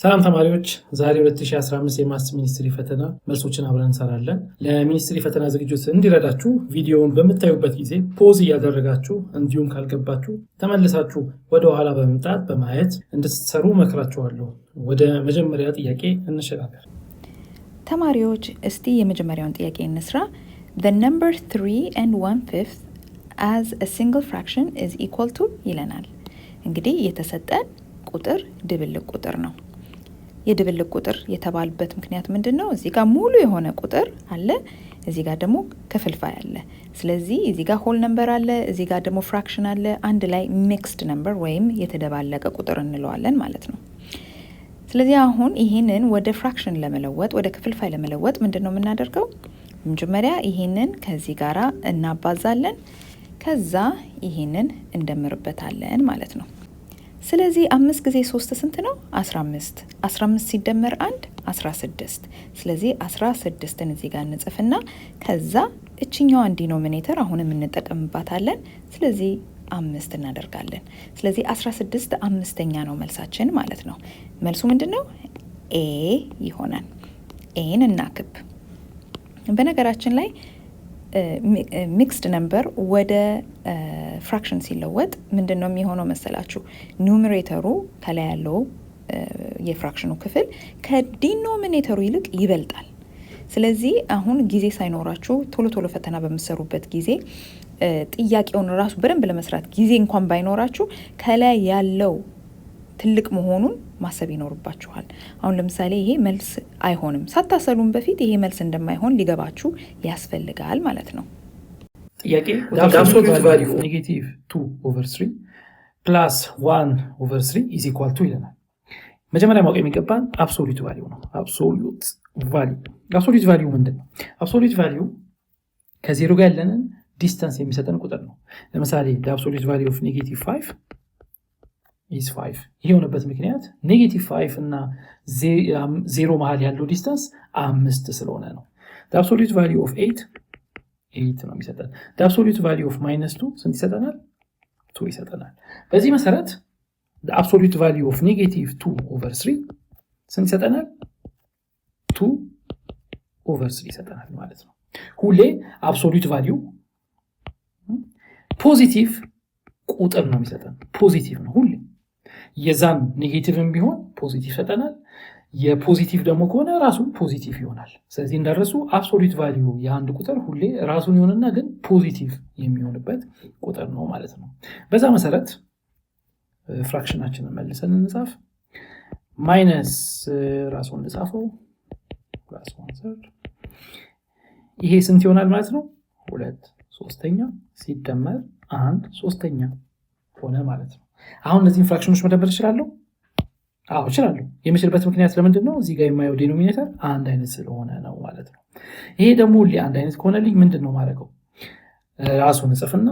ሰላም ተማሪዎች ዛሬ 2015 የማትስ ሚኒስትሪ ፈተና መልሶችን አብረን እንሰራለን። ለሚኒስትሪ ፈተና ዝግጅት እንዲረዳችሁ ቪዲዮውን በምታዩበት ጊዜ ፖዝ እያደረጋችሁ እንዲሁም ካልገባችሁ ተመልሳችሁ ወደ ኋላ በመምጣት በማየት እንድትሰሩ መክራችኋለሁ። ወደ መጀመሪያ ጥያቄ እንሸጋገር። ተማሪዎች እስቲ የመጀመሪያውን ጥያቄ እንስራ። The number 3 and 1/5 as a single fraction is equal to ይለናል። እንግዲህ የተሰጠን ቁጥር ድብልቅ ቁጥር ነው። የድብልቅ ቁጥር የተባለበት ምክንያት ምንድነው? እዚህ ጋር ሙሉ የሆነ ቁጥር አለ፣ እዚህ ጋር ደግሞ ክፍልፋይ አለ። ስለዚህ እዚህ ጋር ሆል ነምበር አለ፣ እዚህ ጋር ደግሞ ፍራክሽን አለ። አንድ ላይ ሚክስድ ነምበር ወይም የተደባለቀ ቁጥር እንለዋለን ማለት ነው። ስለዚህ አሁን ይሄንን ወደ ፍራክሽን ለመለወጥ ወደ ክፍልፋይ ለመለወጥ ምንድነው የምናደርገው? መጀመሪያ ይሄንን ከዚህ ጋራ እናባዛለን፣ ከዛ ይሄንን እንደምርበታለን ማለት ነው። ስለዚህ 5 ጊዜ 3 ስንት ነው? 15 15 ሲደመር 1 16። ስለዚህ 16ን እዚህ ጋር እንጽፍና ከዛ እችኛዋን ዲኖሚኔተር አሁንም እንጠቀምባታለን። ስለዚህ 5 እናደርጋለን። ስለዚህ 16 አምስተኛ ነው መልሳችን ማለት ነው። መልሱ ምንድነው? ኤ ይሆናል። ኤን እናክብ። በነገራችን ላይ ሚክስድ ነምበር ወደ ፍራክሽን ሲለወጥ ምንድነው የሚሆነው መሰላችሁ? ኑሜሬተሩ ከላይ ያለው የፍራክሽኑ ክፍል ከዲኖሚኔተሩ ይልቅ ይበልጣል። ስለዚህ አሁን ጊዜ ሳይኖራችሁ ቶሎ ፈተና በምትሰሩበት ጊዜ ጥያቄውን ራሱ በደንብ ለመስራት ጊዜ እንኳን ባይኖራችሁ ከላይ ያለው ትልቅ መሆኑን ማሰብ ይኖርባችኋል። አሁን ለምሳሌ ይሄ መልስ አይሆንም፣ ሳታሰሉም በፊት ይሄ መልስ እንደማይሆን ሊገባችሁ ያስፈልጋል ማለት ነው። ጥያቄ absolute value of -2/3 plus 1/3 is equal to ይለናል። መጀመሪያ ማወቅ የሚገባን absolute value ነው። absolute value ምንድነው? absolute value ከዜሮ ጋር ያለንን ዲስታንስ የሚሰጠን ቁጥር ነው። ለምሳሌ the absolute value of -5 is 5። ይሄ የሆነበት ምክንያት -5 እና 0 መሃል ያለው ዲስታንስ 5 ስለሆነ ነው። the absolute value of 8 ነው የሚሰጠን። the absolute value of -2 ስንት ይሰጠናል? 2 ይሰጠናል። በዚህ መሰረት the absolute value of -2/3 ስንት ይሰጠናል? 2/3 ይሰጠናል ማለት ነው። ሁሌ absolute value ፖዚቲቭ ቁጥር ነው የሚሰጠን። ፖዚቲቭ ነው ሁሌ። የዛን ኔጌቲቭም ቢሆን ፖዚቲቭ ይሰጠናል። የፖዚቲቭ ደግሞ ከሆነ ራሱ ፖዚቲቭ ይሆናል። ስለዚህ እንዳረሱ አብሶሉት ቫልዩ የአንድ ቁጥር ሁሌ ራሱን ይሆንና ግን ፖዚቲቭ የሚሆንበት ቁጥር ነው ማለት ነው። በዛ መሰረት ፍራክሽናችንን መልሰን እንጻፍ። ማይነስ ራሱን እንጻፈው +1/3 ይሄ ስንት ይሆናል ማለት ነው? 2/3 ሲደመር 1/3 ሆነ ማለት ነው። አሁን እነዚህን ፍራክሽኖች መደመር እችላለሁ? አዎ እችላለሁ። የምችልበት ምክንያት ለምንድን ነው? እዚህ ጋር የማየው ዲኖሚኔተር አንድ አይነት ስለሆነ ነው ማለት ነው። ይሄ ደግሞ ሁሌ አንድ አይነት ከሆነልኝ ምንድን ነው ማድረገው? ራሱን እጽፍና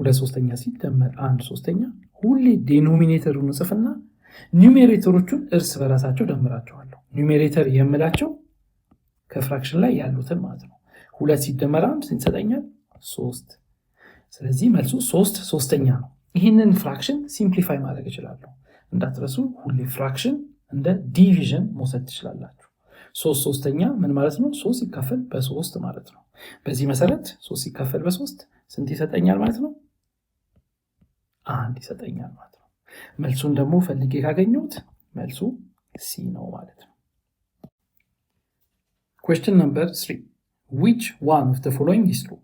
2/3 ሲደመር 1/3 ሁሌ ዲኖሚኔተሩን እጽፍና ኒውሜሬተሮቹን እርስ በራሳቸው ደምራቸዋለሁ። ኒውሜሬተር የምላቸው ከፍራክሽን ላይ ያሉትን ማለት ነው። 2 ሲደመር 1 ስንት ይሰጠኛል? 3። ስለዚህ መልሱ 3/3 ነው። ይህንን ፍራክሽን ሲምፕሊፋይ ማድረግ እችላለሁ። እንዳትረሱ ሁሌ ፍራክሽን እንደ ዲቪዥን መውሰድ ትችላላችሁ። 3/3 ምን ማለት ነው? 3 ሲካፈል በ3 ማለት ነው። በዚህ መሰረት 3 ሲካፈል በ3 ስንት ይሰጠኛል ማለት ነው? 1 ይሰጠኛል ማለት ነው። መልሱን ደግሞ ፈልጌ ካገኘሁት መልሱ ሲ ነው ማለት ነው። question number 3 which one of the following is true?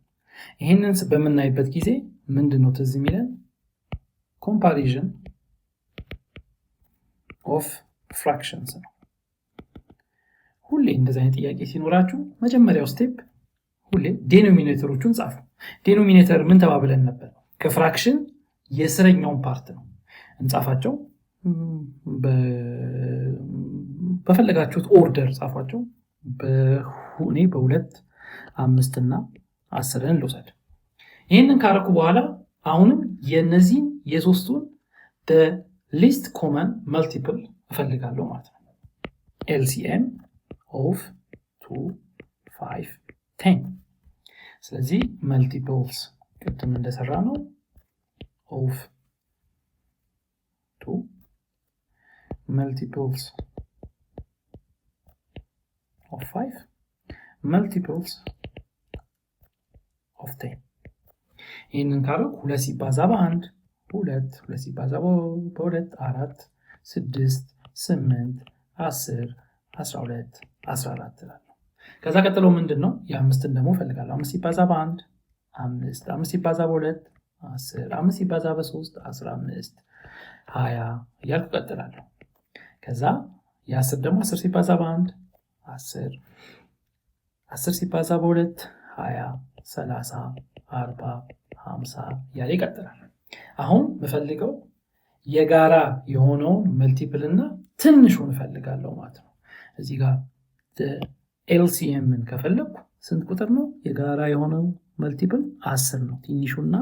ይህንን በምናይበት ጊዜ ምንድነው ትዝ የሚለን? comparison of fractions ነው። ሁሌ እንደዚህ አይነት ጥያቄ ሲኖራችሁ መጀመሪያው ስቴፕ ሁሌ ዴኖሚኔተሮቹን ጻፉ። ዴኖሚኔተር ምን ተባብለን ነበር? ከፍራክሽን የስረኛውን ፓርት ነው እንጻፋቸው። በፈለጋችሁት ኦርደር ጻፏቸው። እኔ በ2 5 እና 10ን ልውሰድ። ይህንን ካረኩ በኋላ አሁንም የነዚህን የሶስቱን the least common multiple እፈልጋለሁ ማለት ነው። LCM of 2 5 10። ስለዚህ multiples ቅድም እንደሰራ ነው of 2 multiples of 5 multiples of 10 ይህንን ካረኩ 2 ሲባዛ በ1 2 2 ሲባዛ በ2 4 6 8 10 12 14 እላለሁ። ከዛ ቀጥሎ ምንድነው የ5ን ደግሞ ፈልጋለሁ። 5 ሲባዛ በ1 5 5 ሲባዛ በ2 10 5 ሲባዛ በ3 15 20 እያልኩ ቀጥላለሁ። ከዛ የ10 ደግሞ 10 ሲባዛ በ1 10 10 ሲባዛ በ2 20 30 40 50 እያለ ይቀጥላል። አሁን የምፈልገው የጋራ የሆነውን መልቲፕል እና ትንሹን እፈልጋለሁ ማለት ነው። እዚህ ጋር ኤልሲኤምን ከፈለኩ ስንት ቁጥር ነው? የጋራ የሆነው መልቲፕል 10 ነው። ትንሹና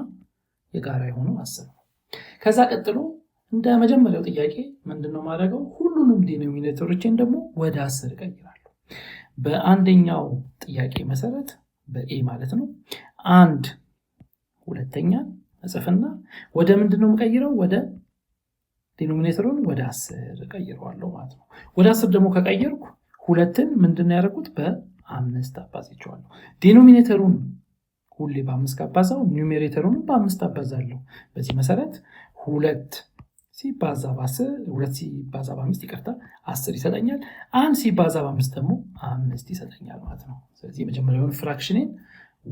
የጋራ የሆነው 10 ነው። ከዛ ቀጥሎ እንደ መጀመሪያው ጥያቄ ምንድነው ማድረገው? ሁሉንም ዲኖሚኔተሮችን ደግሞ ወደ 10 እቀይራለሁ። በአንደኛው ጥያቄ መሰረት በኤ ማለት ነው 1 ሁለተኛ እጽፍና ወደ ምንድነው የምቀይረው? ወደ ዲኖሚኔተሩን ወደ 10 እቀይረዋለሁ ማለት ነው። ወደ 10 ደግሞ ከቀየርኩ ሁለትን ምንድነው ያደረኩት? በ5 አባዝቼዋለሁ። ዲኖሚኔተሩን ሁሌ በ5 ካባዛው ኒውሜሬተሩን በ5 አባዛለሁ። በዚህ መሰረት 2 ሲባዛ በ10 2 ሲባዛ በ5 ይቀርታ 10 ይሰጠኛል። 1 ሲባዛ በ5 ደግሞ 5 ይሰጠኛል ማለት ነው። ስለዚህ የመጀመሪያውን ፍራክሽኔን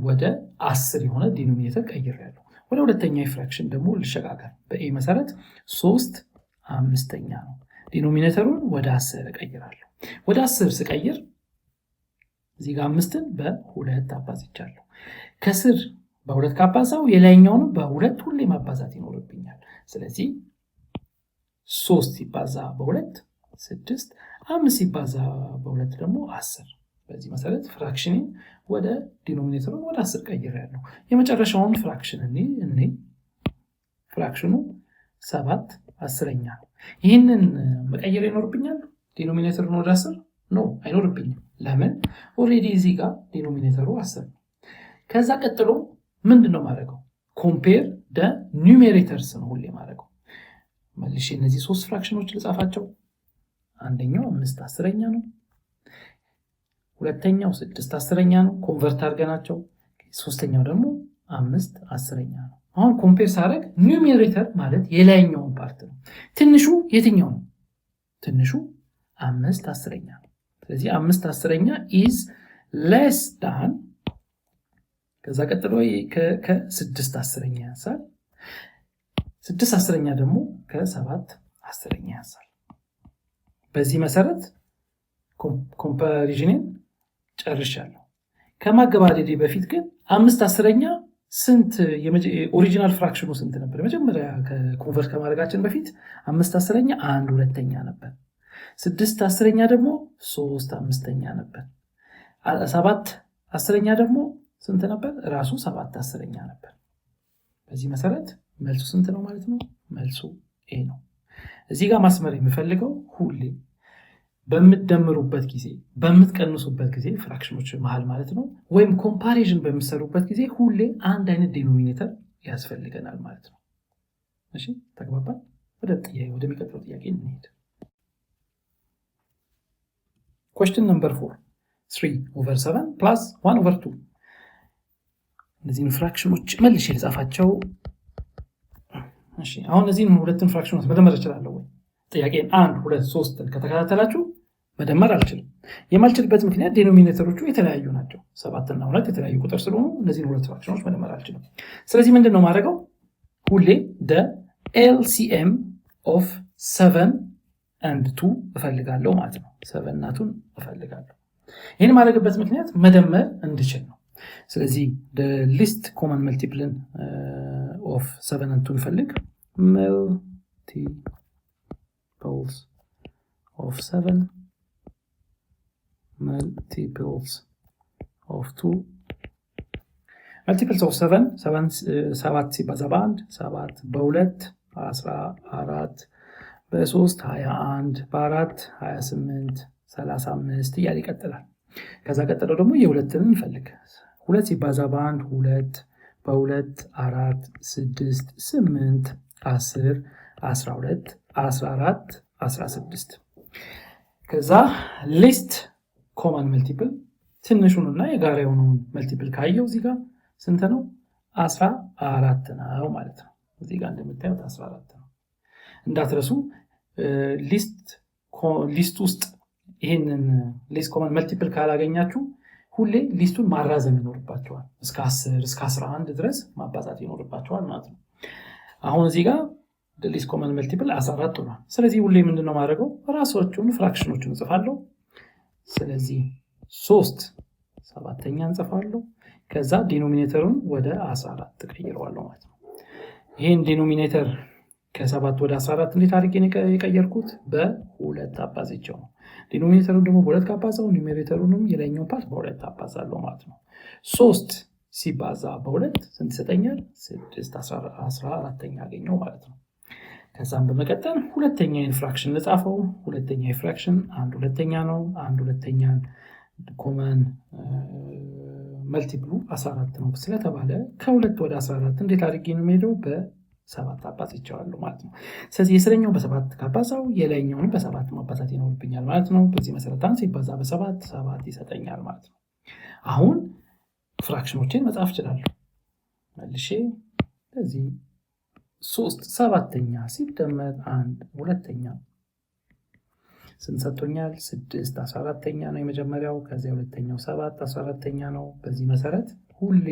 ወደ 10 የሆነ ዲኖሚኔተር ቀይሬያለሁ። ወደ ሁለተኛው ፍራክሽን ደግሞ ልሸጋገር። በኤ መሰረት 3 5ኛ ነው። ዲኖሚኔተሩን ወደ 10 እቀይራለሁ። ወደ 10 ስቀይር እዚህ ጋር 5ን በ2 አባዝቻለሁ። ከስር በ2 ካባዛው የላይኛውን በ2 ሁሌ ማባዛት ይኖርብኛል። ስለዚህ 3 ሲባዛ በ2 6 5 ሲባዛ በ2 ደግሞ 10። በዚህ መሰረት ፍራክሽኔን ወደ ዲኖሚኔተሩን ወደ 10 ቀይሬያለሁ። የመጨረሻውን ፍራክሽን እኔ ፍራክሽኑ 7 10ኛ ነው። ይህንን መቀየር ይኖርብኛል ዲኖሚኔተሩን ወደ 10? ኖ አይኖርብኝም። ለምን? ኦልሬዲ እዚህ ጋር ዲኖሚኔተሩ 10 ነው። ከዛ ቀጥሎ ምንድነው ማድረገው? ኮምፔር ደ ኒውሜሬተርስ ነው ሁሌ ማድረገው። መልሼ እነዚህ 3 ፍራክሽኖች ልጻፋቸው። አንደኛው 5 10ኛ ነው። ሁለተኛው 6 10ኛ ነው። ኮንቨርት አድርገናቸው። ሶስተኛው ደግሞ 5 10ኛ ነው። አሁን ኮምፔር ሳደርግ ኒውሜሬተር ማለት የላይኛውን ፓርት ነው። ትንሹ የትኛው ነው? ትንሹ 5 10ኛ ነው። ስለዚህ 5 10ኛ is less than ከዛ ቀጥሎ ከ6 10ኛ ያንሳል። 6 10ኛ ደግሞ ከ7 10ኛ ያንሳል። በዚህ መሰረት ኮምፓሪዥንን ጨርሻለሁ። ከማገባደዴ በፊት ግን 5 10ኛ ስንት ኦሪጂናል ፍራክሽኑ ስንት ነበር? መጀመሪያ ኮንቨርት ከማድረጋችን በፊት 5 10ኛ 1 2ኛ ነበር። 6 10ኛ ደግሞ 3 5ኛ ነበር። 7 10ኛ ደግሞ ስንት ነበር? ራሱ 7 10ኛ ነበር። በዚህ መሰረት መልሱ ስንት ነው ማለት ነው? መልሱ ኤ ነው። እዚህ ጋር ማስመር የሚፈልገው ሁሌ በምትደምሩበት ጊዜ በምትቀንሱበት ጊዜ ፍራክሽኖች መሃል ማለት ነው፣ ወይም ኮምፓሪዥን በሚሰሩበት ጊዜ ሁሌ አንድ አይነት ዲኖሚኔተር ያስፈልገናል ማለት ነው። እሺ ተግባባን? ወደሚቀጥለው ጥያቄ እንሄድ። question number 4 3/7 plus 1/2 እነዚህን ፍራክሽኖች መልሼ ልጻፋቸው። እሺ አሁን እነዚህን ሁለቱን ፍራክሽኖች መደመር እችላለሁ ወይ? ጥያቄን 1 2 3 ከተከታተላችሁ መደመር አልችልም። የማልችልበት ምክንያት ዲኖሚኔተሮቹ የተለያዩ ናቸው። 7 እና 2 የተለያዩ ቁጥር ስለሆኑ እነዚህን ሁለት ፍራክሽኖች መደመር አልችልም። ስለዚህ ምንድነው ማድረገው? ሁሌ the LCM of 7 and 2 እፈልጋለሁ ማለት ነው። 7 እና 2 እፈልጋለሁ። ይህን ማድረግበት ምክንያት መደመር እንድችል ነው። ስለዚህ the least common multiple of 7 and 2 እንፈልግ። multiples of 7 multiples of 2 multiples of 7 7 ሲባዛ በ1 7 በ2 14 በ3 21 በ4 28 35 እያለ ይቀጥላል። ከዛ ቀጥሎ ደግሞ የሁለትን እንፈልግ። 2 ሲባዛ በ1 2 በ2 4 6 8 10 12 14 16 ከዛ ሊስት ኮመን መልቲፕል ትንሹንና የጋራ የሆነውን መልቲፕል ካየው እዚህ ጋር ስንት ነው 14 ነው ማለት ነው እዚህ ጋር እንደምታዩት 14 ነው እንዳትረሱ ሊስት ውስጥ ይሄንን ሊስት ኮመን መልቲፕል ካላገኛችሁ ሁሌ ሊስቱን ማራዘም ይኖርባችኋል እስከ 10 እስከ 11 ድረስ ማባዛት ይኖርባችኋል ማለት ነው አሁን እዚህ ጋር ሊስት ኮመን መልቲፕል 14 ነው ስለዚህ ሁሌ ምንድነው ማድረገው ራሶቹን ፍራክሽኖቹን እንጽፋለሁ ስለዚህ 3 7ኛ እንጽፋለሁ ከዛ ዲኖሚኔተሩን ወደ 14 ቀይረዋለሁ ማለት ነው ይሄን ዲኖሚኔተር ከ7 ወደ 14 እንዴት አድርጌ የቀየርኩት በሁለት አባዝቼው ነው ዲኖሚኔተሩን ደግሞ በሁለት ካባዛው ኒሜሬተሩንም የላይኛው ፓርት በሁለት አባዛለሁ ማለት ነው 3 ሲባዛ በሁለት ስንት ይሰጠኛል 6 14ኛ አገኘው ማለት ነው ከዛም በመቀጠል ሁለተኛ ኢንፍራክሽን ለጻፈው ሁለተኛ ኢንፍራክሽን አንድ ሁለተኛ ነው አንድ ሁለተኛ ኮመን መልቲፕሉ 14 ነው ስለተባለ ከ2 ወደ 14 እንዴት አድርጌ ነው የምሄደው በ7 አባዝቼዋለሁ ማለት ነው ስለዚህ የስረኛው በ7 ካባዛው የላይኛውን በ7 ማባዛት ይኖርብኛል ማለት ነው በዚህ መሰረት አንድ ሲባዛ በ7 7 ይሰጠኛል ማለት ነው አሁን ፍራክሽኖችን መጻፍ እችላለሁ መልሼ ስለዚህ 3 7ኛ ሲደመር 1 ሁለተኛ ስንሰጥቶኛል 6 14ኛ ነው የመጀመሪያው ከዚያ ሁለተኛው 7 14ኛ ነው በዚህ መሰረት ሁሌ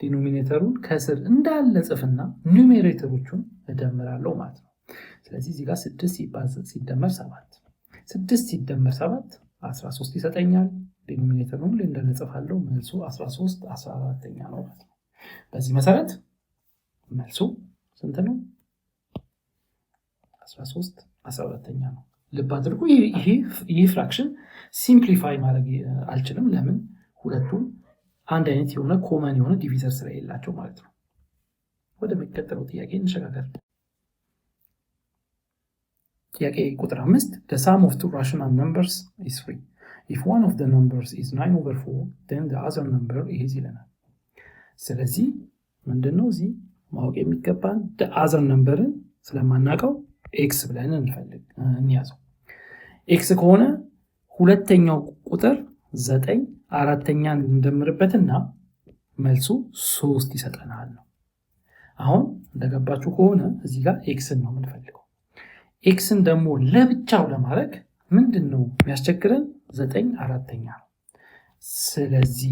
ዲኖሚኔተሩን ከስር እንዳለ ጽፍና ኑሜሬተሮቹን እደምራለሁ ማለት ነው ስለዚህ እዚህ ጋር 6 ሲደመር 7 6 ሲደመር 7 13 ይሰጠኛል ዲኖሚኔተሩን ሁሌ እንዳለ ጽፋለሁ መልሱ 13 14ኛ ነው ማለት ነው በዚህ መሰረት መልሱ ስንት ነው 13 14ኛ ነው ልብ አድርጉ ይሄ ፍራክሽን ሲምፕሊፋይ ማድረግ አልችልም ለምን ሁለቱም አንድ አይነት የሆነ ኮመን የሆነ ዲቪዘር ስለሌላቸው ማለት ነው ወደ መቀጠለው ጥያቄ እንሸጋገር ጥያቄ ቁጥር 5 the sum of two rational numbers is 3 if one of the numbers is 9/4 then the other number is ይለናል ስለዚህ ምንድነው እዚህ ማወቅ የሚገባን the other numberን ስለማናውቀው x ብለን እንያዘው x ከሆነ ሁለተኛው ቁጥር 9 አራተኛን እንደምርበትና መልሱ 3 ይሰጠናል ነው አሁን እንደገባችሁ ከሆነ እዚህ ጋር xን ነው የምንፈልገው xን ደግሞ ለብቻው ለማድረግ ምንድነው የሚያስቸግረን 9 አራተኛ ነው ስለዚህ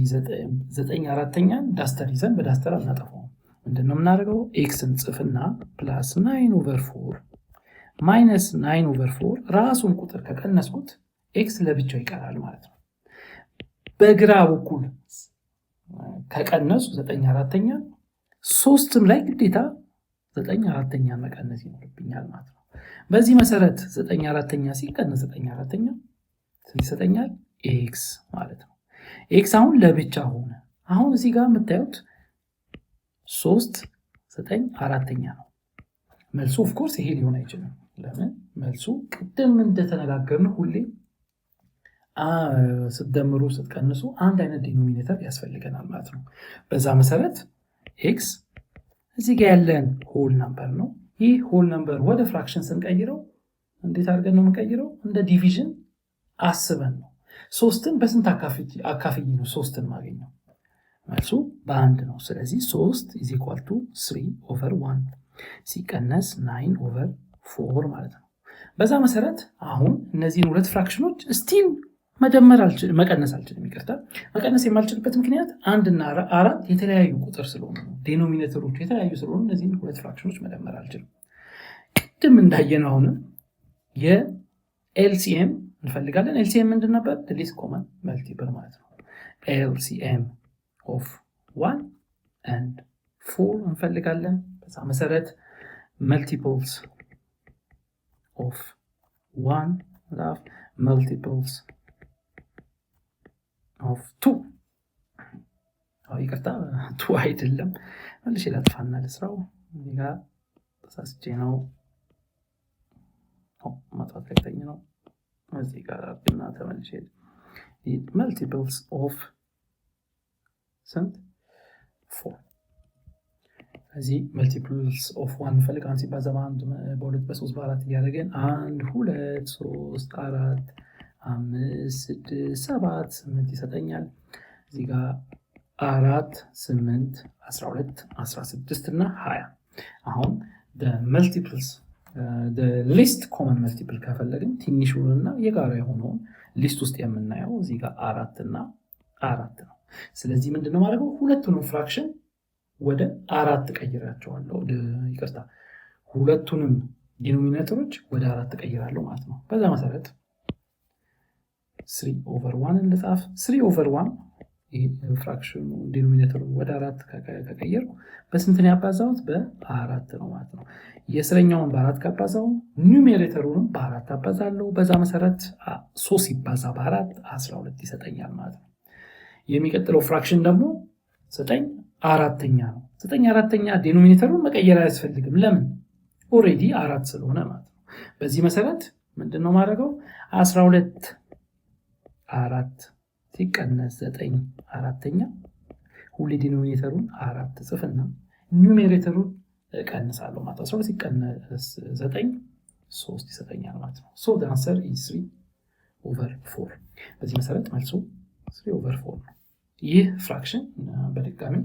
9 አራተኛን ዳስተር ይዘን በዳስተር እናጠፋው ምንድነው የምናደርገው xን ጽፍና ፕላስ 9/4 ማይነስ 9/4 ራሱን ቁጥር ከቀነስኩት x ለብቻው ይቀራል ማለት ነው በግራ በኩል ከቀነሱ 9 አራተኛ 3ም ላይ ግዴታ 9 አራተኛ መቀነስ ይኖርብኛል ማለት ነው በዚህ መሰረት 9 አራተኛ ሲቀነስ 9 አራተኛ ይሰጠኛል x ማለት ነው x አሁን ለብቻ ሆነ አሁን እዚህ ጋር የምታዩት 3 9 አራተኛ ነው መልሱ ኦፍ ኮርስ ይሄ ሊሆን አይችልም ለምን መልሱ ቅድም እንደተነጋገርነው ሁሌ ስትደምሩ ስትቀንሱ አንድ አይነት ዲኖሚኔተር ያስፈልገናል ማለት ነው በዛ መሰረት x እዚህ ጋር ያለን ሆል ነምበር ነው ይህ ሆል ነምበር ወደ ፍራክሽን ስንቀይረው እንዴት አድርገን ነው የምንቀይረው እንደ ዲቪዥን አስበን ነው 3ን በስንት አካፍዬ ነው 3ን ማገኘው መልሱ በአንድ ነው ስለዚህ 3 = 3/1 ሲቀነስ 9/4 ማለት ነው በዛ መሰረት አሁን እነዚህን ሁለት ፍራክሽኖች ስቲል መቀነስ አልችልም ይቅርታ መቀነስ የማልችልበት ምክንያት 1 እና 4 የተለያዩ ቁጥር ስለሆኑ ዲኖሚኔተሮቹ የተለያዩ ስለሆኑ እነዚህን ሁለት ፍራክሽኖች መደመር አልችልም ቅድም እንዳየነው አሁን የኤልሲኤም እንፈልጋለን ኤልሲኤም ምንድን ነበር least common multiple ማለት ነው ኤልሲኤም of 1 and 4 እንፈልጋለን በዛ መሰረት multiples of 1 love multiples of 2 ይቅርታ 2 አይደለም መልሼ ላጥፋና ልስራው እዚህ ጋር ተሳስቼ ነው ማጥፋት ከተኝ ነው እዚህ ጋር እና ተመልሼ multiples of 4 እዚህ መልቲፕልስ ኦፍ 1 ፈልጋን ሲባዛ በ1 በ2 በ3 በ4 እያደረገን 1 2 3 4 5 6 7 8 ይሰጠኛል። እዚህ ጋር 4 8 12 16 እና 20 አሁን the multiples the least common multiple ከፈለግን ትንሹንና የጋራ የሆነውን ሊስት ውስጥ የምናየው እዚህ ጋር 4 እና 4 ነው። ስለዚህ ምንድነው ማድረገው ሁለቱንም ፍራክሽን ወደ 4 ቀይራቸዋለሁ። ይቅርታ ሁለቱንም ዲኖሚኔተሮች ወደ 4 ቀይራለሁ ማለት ነው። በዛ መሰረት 3/1 እንጻፍ። 3/1 ይሄ ፍራክሽኑ ዲኖሚኔተሩን ወደ 4 ከቀየርኩ በስንት ነው ያባዛሁት? በ4 ነው ማለት ነው። የስረኛውን በ4 ካባዛው ኒውሜሬተሩንም በ4 አባዛለሁ። በዛ መሰረት 3 ሲባዛ በ4 12 ይሰጠኛል ማለት ነው። የሚቀጥለው ፍራክሽን ደግሞ 9 4ኛ ነው። 9 4ኛ ዲኖሚኔተሩን መቀየር አያስፈልግም። ለምን? ኦሬዲ 4 ስለሆነ ማለት ነው። በዚህ መሰረት ምንድነው ማድረገው 12 4 ሲቀነስ 9 4ኛ ሁሌ ዲኖሚኔተሩን 4 ጽፍና ኒውሜሬተሩን እቀንሳለሁ ማለት ነው። 12 ሲቀነስ 9 3 ይሰጠኛል ማለት ነው። so the answer is 3/4 በዚህ መሰረት መልሱ 3/4 ነው። ይህ ፍራክሽን በድጋሚ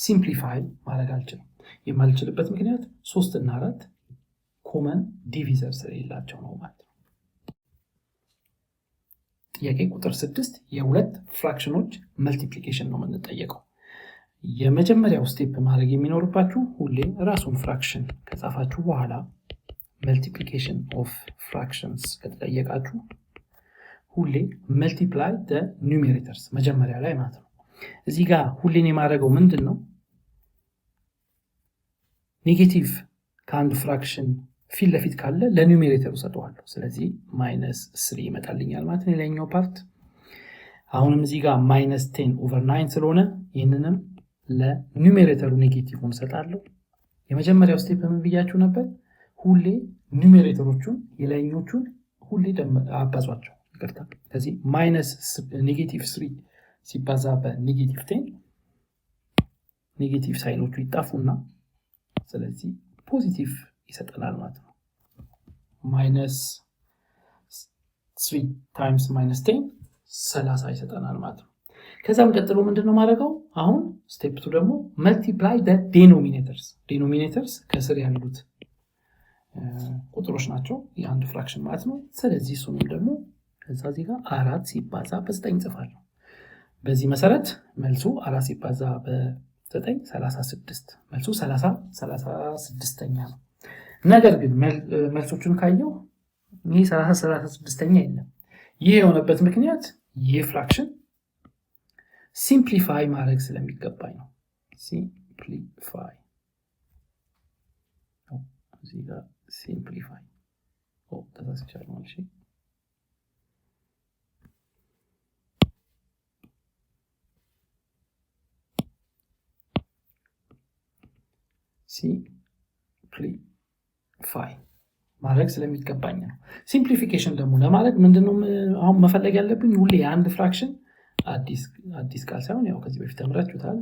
ሲምፕሊፋይ ማድረግ አልችልም። የማልችልበት ምክንያት 3 እና 4 ኮመን ዲቪዘር ስለሌላቸው ነው ማለት ነው። ጥያቄ ቁጥር 6 የሁለት ፍራክሽኖች መልቲፕሊኬሽን ነው የምንጠየቀው። የመጀመሪያው ስቴፕ ማድረግ የሚኖርባችሁ ሁሌ ራሱን ፍራክሽን ከጻፋችሁ በኋላ መልቲፕሊኬሽን ኦፍ ፍራክሽንስ ከተጠየቃችሁ ሁሌ መልቲፕላይ the numerators መጀመሪያ ላይ ማለት ነው። እዚህ ጋር ሁሌን የማድረገው ምንድን ነው? ኔጌቲቭ ከአንድ ፍራክሽን ፊት ለፊት ካለ ለኒውሜሬተሩ ሰጠዋለሁ። ስለዚህ -3 ይመጣልኛል ማለት ነው የላይኛው ፓርት። አሁንም እዚህ ጋር -10/9 ስለሆነ ይህንንም ለኒውሜሬተሩ ኔጌቲቭን ሰጣለሁ። የመጀመሪያው ስቴፕ ምን ብያችሁ ነበር? ሁሌ ኒውሜሬተሮቹን የላይኞቹን ሁሌ አባዟቸው። ይቅርታ ስለዚህ -3 ሲባዛ በ-10 ኔጌቲቭ ሳይኖቹ ይጣፉና ስለዚህ ፖዚቲቭ ይሰጠናል ማለት ነው። -3 ታይምስ -10 30 ይሰጠናል ማለት ነው። ከዛም ቀጥሎ ምንድነው ማድረገው? አሁን ስቴፕ 2 ደግሞ multiply the denominators ከስር ያሉት ቁጥሮች ናቸው የአንድ ፍራክሽን ማለት ነው። ስለዚህ እሱንም ደግሞ ከዚህ ጋር 4 ሲባዛ በ9 ጽፋለሁ። በዚህ መሰረት መልሱ 4 ሲባዛ በ9 36 መልሱ 36ኛ ነው። ነገር ግን መልሶቹን ካየው ይሄ 36ኛ የለም። ይሄ የሆነበት ምክንያት ይህ ፍራክሽን ሲምፕሊፋይ ማድረግ ስለሚገባኝ ነው። ሲምፕሊፋይ እዚህ ጋር ሲምፕሊፋይ ተሳስቻለሁ ማለት ነው። ሲምፕሊፋይ ማድረግ ስለሚገባኝ ነው። ሲምፕሊፊኬሽን ደግሞ ለማድረግ ምንድነው አሁን መፈለግ ያለብኝ? ሁሌ የአንድ ፍራክሽን አዲስ ቃል ሳይሆን ያው ከዚህ በፊት ተምራችሁታል።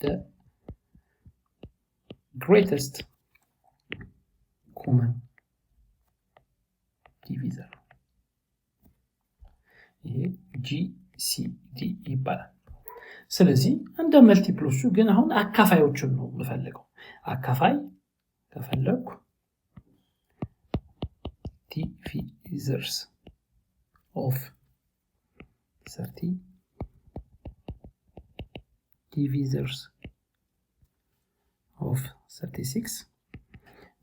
the greatest common divisor ይሄ GCD ይባላል። ስለዚህ እንደ መልቲፕሎቹ ግን አሁን አካፋዮቹን ነው የምፈልገው። አካፋይ ከፈለኩ divisors of 30 divisors of 36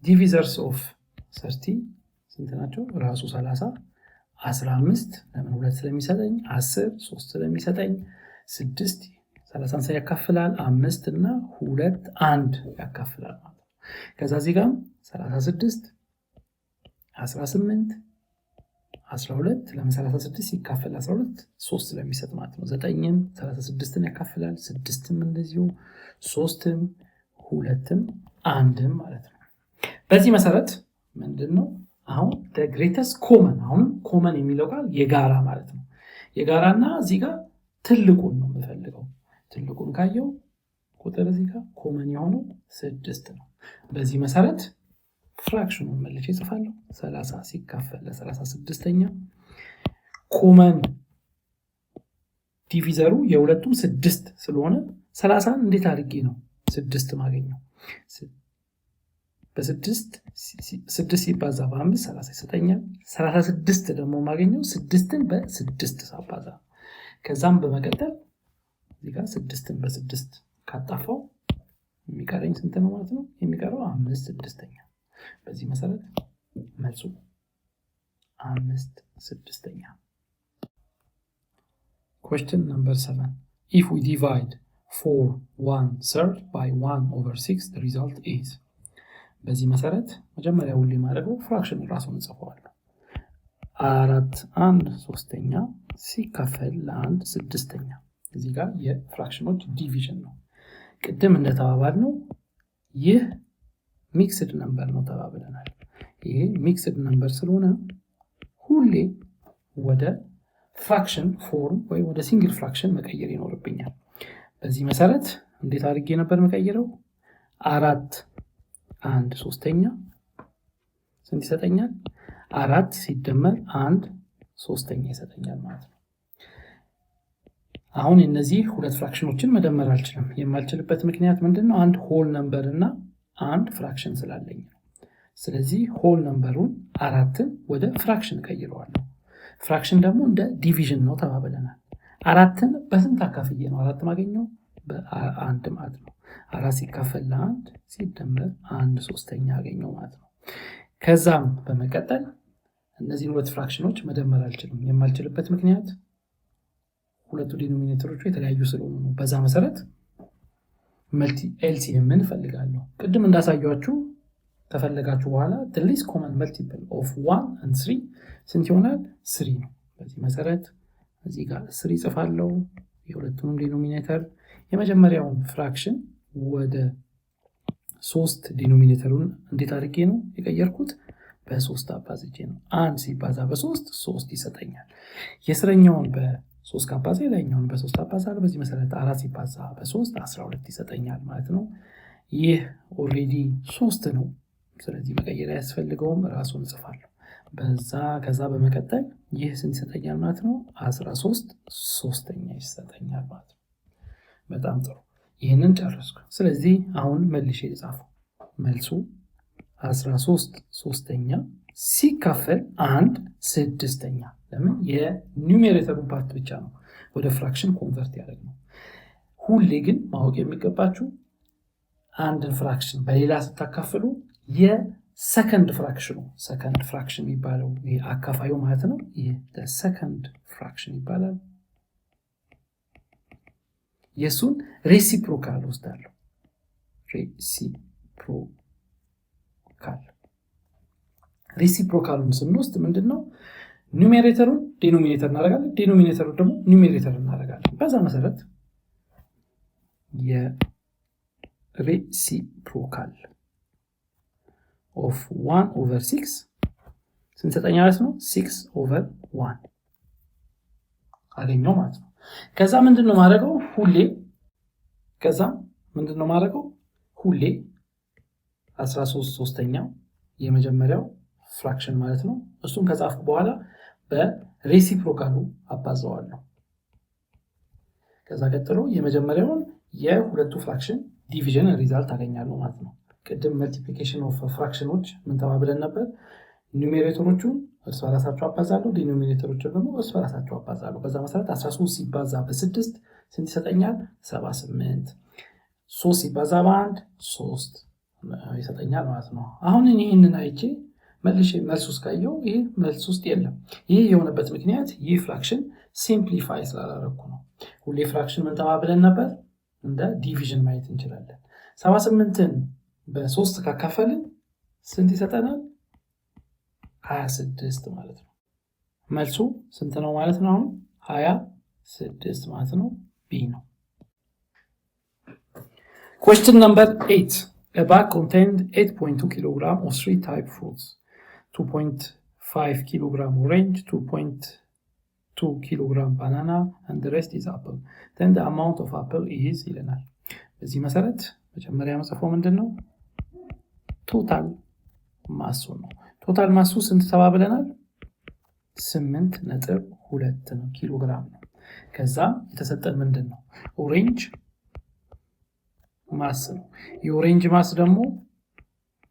divisors of 30 ስንት ናቸው? ራሱ 30 15 ለምን 2 ስለሚሰጠኝ 10 3 ስለሚሰጠኝ 6 30 ሳያካፍላል 5 እና 2 1 ያካፍላል ማለት ነው። ከዛ እዚህ ጋር 36 18 12 ለምን 36 ሲካፈል 12 3 ስለሚሰጥ ማለት ነው። 9ም 36ን ያካፍላል 6ም እንደዚሁ 3ም 2ም 1ም ማለት ነው። በዚህ መሰረት ምንድነው አሁን the greatest common አሁን common የሚለው ቃል የጋራ ማለት ነው። የጋራና እዚህ ጋር ትልቁን ነው የምፈልገው። ትልቁን ካየው ቁጥር እዚህ ጋር common የሆነው 6 ነው። በዚህ መሰረት ፍራክሽኑን መልሼ እጽፋለሁ 30 ሲካፈል ለ36ኛ ኮመን ዲቪዘሩ የሁለቱም 6 ስለሆነ 30 እንዴት አድርጌ ነው 6 ማገኘው በ6 ሲባዛ በ5 30 ይሰጠኛል 36 ደግሞ ማገኘው 6ን በ6 ሳባዛ ከዛም በመቀጠል እዚህ ጋር 6ን በ6 ካጣፋው የሚቀረኝ ስንት ነው ማለት ነው የሚቀረው 5/6 በዚህ መሰረት መልሱ 5/6 Question number 7 If we divide 4/1/3 by 1/6 the result is በዚህ መሰረት መጀመሪያ ሁሌ ማድረገው ፍራክሽን ራሱን እንጽፈዋለን 4/1/3 ሲካፈል ለ1/6 እዚህ ጋር የፍራክሽኖች ዲቪዥን ነው ቅድም እንደተባባልነው ይህ ሚክስድ ነምበር ነው ተባብለናል ይሄ ሚክስድ ነምበር ስለሆነ ሁሌ ወደ ፍራክሽን ፎርም ወይ ወደ ሲንግል ፍራክሽን መቀየር ይኖርብኛል በዚህ መሰረት እንዴት አድርጌ ነበር መቀየረው 4/1/3 ስንት ይሰጠኛል 4 ሲደመር 1/3 ይሰጠኛል ማለት ነው አሁን እነዚህ ሁለት ፍራክሽኖችን መደመር አልችልም የማልችልበት ምክንያት ምንድነው አንድ ሆል ነምበር እና አንድ ፍራክሽን ስላለኝ ስለዚህ ሆል ነምበሩን 4ን ወደ ፍራክሽን ቀይረዋለሁ ፍራክሽን ደግሞ እንደ ዲቪዥን ነው ተባብለናል 4ን በስንት አካፍዬ ነው 4 ማገኘው በ1 ማለት ነው 4 ሲካፈል ለ1 ሲደመር 1/3 አገኘው ማለት ነው ከዛም በመቀጠል እነዚህ ሁለት ፍራክሽኖች መደመር አልችልም የማልችልበት ምክንያት ሁለቱ ዲኖሚኔተሮቹ የተለያዩ ስለሆኑ ነው በዛ መሰረት መልቲ ኤልሲኤም እንፈልጋለሁ ቅድም እንዳሳያችሁ ተፈለጋችሁ በኋላ the least common multiple of 1 and 3 ስንት ይሆናል 3 ነው በዚህ መሰረት እዚህ ጋር 3 ጽፋለሁ የሁለቱንም ዲኖሚኔተር የመጀመሪያውን ፍራክሽን ወደ 3 ዲኖሚኔተሩን እንዴት አድርጌ ነው የቀየርኩት በ3 አባዝቼ ነው 1 ሲባዛ በ3 3 ይሰጠኛል የስረኛውን በ3 ካባዛ ላይኛውን በ3 አባዛለሁ በዚህ መሰረት 4 ሲባዛ በ3 12 ይሰጠኛል ማለት ነው ይህ ኦሬዲ 3 ነው ስለዚህ መቀየር ያስፈልገውም ራሱን ጽፋለሁ ከዛ በመቀጠል ይህ ስንት ይሰጠኛል ማለት ነው 13/3 ይሰጠኛል ማለት ነው በጣም ጥሩ ይሄንን ጨረስኩ ስለዚህ አሁን መልሼ ልጻፈው መልሱ 13/3 ሲካፈል 1/6 ለምን የኒውሜሬተሩ ፓርት ብቻ ነው ወደ ፍራክሽን ኮንቨርት ያደርገው ሁሌ ግን ማወቅ የሚገባችሁ አንድን ፍራክሽን በሌላ ስታካፍሉ የሰከንድ ፍራክሽን የሚባለው አካፋዩ ማለት ነው ይሄ ሰከንድ ፍራክሽን ይባላል የሱን ሬሲፕሮካል ወስዳለሁ ሬሲፕሮካሉን ስንወስድ ምንድነው ኒውሜሬተሩን ዲኖሚኔተር እናደርጋለን ዲኖሚኔተሩን ደግሞ ኒውሜሬተር እናደርጋለን በዛ መሰረት የሬሲፕሮካል of 1/6 ስንሰጠኛ ማለት ነው 6/1 አገኘው ማለት ነው ከዛ ምንድነው ማድረገው ሁሌ 13/3 የመጀመሪያው ፍራክሽን ማለት ነው እሱን ከጻፍኩ በኋላ በሬሲፕሮካሉ አባዛዋለሁ ከዛ ቀጥሎ የመጀመሪያውን የሁለቱ ፍራክሽን ዲቪዥን ሪዛልት አገኛለሁ ማለት ነው ቅድም መልቲፕሊኬሽን ኦፍ ፍራክሽኖች ምን ተባብለን ነበር ኒውሜሬተሮቹን እርስ በራሳቸው አባዛለሁ ዲኖሚኔተሮቹን ደግሞ እርስ በራሳቸው አባዛለሁ በዛ መሰረት 13 ሲባዛ በ6 ስንት ይሰጠኛል 78 3 ሲባዛ በ1 3 ይሰጠኛል ማለት ነው አሁን ይሄንን አይቼ መልሼ መልስ ውስጥ ካየው ይሄ መልስ ውስጥ የለም ይሄ የሆነበት ምክንያት ይህ ፍራክሽን ሲምፕሊፋይ ስላላደረኩ ነው ሁሌ ፍራክሽን ምን ተባብለን ነበር እንደ ዲቪዥን ማየት እንችላለን 78ን በ3 ካካፈልን ስንት ይሰጠናል 26 ማለት ነው መልሱ ስንት ነው ማለት ነው አሁን 26 ማለት ነው ቢ ነው Question number 8 A bag contained 8.2 kg of 3 type fruits 2.5 kg orange 2.2 kg banana and the rest is apple then the amount of apple is ይለናል በዚህ መሰረት መጀመሪያ መጽፈው ምንድነው ቶታል ማሱ ነው። ቶታል ማሱ ስንት ተባብለናል? 8.2 ነው ኪሎ ግራም ነው። ከዛ የተሰጠን ምንድን ነው? ኦሬንጅ ማስ ነው። የኦሬንጅ ማስ ደግሞ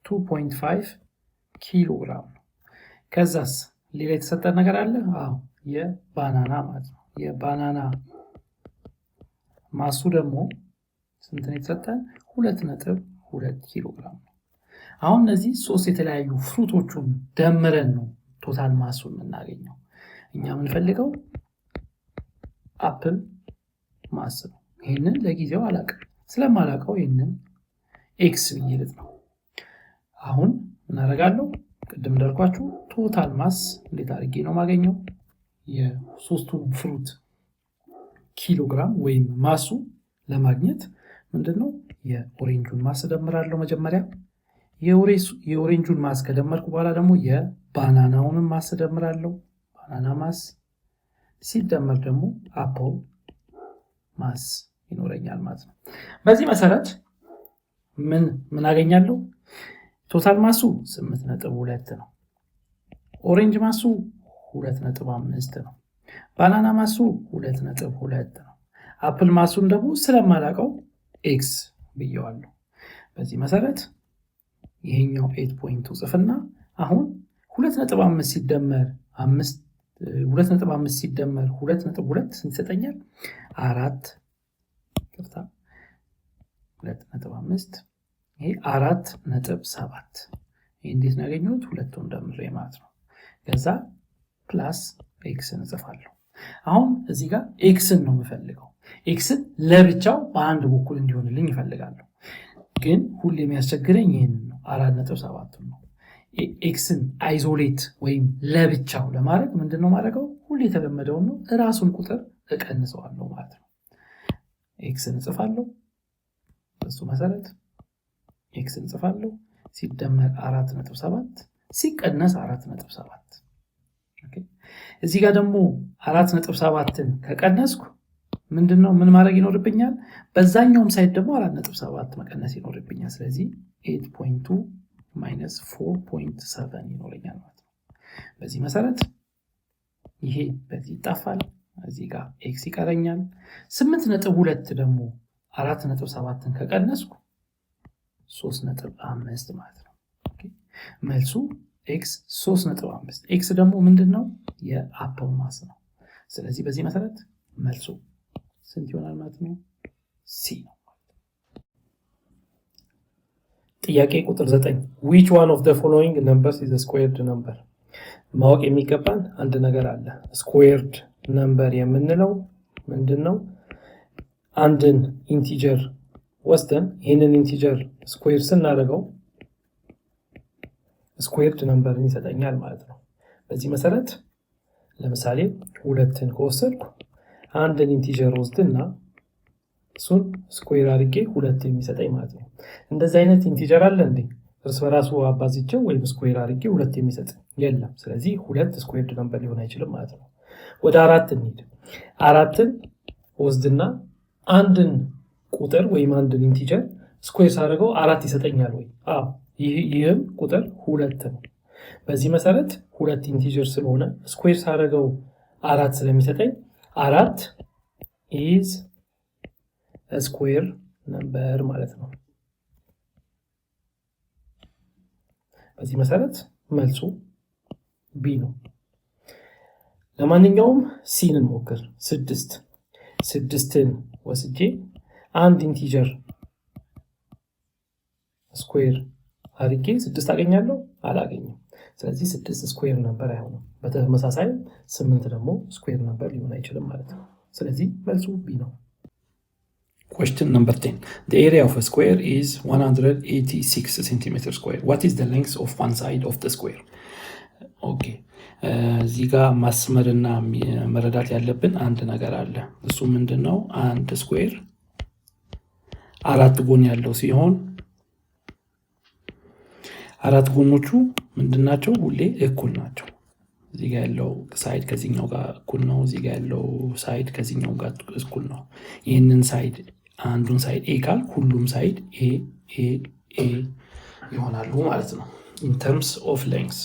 2.5 ኪሎ ግራም ነው። ከዛስ ሌላ የተሰጠን ነገር አለ? አዎ የባናና ማለት ነው። የባናና ማሱ ደግሞ ስንት ነው የተሰጠን? 2.2 ኪሎ ግራም ነው። አሁን እነዚህ 3 የተለያዩ ፍሩቶቹን ደምረን ነው ቶታል ማሱን የምናገኘው። እኛ የምንፈልገው አፕል ማስ ነው። ይህንን ለጊዜው አላውቅም። ስለማላውቀው ይህንን ኤክስ ብዬ ልጥራው። አሁን ምን አደርጋለሁ? ቅድም እንዳልኳችሁ ቶታል ማስ እንዴት አድርጌ ነው የማገኘው? የሶስቱን ፍሩት ኪሎ ግራም ወይም ማሱ ለማግኘት ምንድነው? የኦሬንጁን ማስ ደምራለሁ መጀመሪያ። የኦሬንጁን ማስ ከደመርኩ በኋላ ደግሞ የባናናውን ማስ ደምራለሁ። ባናና ማስ ሲደመር ደግሞ አፕል ማስ ይኖረኛል ማለት ነው። በዚህ መሰረት ምን አገኛለሁ? ቶታል ማሱ 8.2 ነው። ኦሬንጅ ማሱ 2.5 ነው። ባናና ማሱ 2.2 ነው። አፕል ማሱን ደግሞ ስለማላውቀው ኤክስ ብየዋለሁ። በዚህ መሰረት ይሄኛው 8.2 ጽፍና አሁን 2.5 ሲደመር 2.5 ሲደመር 2.2 ስንት ይሰጠኛል? 2.5 ይሄ 4.7። ይሄ እንዴት ነው ያገኘሁት? ሁለቱን ደምሬ ማለት ነው። ከዛ ፕላስ ኤክስን እጽፋለሁ። አሁን እዚህ ጋር ኤክስን ነው የምፈልገው። ኤክስን ለብቻው በአንድ በኩል እንዲሆንልኝ ይፈልጋለሁ። ግን ሁሌ የሚያስቸግረኝ ይሄንን ነው፣ 4.7 ነው። ኤክስን አይዞሌት ወይም ለብቻው ለማድረግ ምንድነው ማድረገው? ሁሌ የተለመደው ነው፣ ራሱን ቁጥር እቀንሰዋለሁ ማለት ነው። ኤክስን እጽፋለሁ። በሱ መሰረት ኤክስን እጽፋለሁ። ሲደመር 4.7 ሲቀነስ 4.7። ኦኬ እዚህ ጋር ደግሞ 4.7ን ከቀነስኩ ምንድነው ምን ማድረግ ይኖርብኛል? በዛኛውም ሳይድ ደግሞ 4.7 መቀነስ ይኖርብኛል። ስለዚህ 8.2 ማይነስ 4.7 ይኖረኛል ማለት ነው። በዚህ መሰረት ይሄ በዚህ ይጣፋል። እዚህ ጋር ኤክስ ይቀረኛል። 8.2 ደግሞ 4.7ን ከቀነስኩ 3.5 ማለት ነው። ኦኬ መልሱ ኤክስ 3.5። ኤክስ ደግሞ ምንድነው? የአፕል ማስ ነው። ስለዚህ በዚህ መሰረት መልሱ ስንት ይሆናል ማለት ነው? ሲ ነው። ጥያቄ ቁጥር 9 which one of the following numbers is a squared number? ማወቅ የሚገባን አንድ ነገር አለ። ስኩዌርድ ነምበር የምንለው ምንድነው? አንድን ኢንቲጀር ወስደን ይህንን ኢንቲጀር ስኩዌር ስናደርገው ስኩዌርድ ነምበርን ይሰጠኛል ማለት ነው። በዚህ መሰረት ለምሳሌ 2ን ከወሰድኩ አንድን ኢንቲጀር ወስድና እሱን ስኩዌር አድርጌ 2 የሚሰጠኝ ማለት ነው። እንደዚህ አይነት ኢንቲጀር አለ እንዴ? እርስ በራሱ አባዝቼው ወይም ስኩዌር አድርጌ 2 የሚሰጥ የለም። ስለዚህ 2 ስኩዌርድ ነምበር ሊሆን አይችልም ማለት ነው። ወደ 4 እንሂድ። 4ን ወስድና አንድን ቁጥር ወይም አንድን ኢንቲጀር ስኩዌር ሳደርገው 4 ይሰጠኛል ወይ? አዎ ይህም ቁጥር 2 ነው። በዚህ መሰረት 2 ኢንቲጀር ስለሆነ ስኩዌር ሳደርገው 4 ስለሚሰጠኝ 4 is a square number ማለት ነው። በዚህ መሰረት መልሱ ቢ ነው። ለማንኛውም ሲንን ሞክር። 6ን ወስጄ አንድ ኢንቲጀር ስኩዌር አድርጌ 6 አገኛለሁ? አላገኝም። ስለዚህ 6 ስኩዌር ነበር አይሆንም። በተመሳሳይ 8 ደግሞ ስኩዌር ነበር ሊሆን አይችልም ማለት ነው። ስለዚህ መልሱ ቢ ነው። Question number 10. The area of a square is 186 centimeter square. What is the length of one side of the square? Okay. እዚህ ጋር ማስመርና መረዳት ያለብን አንድ ነገር አለ። እሱ ምንድነው? አንድ ስኩዌር 4 ጎን ያለው ሲሆን 4 ጎኖቹ ምንድናቸው? ሁሌ እኩል ናቸው። እዚህ ጋር ያለው ሳይድ ከዚህኛው ጋር እኩል ነው። እዚህ ጋር ያለው ሳይድ ከዚህኛው ጋር እኩል ነው። ይህንን ሳይድ አንዱን ሳይድ ኤ ካል ሁሉም ሳይድ ኤ ይሆናሉ ማለት ነው in terms of length።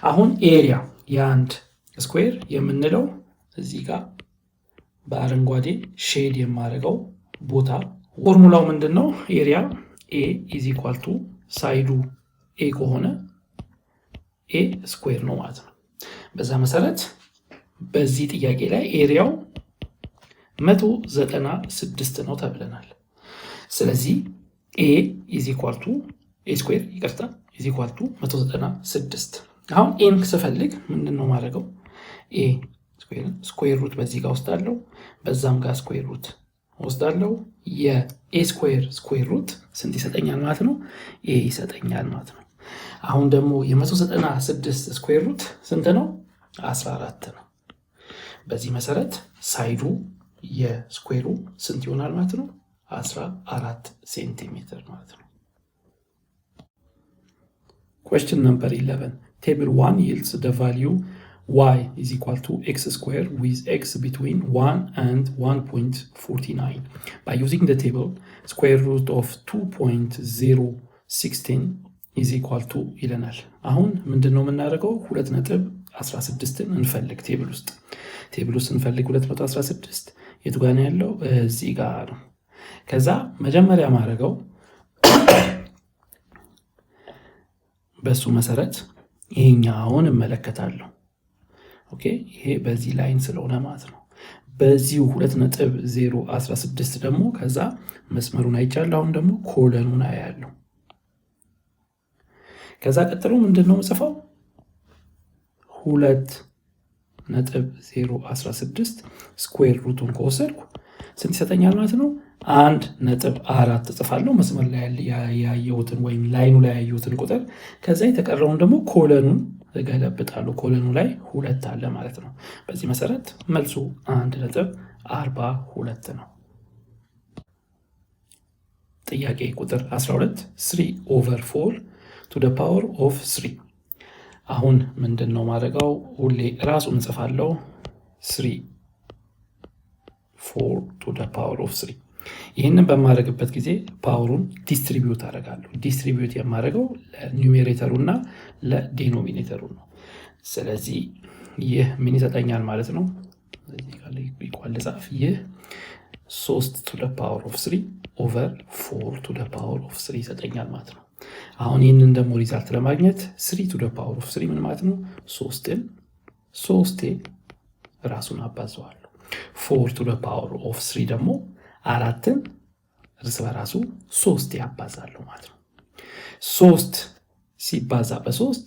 አሁን ኤሪያ የአንድ ስኩዌር የምንለው እዚህ ጋር በአረንጓዴ ሼድ የማደርገው ቦታ ፎርሙላው ምንድነው? ኤሪያ a is equal to ሳይዱ a ከሆነ a ስኩዌር ነው ማለት ነው። በዛ መሰረት በዚህ ጥያቄ ላይ ኤሪያው 196 ነው ተብለናል። ስለዚህ a is equal to a ስኩዌር ይቅርታ is equal to 196። አሁን ኤን ስፈልግ ምንድነው ማድረገው? a ስኩዌር ሩት በዚህ ጋር ወስዳለሁ፣ በዛም ጋር ስኩዌር ሩት ወስዳለሁ። የኤ ስኩዌር ሩት ስንት ይሰጠኛል ማለት ነው? a ይሰጠኛል ማለት ነው። አሁን ደግሞ የ196 ስኩዌር ሩት ስንት ነው? 14 ነው። በዚህ መሰረት ሳይዱ የስኩዌሩ ስንት ይሆናል ማለት ነው? 14 ሴንቲሜትር ማለት ነው። Question number 11. Table 1 yields the value y is equal to x squared with x between 1 and 1.49. By using the table, square root of 2.016 is equal to ይለናል። አሁን ምንድነው የምናደርገው? 2.16ን እንፈልግ። ቴብል ውስጥ እንፈልግ 216 የቱ ጋር ነው ያለው? እዚህ ጋር ነው። ከዛ መጀመሪያ ማድረገው በሱ መሰረት ይሄኛውን እመለከታለሁ። ኦኬ ይሄ በዚህ ላይን ስለሆነ ማለት ነው። በዚሁ 2.016 ደግሞ ከዛ መስመሩን አይቻለሁ። አሁን ደግሞ ኮለኑን አያለሁ። ከዛ ቀጥሎ ምንድነው የምጽፈው? 2.016 ስኩዌር ሩቱን ከወሰድኩ ስንት ይሰጠኛል ማለት ነው? 1.4 እጽፋለሁ መስመር ላይ ያየሁትን ወይም ላይኑ ላይ ያየሁትን ቁጥር። ከዛ የተቀረውን ደግሞ ኮለኑን እገለብጣለሁ። ኮለኑ ላይ 2 አለ ማለት ነው። በዚህ መሰረት መልሱ 1.42 ነው። ጥያቄ ቁጥር 12 3/4 to the power of 3። አሁን ምንድነው ማድረጋው? ሁሌ ራሱን እንጽፋለሁ 3/4 to the power of 3። ይህንን በማድረግበት ጊዜ ፓወሩን ዲስትሪቢዩት አደርጋለሁ። ዲስትሪቢዩት የማደርገው ለኒውሜሬተሩ እና ለዲኖሚኔተሩ ነው። ስለዚህ ይህ ምን ይሰጠኛል ማለት ነው? እዚህ ጋር ኢኳል ጻፍ። ይህ 3 to the power of 3 over 4 to the power of 3 ይሰጠኛል ማለት ነው። አሁን ይህንን ደግሞ ሪዛልት ለማግኘት 3 to the power of 3 ምን ማለት ነው? 3ን 3 ራሱን አባዛዋለሁ። 4 to the power of 3 ደግሞ 4ን እርስ በራሱ 3 ያባዛለሁ ማለት ነው። 3 ሲባዛ በ3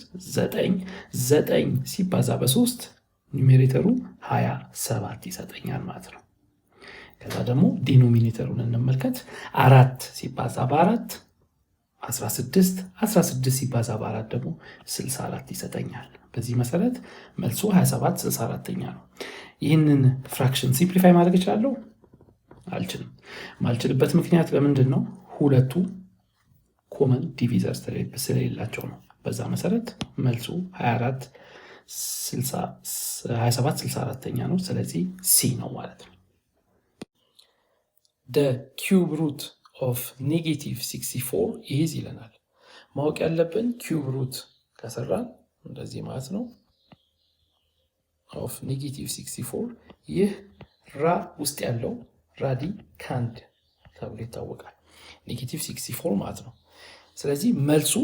9 ሲባዛ በ3 ኒውሜሬተሩ 27 ይሰጠኛል ማለት ነው። ከዛ ደግሞ ዲኖሚኔተሩን እንመልከት። 4 ሲባዛ በ4 16 ሲባዛ በ4 ደግሞ 64 ይሰጠኛል። በዚህ መሰረት መልሱ 27 64ኛ ነው። ይህንን ፍራክሽን ሲምፕሊፋይ ማድረግ እችላለሁ? አልችልም። ማልችልበት ምክንያት ለምንድን ነው? ሁለቱ ኮመን ዲቪዘር ስለሌላቸው ነው። በዛ መሰረት መልሱ 27 64ኛ ነው። ስለዚህ ሲ ነው ማለት ነው። the cube root of -64 is ይለናል። ማወቅ ያለብን ኪዩብ ሩት ከሰራን እንደዚህ ማለት ነው of -64 ይህ ራ ውስጥ ያለው ራዲካንድ ተብሎ ይታወቃል። -64 ማለት ነው። ስለዚህ መልሱ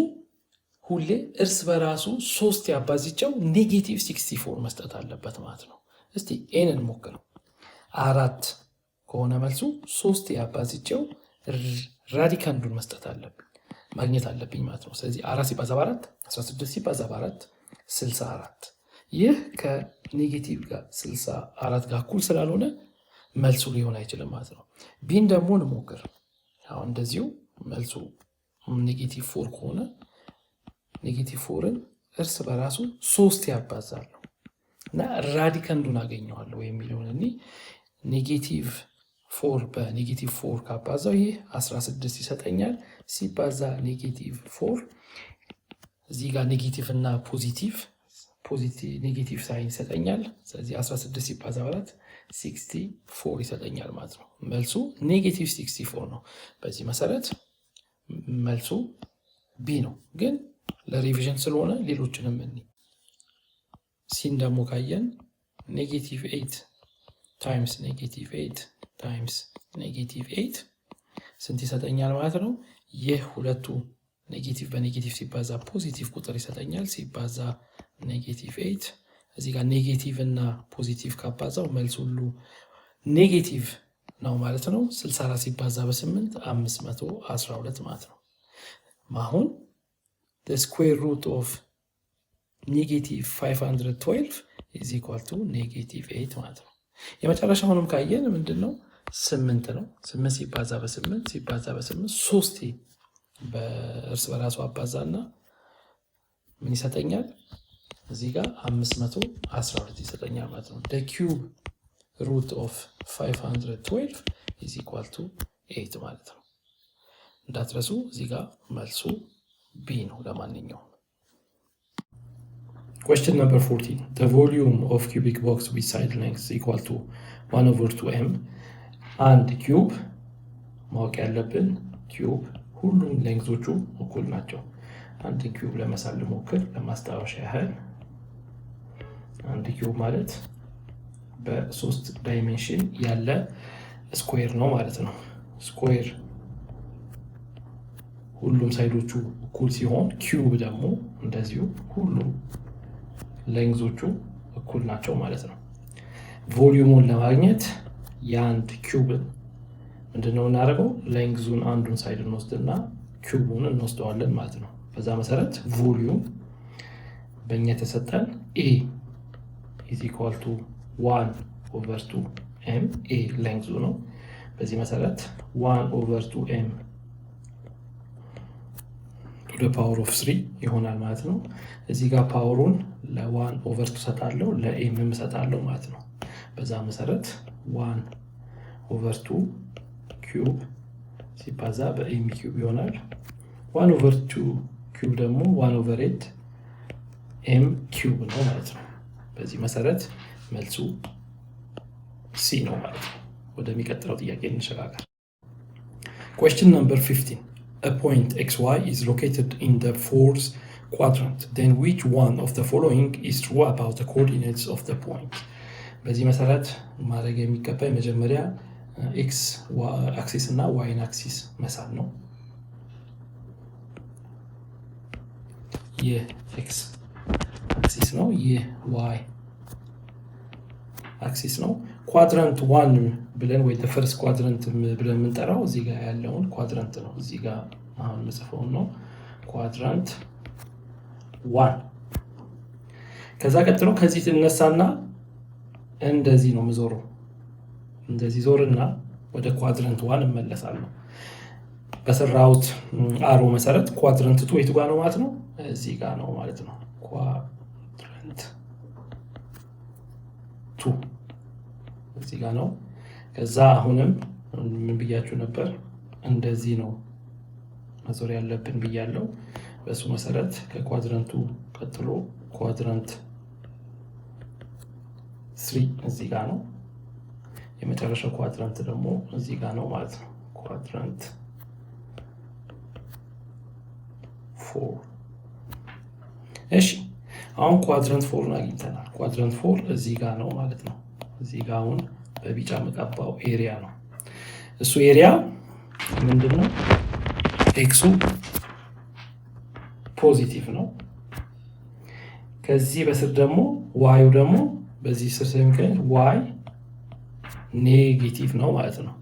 ሁሌ እርስ በራሱ 3 ያባዝቸው -64 መስጠት አለበት ማለት ነው። እስቲ ኤንን ሞክረው። 4 ከሆነ መልሱ 3 ያባዝቸው ራዲካንዱን መስጠት አለብኝ ማግኘት አለብኝ ማለት ነው። ስለዚህ 4 ሲባዛ በ4 16 ሲባዛ በ4 64። ይህ ከኔጌቲቭ ጋር 64 ጋር እኩል ስላልሆነ መልሱ ሊሆን አይችልም ማለት ነው። ቢን ደግሞ እንሞክር። አሁን እንደዚሁ መልሱ -4 ከሆነ -4ን እርስ በራሱ 3 ያባዛለሁ እና ራዲካንዱን አገኘዋለሁ የሚለውን እኔ -4 በ-4 ካባዛው ይህ 16 ይሰጠኛል። ሲባዛ -4 እዚህ ጋር ኔጌቲቭ እና ፖዚቲቭ ኔጌቲቭ ሳይን ይሰጠኛል። ስለዚህ 16 ሲባዛ በ4 64 ይሰጠኛል ማለት ነው። መልሱ -64 ነው። በዚህ መሰረት መልሱ ቢ ነው። ግን ለሪቪዥን ስለሆነ ሌሎችንም ሲን ደግሞ ካየን -8 ታይምስ -8 ታይምስ -8 ስንት ይሰጠኛል ማለት ነው? ይህ ሁለቱ ኔጌቲቭ በኔጌቲቭ ሲባዛ ፖዚቲቭ ቁጥር ይሰጠኛል። ሲባዛ -8 እዚህ ጋር ኔጌቲቭ እና ፖዚቲቭ ካባዛው መልስ ሁሉ ኔጌቲቭ ነው ማለት ነው። 64 ሲባዛ በ8 512 ማለት ነው። አሁን the square root of -512 is equal to -8 ማለት ነው። የመጨረሻውንም ካየን ምንድነው 8 ነው። 8 ሲባዛ በ8 ሲባዛ በ8 3 በእርስ በራሱ አባዛና ምን ይሰጠኛል? እዚህ ጋር 512 ይሰጠኛል ማለት ነው። the cube root of 512 is equal to 8 ማለት ነው። እንዳትረሱ እዚህ ጋር መልሱ ቢ ነው ለማንኛውም። Question number 14. The volume of cubic box with side length equal to 1/2m and cube ማወቅ ያለብን ኪዩብ ሁሉም ሌንግዞቹ እኩል ናቸው። አንድ ኪዩብ ለመሳል ልሞክር ለማስታወሻ ያህል። አንድ ኪዩብ ማለት በ3 ዳይሜንሽን ያለ ስኩዌር ነው ማለት ነው። ስኩዌር ሁሉም ሳይዶቹ እኩል ሲሆን ኪዩብ ደግሞ እንደዚሁ ሁሉም ሌንግዞቹ እኩል ናቸው ማለት ነው። ቮሊዩሙን ለማግኘት የአንድ ኪዩብን ምንድነው እናደርገው? ሌንግዙን አንዱን ሳይድ እንወስድና ኪዩቡን እንወስደዋለን ማለት ነው። በዛ መሰረት ቮሊዩም በእኛ የተሰጠን ኤ is equal to 1/2m ኤ ሌንግዙ ነው። በዚህ መሰረት 1/2m to the power of 3 ይሆናል ማለት ነው። እዚህ ጋር ፓወሩን ለ1/2 ሰጣለሁ ለኤም ሰጣለሁ ማለት ነው። በዛ መሰረት 1/2 ኪዩብ ሲባዛ በኤም ኪዩብ ይሆናል። 1/2 ኪዩብ ደግሞ 1/8 ኤም ኪዩብ ነው ማለት ነው። በዚህ መሰረት መልሱ ሲ ነው ማለት ነው። ወደሚቀጥለው ጥያቄ እንሸጋገር። Question number 15. A point xy is located in the 4th quadrant. Then which one of the following is true about the coordinates of the point? በዚህ መሰረት ማድረግ የሚገባ የመጀመሪያ ኤክስ አክሲስ እና ዋይን አክሲስ መሳል ነው። ይህ ኤክስ አክሲስ ነው፣ ይህ ዋይ አክሲስ ነው። ኳድራንት 1 ብለን ወይ ፈርስት ኳድራንት ብለን የምንጠራው እዚህ ጋር ያለውን ኳድራንት ነው። እዚህ ጋር አሁን መጽፈው ነው ኳድራንት 1። ከዛ ቀጥሎ ከዚህ ትነሳና እንደዚህ ነው ምዞረው። እንደዚህ ዞርና ወደ ኳድራንት 1 እመለሳለሁ። በሰራውት አሮ መሰረት ኳድራንት 2 የቱ ጋር ነው ማለት ነው? እዚህ ጋር ነው ማለት ነው። ኳድራንት 2 እዚህ ጋር ነው። ከዛ አሁንም ምን ብያችሁ ነበር? እንደዚህ ነው መዞር ያለብን ብያለሁ። በሱ መሰረት ከኳድራንቱ ቀጥሎ ኳድራንት 3 እዚህ ጋር ነው። የመጨረሻው ኳድራንት ደግሞ እዚህ ጋር ነው ማለት ነው። ኳድራንት 4። እሺ አሁን ኳድራንት 4 አግኝተናል። ኳድራንት 4 እዚህ ጋር ነው ማለት ነው። እዚህ ጋር አሁን በቢጫ መቀባው ኤሪያ ነው። እሱ ኤሪያ ምንድነው? ኤክሱ ፖዚቲቭ ነው። ከዚህ በስር ደግሞ ዋዩ ደግሞ በዚህ ስር ስለሚገኝ ዋይ ኔጌቲቭ ነው ማለት ነው።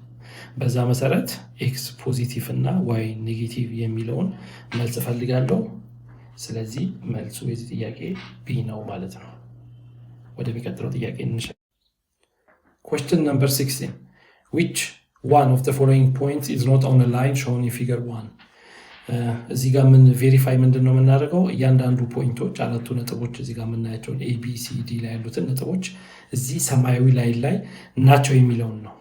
በዛ መሰረት ኤክስ ፖዚቲቭ እና ዋይ ኔጌቲቭ የሚለውን መልስ ፈልጋለሁ። ስለዚህ መልሱ የዚህ ጥያቄ ቢ ነው ማለት ነው። ወደሚቀጥለው ጥያቄ እንሸጋገር። Question number 16. Which one of the following points is not on a line shown in figure 1? እዚህ ጋር ምን ቬሪፋይ ምንድነው የምናደርገው? እያንዳንዱ ፖይንቶች አራቱ ነጥቦች እዚህ ጋር የምናያቸውን ኤ ቢ ሲ ዲ ላይ ያሉትን ነጥቦች እዚህ ሰማያዊ ላይን ላይ ናቸው የሚለውን ነው።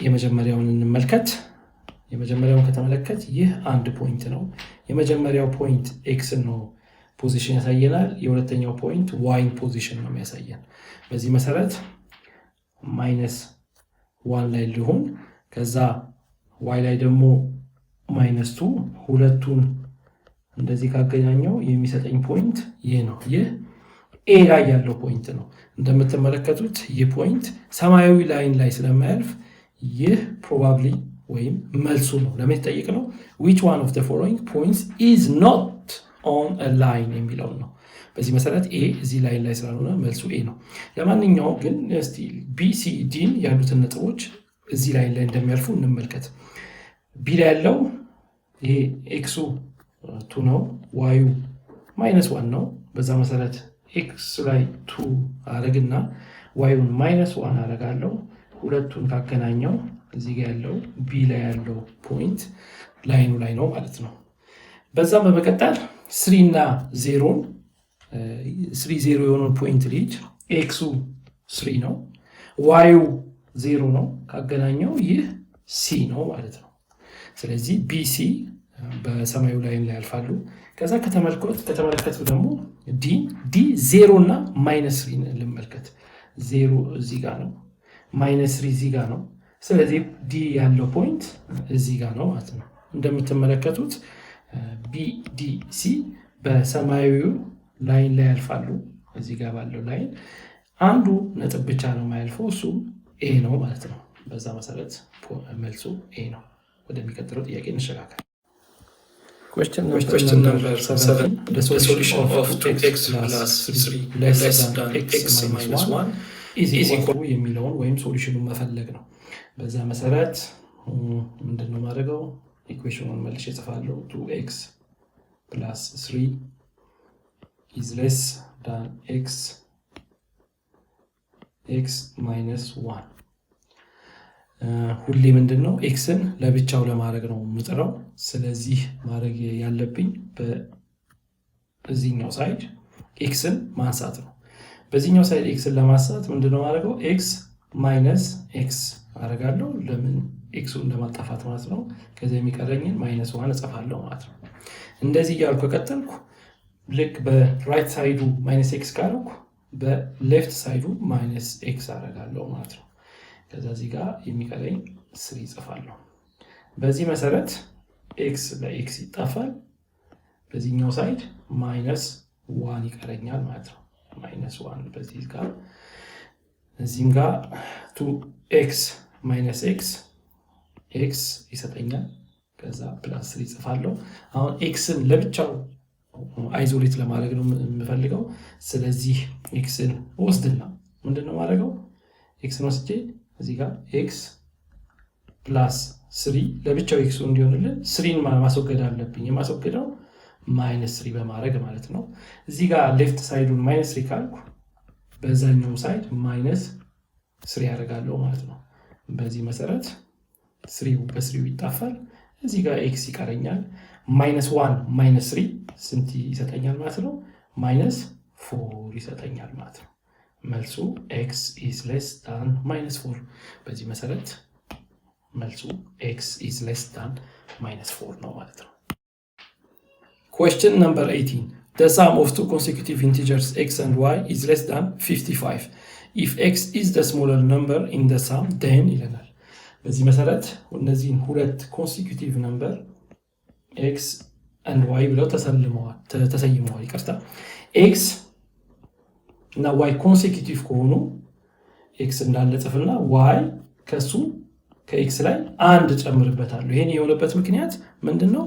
የመጀመሪያውን እንመልከት። የመጀመሪያውን ከተመለከት ይህ አንድ ፖይንት ነው። የመጀመሪያው ፖይንት ኤክስ ነው ፖዚሽን ያሳየናል። የሁለተኛው ፖይንት ዋይን ፖዚሽን ነው የሚያሳየን። በዚህ መሰረት -1 ላይ ሊሆን ከዛ ዋይ ላይ ደግሞ -2 ሁለቱን እንደዚህ ካገናኘው የሚሰጠኝ ፖይንት ይህ ነው። ይህ ኤ ላይ ያለው ፖይንት ነው። እንደምትመለከቱት ይህ ፖይንት ሰማያዊ ላይን ላይ ስለማያልፍ ይህ ፕሮባብሊ ወይም መልሱ ነው። ለምን የተጠየቅ ነው? which one of the following points is not on a line የሚለው ነው። በዚህ መሰረት ኤ እዚህ ላይን ላይ ስላልሆነ መልሱ ኤ ነው። ለማንኛውም ግን እስቲ ቢ ሲ ዲን ያሉትን ነጥቦች እዚህ ላይን ላይ እንደሚያልፉ እንመልከት። ቢ ላይ ያለው ይሄ ኤክሱ 2 ነው፣ ዋዩ -1 ነው። በዛ መሰረት ኤክስ ላይ 2 አረግና ዋዩን -1 አረጋለሁ። ሁለቱን ካገናኘው እዚህ ጋር ያለው ቢ ላይ ያለው ፖይንት ላይኑ ላይ ነው ማለት ነው። በዛም በመቀጠል 3 እና 0ን 3 0 የሆነውን ፖይንት ልጅ ኤክሱ 3 ነው፣ ዋዩ 0 ነው። ካገናኘው ይህ ሲ ነው ማለት ነው። ስለዚህ ቢሲ በሰማዩ ላይን ላይ ያልፋሉ። ከዛ ከተመለከቱ ደግሞ ዲ 0 እና -3 ልመልከት። 0 እዚህ ጋር ነው፣ -3 እዚህ ጋር ነው። ስለዚህ ዲ ያለው ፖይንት እዚህ ጋር ነው ማለት ነው። እንደምትመለከቱት ቢዲሲ በሰማያዊው ላይን ላይ ያልፋሉ። እዚህ ጋር ባለው ላይን አንዱ ነጥብ ብቻ ነው የማያልፈው፣ እሱ ኤ ነው ማለት ነው። በዛ መሰረት መልሱ ኤ ነው። ወደሚቀጥለው ጥያቄ እንሸጋገር። Question number 7. The solution of 2x plus 3 less than x minus 1 is equal የሚለውን ወይም ሶሉሽኑን መፈለግ ነው። በዛ መሰረት ምንድነው ማድረገው? ኢኩዌሽኑን መልሼ እጽፋለሁ። 2x plus 3 is less than x minus 1 ሁሌ ምንድነው ኤክስን ለብቻው ለማድረግ ነው የምጥረው። ስለዚህ ማድረግ ያለብኝ በዚህኛው ሳይድ ኤክስን ማንሳት ነው። በዚህኛው ሳይድ ኤክስን ለማንሳት ምንድነው ማድረገው? ኤክስ ማይነስ ኤክስ አደርጋለሁ። ለምን ኤክሱን ለማጣፋት ማለት ነው። ከዚህ የሚቀረኝን -1 እጽፋለሁ ማለት ነው። እንደዚህ እያልኩ ከቀጠልኩ ልክ በራይት ሳይዱ -ኤክስ ካደረኩ በሌፍት ሳይዱ -ኤክስ አደርጋለሁ ማለት ነው። ከዛ እዚህ ጋር የሚቀረኝ 3 እጽፋለሁ። በዚህ መሰረት ኤክስ ለኤክስ ይጣፋል። በዚህኛው ሳይድ -1 ይቀረኛል ማለት ነው። -1 በዚህ ጋር እዚህም ጋር 2x ኤክስ ይሰጠኛል። ከዛ +3 እጽፋለሁ። አሁን ኤክስን ለብቻው አይዞሌት ለማድረግ ነው የምፈልገው። ስለዚህ ኤክስን ወስድና ምንድነው ማድረገው? ኤክስን ወስጄ እዚህ ጋር ኤክስ +3 ለብቻው ኤክሱ እንዲሆንልን 3ን ማስወገድ አለብኝ። የማስወገደው -3 በማድረግ ማለት ነው። እዚህ ጋር ሌፍት ሳይዱን -3 ካልኩ በዛኛው ሳይድ -3 ያደርጋለሁ ማለት ነው። በዚህ መሰረት 3 በ3 ይጣፋል። እዚህ ጋር ኤክስ ይቀረኛል። -1 -3 ስንት ይሰጠኛል ማለት ነው? -4 ይሰጠኛል ማለት ነው። መልሱ x is less than -4። በዚህ መሰረት መልሱ x is less than -4 ነው ማለት ነው። Question number 18. The sum of two consecutive integers x and y is less than 55. If x is the smaller number in the sum, then ይለናል። በዚህ መሰረት እነዚህን ሁለት ኮንሲኩቲቭ ነምበር x and y ብለው ተሰይመዋል። ይቅርታ x እና y ኮንሴኪቲቭ ከሆኑ ኤክስ እንዳለ ጽፍና y ከሱ ከኤክስ ላይ አንድ ጨምርበታለሁ። ይሄን የሆነበት ምክንያት ምንድነው?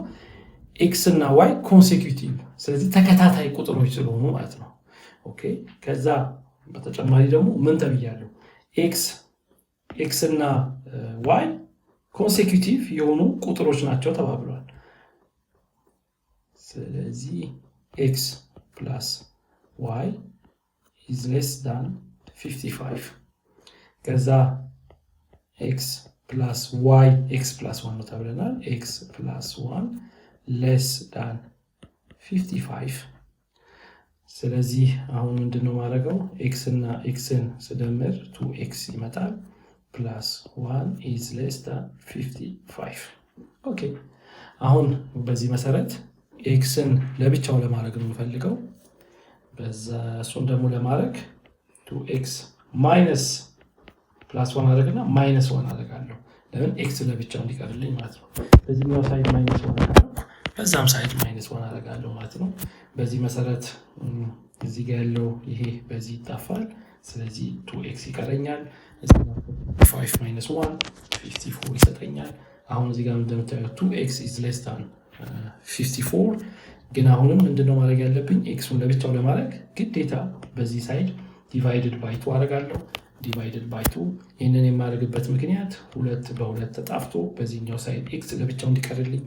ኤክስ እና y ኮንሴኪቲቭ፣ ስለዚህ ተከታታይ ቁጥሮች ስለሆኑ ማለት ነው። ኦኬ። ከዛ በተጨማሪ ደግሞ ምን ተብያለሁ? ኤክስ እና y ኮንሴኪቲቭ የሆኑ ቁጥሮች ናቸው ተባብሏል። ስለዚህ ኤክስ + y is less than 55 ከዛ x plus y x plus 1 ነው ተብለናል። x plus 1 less than 55 ስለዚህ አሁን ምንድነው ማድረገው? x እና xን ስደምር 2x ይመጣል plus 1 is less than 55 ኦኬ። አሁን በዚህ መሰረት xን ለብቻው ለማድረግ ነው የምፈልገው። በዛ እሱን ደግሞ ለማድረግ 2x minus +1 አደረግና -1 አደርጋለሁ። ለምን ኤክስ ለብቻው እንዲቀርልኝ ማለት ነው። በዚህኛው ሳይድ ማይነስ 1 አደረጋለሁ፣ በዛም ሳይድ ማይነስ 1 አደርጋለሁ ማለት ነው። በዚህ መሰረት እዚህ ጋር ያለው ይሄ በዚህ ይጣፋል። ስለዚህ 2x ይቀረኛል። እዚህ ጋር 5 minus 1 54 ይሰጠኛል። አሁን እዚህ ጋር እንደምታዩት 2x is less than 54 ግን አሁንም ምንድነው ማድረግ ያለብኝ? ኤክሱን ለብቻው ለማድረግ ግዴታ በዚህ ሳይድ ዲቫይድድ ባይ 2 አደርጋለሁ። ዲቫይድድ ባይ 2 ይህንን የማደርግበት ምክንያት 2 በ2 ተጣፍቶ በዚህኛው ሳይድ ኤክስ ለብቻው እንዲቀርልኝ፣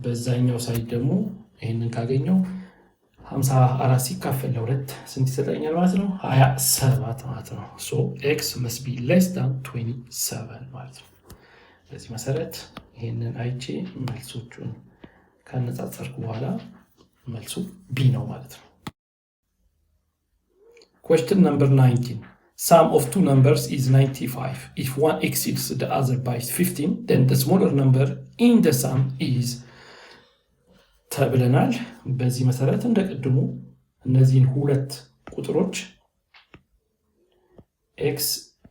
በዛኛው ሳይድ ደግሞ ይህንን ካገኘው 54 ሲካፈል ለ2 ስንት ይሰጠኛል ማለት ነው? 27 ማለት ነው። ሶ ኤክስ must be less than 27 ማለት ነው። በዚህ መሰረት ይህንን አይቼ መልሶቹን ካነጻጸርኩ በኋላ መልሱ ቢ ነው ማለት ነው። Question number 19. Sum of two numbers is 95. If one exceeds the other by 15, then the smaller number in the sum is ተብለናል። በዚህ መሰረት እንደቀድሙ እነዚህን ሁለት ቁጥሮች x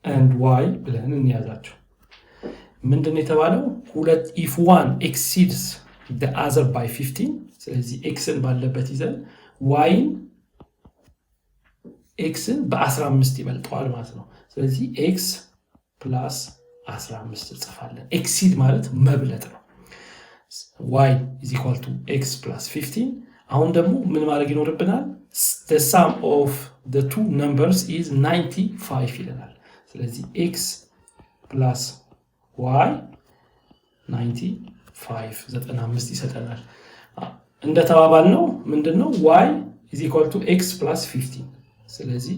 and y ብለን እንያዛቸው። ምንድነው የተባለው? ሁለት if one exceeds the other by 15 ስለዚህ xን ባለበት ይዘን yን xን በ15 ይበልጠዋል ማለት ነው። ስለዚህ x plus 15 እንጽፋለን። exceed ማለት መብለጥ ነው። y is equal to x plus 15 አሁን ደግሞ ምን ማድረግ ይኖርብናል? the sum of the two numbers is 95 ይለናል። ስለዚህ x plus y 95 ይሰጠናል። እንደተባባል ነው ምንድነው y is equal to x plus 15 ስለዚህ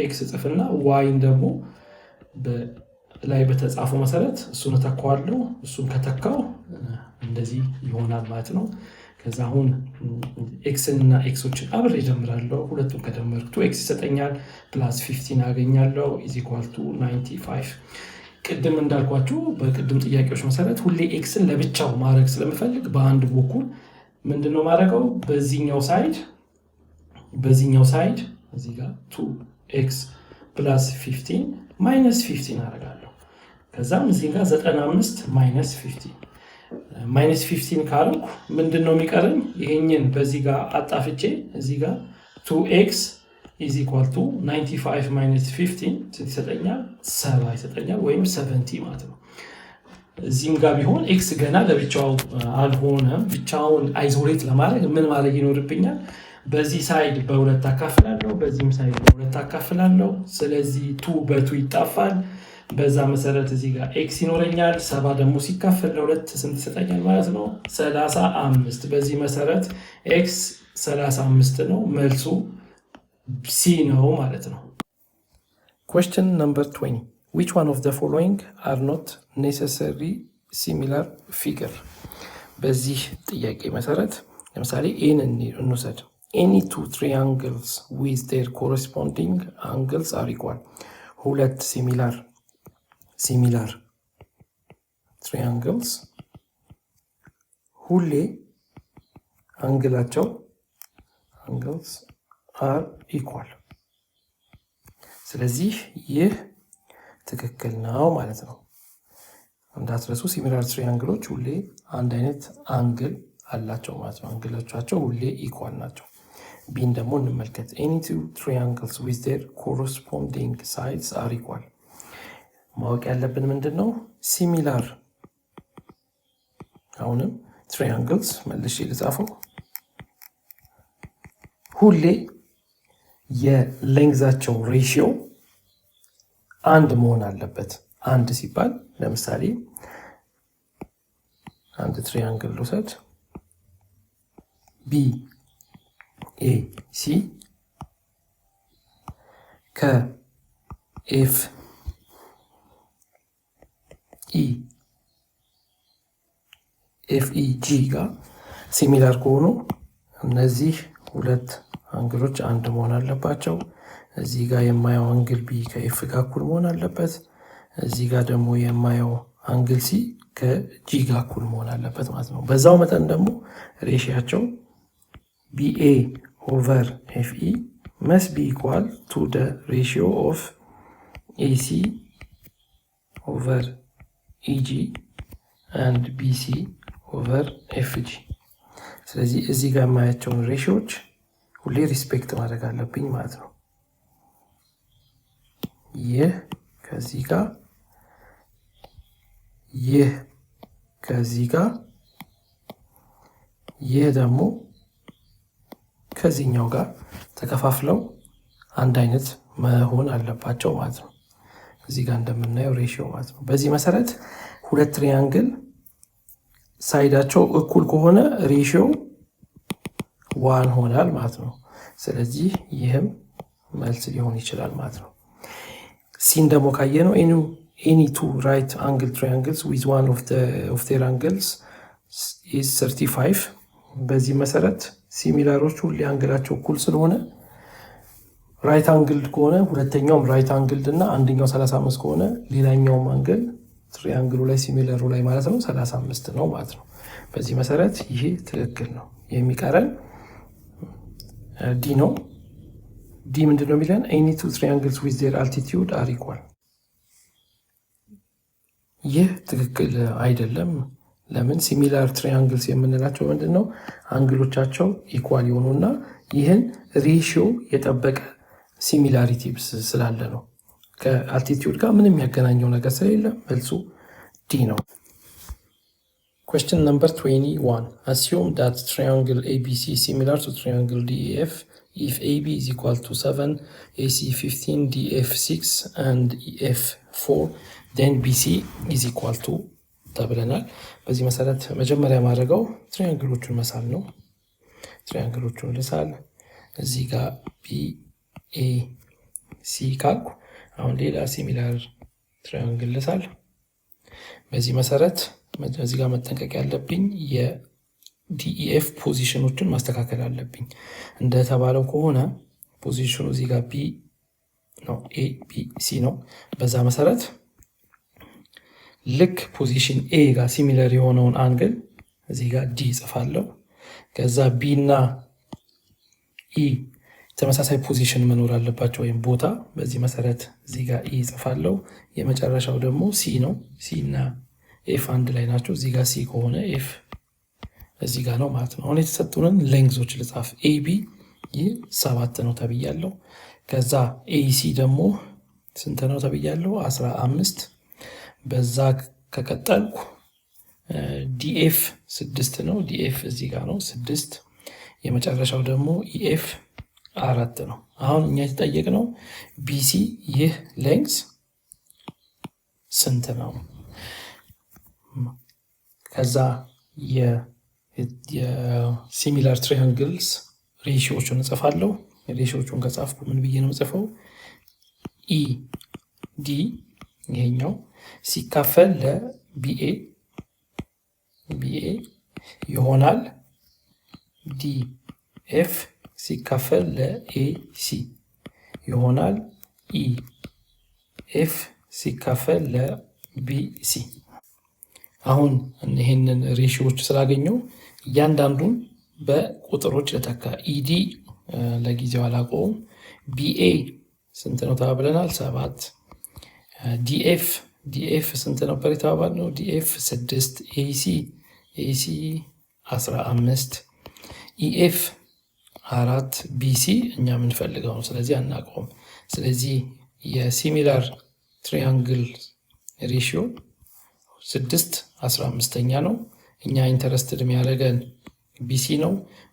x ጽፍና y ደግሞ ላይ በተጻፈው መሰረት እሱን ተካዋለሁ። እሱን ከተካው እንደዚህ ይሆናል ማለት ነው። ከዛ አሁን x እና xዎችን አብሬ ጀምራለሁ። ሁለቱን ከደመርኩ x ይሰጠኛል ፕላስ 15 አገኛለሁ is equal to 95። ቅድም እንዳልኳችሁ በቅድም ጥያቄዎች መሰረት ሁሌ xን ለብቻው ማድረግ ስለምፈልግ በአንድ በኩል ምንድነው ማድረገው? በዚህኛው ሳይድ እዚህ ጋር 2x plus 15 minus 15 አደርጋለሁ። ከዛም እዚህ ጋር 95 minus 15 ካረኩ ምንድነው የሚቀረኝ? ይሄንን በዚህ ጋር አጣፍቼ እዚህ ጋር 2x is equal to 95 minus 15 ስንት ይሰጠኛል? 7 ይሰጠኛል ወይም 70 ማለት ነው። እዚህም ጋር ቢሆን x ገና ለብቻው አልሆነም። ብቻውን አይዞሌት ለማድረግ ምን ማድረግ ይኖርብኛል? በዚህ ሳይድ በሁለት አካፍላለሁ፣ በዚህም ሳይድ በሁለት አካፍላለሁ። ስለዚህ 2 በ2 ይጣፋል። በዛ መሰረት እዚህ ጋር x ይኖረኛል። 7 ደግሞ ሲካፈል ለ2 ስንት ይሰጠኛል ማለት ነው? 35። በዚህ መሰረት x 35 ነው። መልሱ C ነው ማለት ነው። Question number 20. Which one of the following are not necessarily similar figure? በዚህ ጥያቄ መሰረት ለምሳሌ ኤን እንውሰድ። Any two triangles with their corresponding angles are equal. ሁለት similar triangles ሁሌ አንግላቸው angles are equal። ስለዚህ ይህ ትክክል ነው ማለት ነው። እንዳትረሱ ሲሚላር ትሪያንግሎች ሁሌ አንድ አይነት አንግል አላቸው ማለት ነው። አንግሎቻቸው ሁሌ ኢኳል ናቸው። ቢን ደግሞ እንመልከት። any two triangles with their corresponding sides are equal። ማወቅ ያለብን ምንድነው? ሲሚላር አሁንም ትሪያንግልስ መልሼ ልጻፈው። ሁሌ የሌንግዛቸው ሬሽዮ አንድ መሆን አለበት። አንድ ሲባል ለምሳሌ አንድ ትሪያንግል ልውሰድ። BAC ከFEG ጋር ሲሚላር ከሆኑ እነዚህ ሁለት አንግሎች አንድ መሆን አለባቸው። እዚህ ጋር የማየው አንግል ቢ ከኤፍ ጋር እኩል መሆን አለበት። እዚህ ጋር ደግሞ የማየው አንግል ሲ ከጂ ጋር እኩል መሆን አለበት ማለት ነው። በዛው መጠን ደግሞ ሬሽያቸው BA over FE must be equal to the ratio of AC over EG and BC over FG ስለዚህ እዚህ ጋር ማያቸውን ሬሽዮች ሁሌ ሪስፔክት ማድረግ አለብኝ ማለት ነው ይህ ከዚህ ጋር ይህ ከዚህ ጋር ይህ ደግሞ ከዚህኛው ጋር ተከፋፍለው አንድ አይነት መሆን አለባቸው ማለት ነው እዚህ ጋር እንደምናየው ሬሽዮ ማለት ነው በዚህ መሰረት ሁለት ትሪያንግል ሳይዳቸው እኩል ከሆነ ሬሽዮ 1 ሆናል ማለት ነው ስለዚህ ይህም መልስ ሊሆን ይችላል ማለት ነው ሲን ደግሞ ካየነው any two right angle triangles with one of their angles is 35 በዚህ መሰረት ሲሚላሮቹ ሊአንግላቸው እኩል ስለሆነ ራይት አንግል ከሆነ ሁለተኛውም ራይት አንግል እና አንደኛው 35 ከሆነ ሌላኛውም አንግል ትሪያንግሉ ላይ ሲሚላሩ ላይ ማለት ነው 35 ነው ማለት ነው በዚህ መሰረት ይሄ ትክክል ነው የሚቀረን ዲ ነው ዲ ምንድነው የሚለን any two triangles with their altitude are equal ይህ ትክክል አይደለም ለምን ሲሚላር ትሪያንግልስ የምንላቸው ምንድነው አንግሎቻቸው ኢኳል ይሆኑና ይህን ሬሽዮ የጠበቀ ሲሚላሪቲ ስላለ ነው ከአልቲቲዩድ ጋር ምንም ያገናኘው ነገር ስለሌለ መልሱ ዲ ነው Question number 21 assume that triangle ABC is similar to triangle DEF if AB is equal to 7 AC 15 DF 6 and EF 4 then BC is equal to ተብለናል በዚህ መሰረት መጀመሪያ ማድረገው ትሪያንግሎቹን መሳል ነው ትሪያንግሎቹን ልሳል እዚህ ጋር BAC ካልኩ አሁን ሌላ ሲሚላር ትሪያንግል ልሳል በዚህ መሰረት እዚህ ጋር መጠንቀቅ ያለብኝ የDEF ፖዚሽኖችን ማስተካከል አለብኝ እንደተባለው ከሆነ ፖዚሽኑ እዚህ ጋር B ነው ABC ነው በዛ መሰረት ልክ ፖዚሽን A ጋር ሲሚላር የሆነውን አንግል እዚህ ጋር D ጽፋለሁ ከዛ B እና E ተመሳሳይ ፖዚሽን መኖር አለባቸው ወይም ቦታ በዚህ መሰረት እዚህ ጋር E ጽፋለሁ የመጨረሻው ደግሞ C ነው C እና F አንድ ላይ ናቸው እዚህ ጋር C ከሆነ F እዚህ ጋር ነው ማለት ነው አሁን የተሰጡንን ሌንግዞች ልጻፍ AB ይህ 7 ነው ተብያለሁ ከዛ AC ደግሞ ስንት ነው ተብያለሁ 15 በዛ ከቀጠልኩ DF 6 ነው DF እዚህ ጋር ነው 6 የመጨረሻው ደግሞ EF 4 ነው አሁን እኛ የተጠየቅነው BC ይህ ሌንግዝ ስንት ነው ከዛ የሲሚላር ትሪያንግልስ ሬሽዮቹን እጽፋለሁ ሬሽዮቹን ከጻፍኩ ምን ብዬ ነው ጽፈው ED ይሄኛው ሲካፈል ለBA ይሆናል DF ሲካፈል ለAC ይሆናል EF ሲካፈል ለBC አሁን ይሄንን ሬሽዮች ስላገኘው እያንዳንዱን በቁጥሮች ለተካ ED ለጊዜው አላውቀውም BA ስንት ነው ተባብለናል 7 DF ስንት ነበር የተባባልነው DF 6 AC 15 EF 4 BC እኛ የምንፈልገው ነው ስለዚህ አናውቀውም ስለዚህ የሲሚላር ትሪያንግል ሬሽዮ 6 15ኛ ነው እኛ ኢንተረስትድ የሚያደርገን BC ነው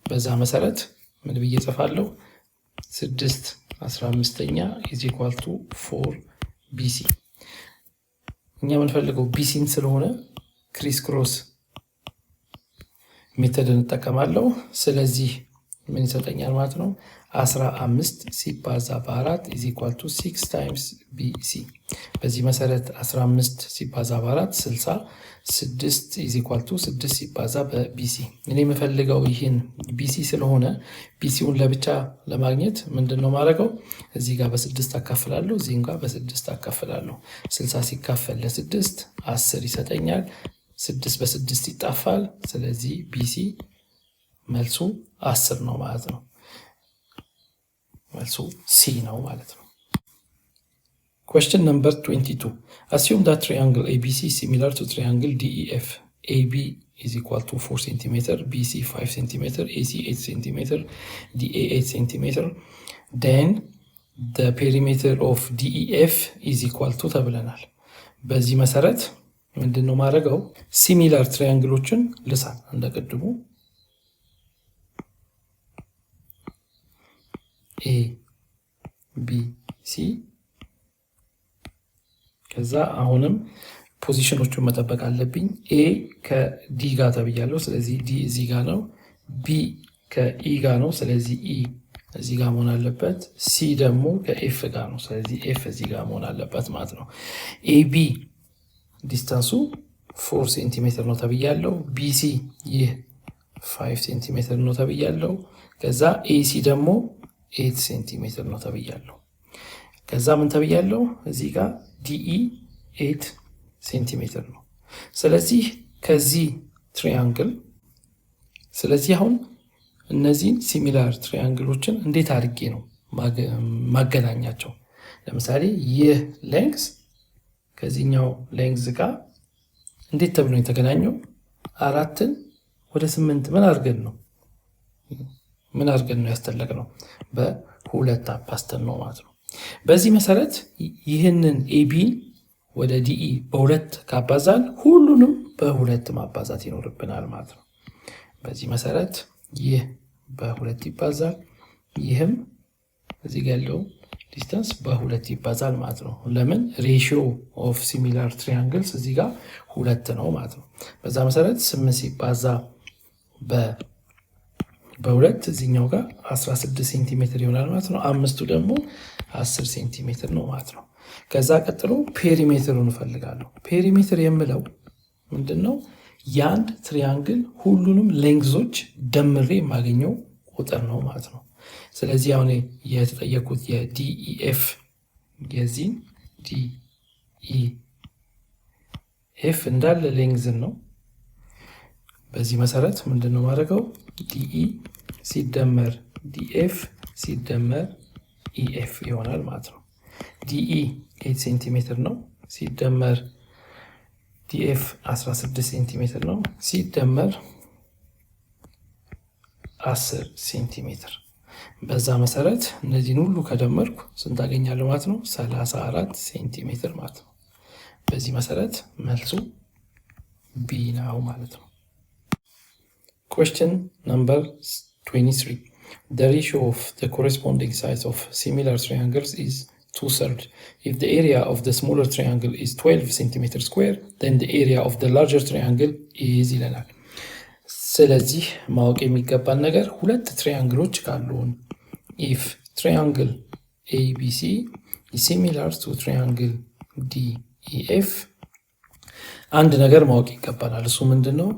በዛ መሰረት ምን ብዬ ጽፋለሁ 6 15ኛ is equal to 4 BC እኛ የምንፈልገው BCን ስለሆነ ክሪስ ክሮስ ሜተድ እንጠቀማለሁ ስለዚህ ምን ይሰጠኛል ማለት ነው 15 ሲባዛ በ4 is equal to 6 times BC በዚህ መሰረት 15 ሲባዛ በ4 60 6 is equal to 6 ሲባዛ በBC እኔ የምፈልገው ይሄን BC ስለሆነ BCውን ለብቻ ለማግኘት ምንድነው ማድረገው እዚህ ጋር በ6 አካፍላለሁ እዚህም ጋር በ6 አካፍላለሁ 60 ሲካፈል ለ6 10 ይሰጠኛል 6 በ6 ይጣፋል ስለዚህ BC መልሱ 10 ነው ማለት ነው መልሱ C ነው ማለት ነው Question number 22. Assume that triangle ABC is similar to triangle DEF. AB is equal to 4 cm, BC 5 cm, AC 8 cm, DA 8 cm. Then the perimeter of DEF is equal to ተብለናል። በዚህ መሰረት ምንድነው ማድረገው? ሲሚላር ትራያንግሎችን ልሳን እንደቀድሙ A B C ከዛ አሁንም ፖዚሽኖቹን መጠበቅ አለብኝ። ኤ ከዲ ጋር ተብያለሁ፣ ስለዚህ ዲ እዚህ ጋር ነው። ቢ ከኢ ጋር ነው፣ ስለዚህ ኢ እዚህ ጋር መሆን አለበት። ሲ ደግሞ ከኤፍ ጋር ነው፣ ስለዚህ ኤፍ እዚህ ጋር መሆን አለበት ማለት ነው። ኤቢ ዲስታንሱ 4 ሴንቲሜትር ነው ተብያለሁ። ቢሲ ይህ 5 ሴንቲሜትር ነው ተብያለሁ። ከዛ ኤሲ ደግሞ 8 ሴንቲሜትር ነው ተብያለሁ። ከዛ ምን ተብያለሁ? እዚህ ጋር ዲኢ 8 ሴንቲሜትር ነው። ስለዚህ ከዚህ ትሪያንግል ስለዚህ አሁን እነዚህን ሲሚላር ትሪያንግሎችን እንዴት አድርጌ ነው ማገናኛቸው? ለምሳሌ ይህ ሌንግዝ ከዚህኛው ሌንግዝ ጋር እንዴት ተብሎ የተገናኘው? 4ን ወደ 8 ምን አድርገን ነው ያስተለቅነው? በ2 አባዝተን ነው ማለት ነው። በዚህ መሰረት ይህንን ኤቢን ወደ ዲኢ በ2 ካባዛን ሁሉንም በ2 ማባዛት ይኖርብናል ማለት ነው። በዚህ መሰረት ይህ በ2 ይባዛል፣ ይህም እዚህ ጋር ያለው ዲስታንስ በ2 ይባዛል ማለት ነው። ለምን? ሬሽዮ ኦፍ ሲሚላር ትሪያንግልስ እዚህ ጋር 2 ነው ማለት ነው። በዛ መሰረት 8 ሲባዛ በ2 እዚህኛው ጋር 16 ሴንቲሜትር ይሆናል ማለት ነው። 5ቱ ደግሞ 10 ሴንቲሜትር ነው ማለት ነው። ከዛ ቀጥሎ ፔሪሜትሩን እፈልጋለሁ። ፔሪሜትር የምለው ምንድነው? የአንድ ትሪያንግል ሁሉንም ሌንግዞች ደምሬ የማገኘው ቁጥር ነው ማለት ነው። ስለዚህ አሁን የተጠየቁት የዲኢኤፍ የዚህን ዲኢኤፍ እንዳለ ሌንግዝን ነው። በዚህ መሰረት ምንድነው ማድረገው? ዲኢ ሲደመር ዲኤፍ ሲደመር ኢኤፍ ይሆናል ማለት ነው። ዲኢ 8 ሴንቲሜትር ነው ሲደመር ዲኤፍ 16 ሴንቲሜትር ነው ሲደመር 10 ሴንቲሜትር። በዛ መሰረት እነዚህን ሁሉ ከደመርኩ ስንት አገኛለሁ ማለት ነው? 34 ሴንቲሜትር ማለት ነው። በዚህ መሰረት መልሱ ቢ ነው ማለት ነው። Question number 23. The ratio of the corresponding sides of similar triangles is 2/3. If the area of the smaller triangle is 12 centimeter square, then the area of the larger triangle is ይለናል። ስለዚህ ማወቅ የሚገባን ነገር ሁለት ትሪያንግሎች ካሉን if triangle ABC is similar to triangle DEF አንድ ነገር ማወቅ ይገባናል። እሱ ምንድነው?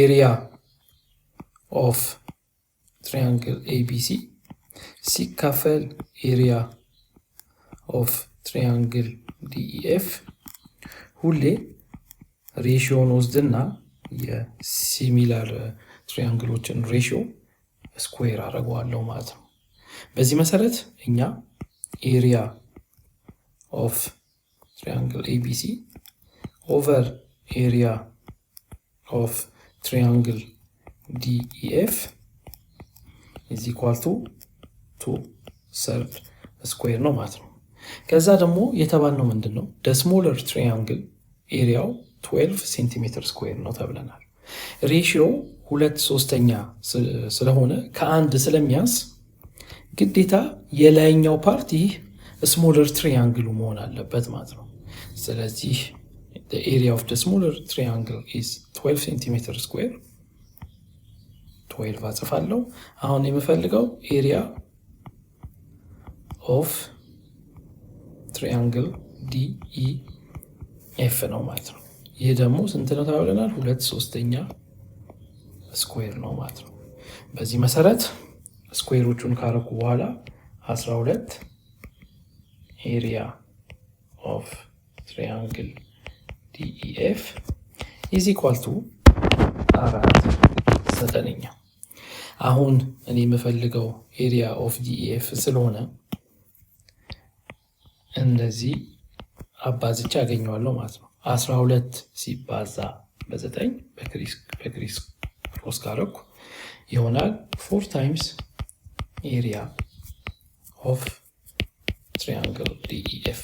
area of triangle ABC ሲካፈል area of triangle DEF ሁሌ ሬሽዮን ወስድና የሲሚላር ትሪያንግሎችን ሬሽዮ ስኩዌር አደርገዋለሁ ማለት ነው። በዚህ መሰረት እኛ ኤሪያ ኦፍ ትሪያንግል ኤቢሲ ኦቨር ኤሪያ ኦፍ ትሪያንግል DEF is equal to 2/3 ስኩዌር ነው ማለት ነው። ከዛ ደግሞ የተባልነው ምንድነው? the smaller triangle ኤሪያው 12 ሴንቲሜትር ስኩዌር ነው ተብለናል። ሬሽዮ 2/3 ስለሆነ ከአንድ ስለሚያንስ ግዴታ የላይኛው ፓርት ይህ ስሞለር ትሪያንግሉ መሆን አለበት ማለት ነው። ስለዚህ the area of the smaller triangle is 12 ሴንቲሜትር ስኩዌር 12 አጽፋለሁ። አሁን የምፈልገው ኤሪያ ኦፍ ትሪያንግል DEF ነው ማለት ነው። ይህ ደግሞ ስንት ነው ተባብለናል? 2/3 ስኩዌር ነው ማለት ነው። በዚህ መሰረት ስኩዌሮቹን ካረኩ በኋላ 12 ኤሪያ ኦፍ ትሪያንግል DEF is equal to 4/9። አሁን እኔ የምፈልገው ኤሪያ ኦፍ DEF ስለሆነ እንደዚህ አባዝቻ ያገኘዋለሁ ማለት ነው። 12 ሲባዛ በ9 በክሪስ ክሮስ ካረኩ ይሆናል 4 ታይምስ ኤሪያ ኦፍ ትሪያንግል ዲኢኤፍ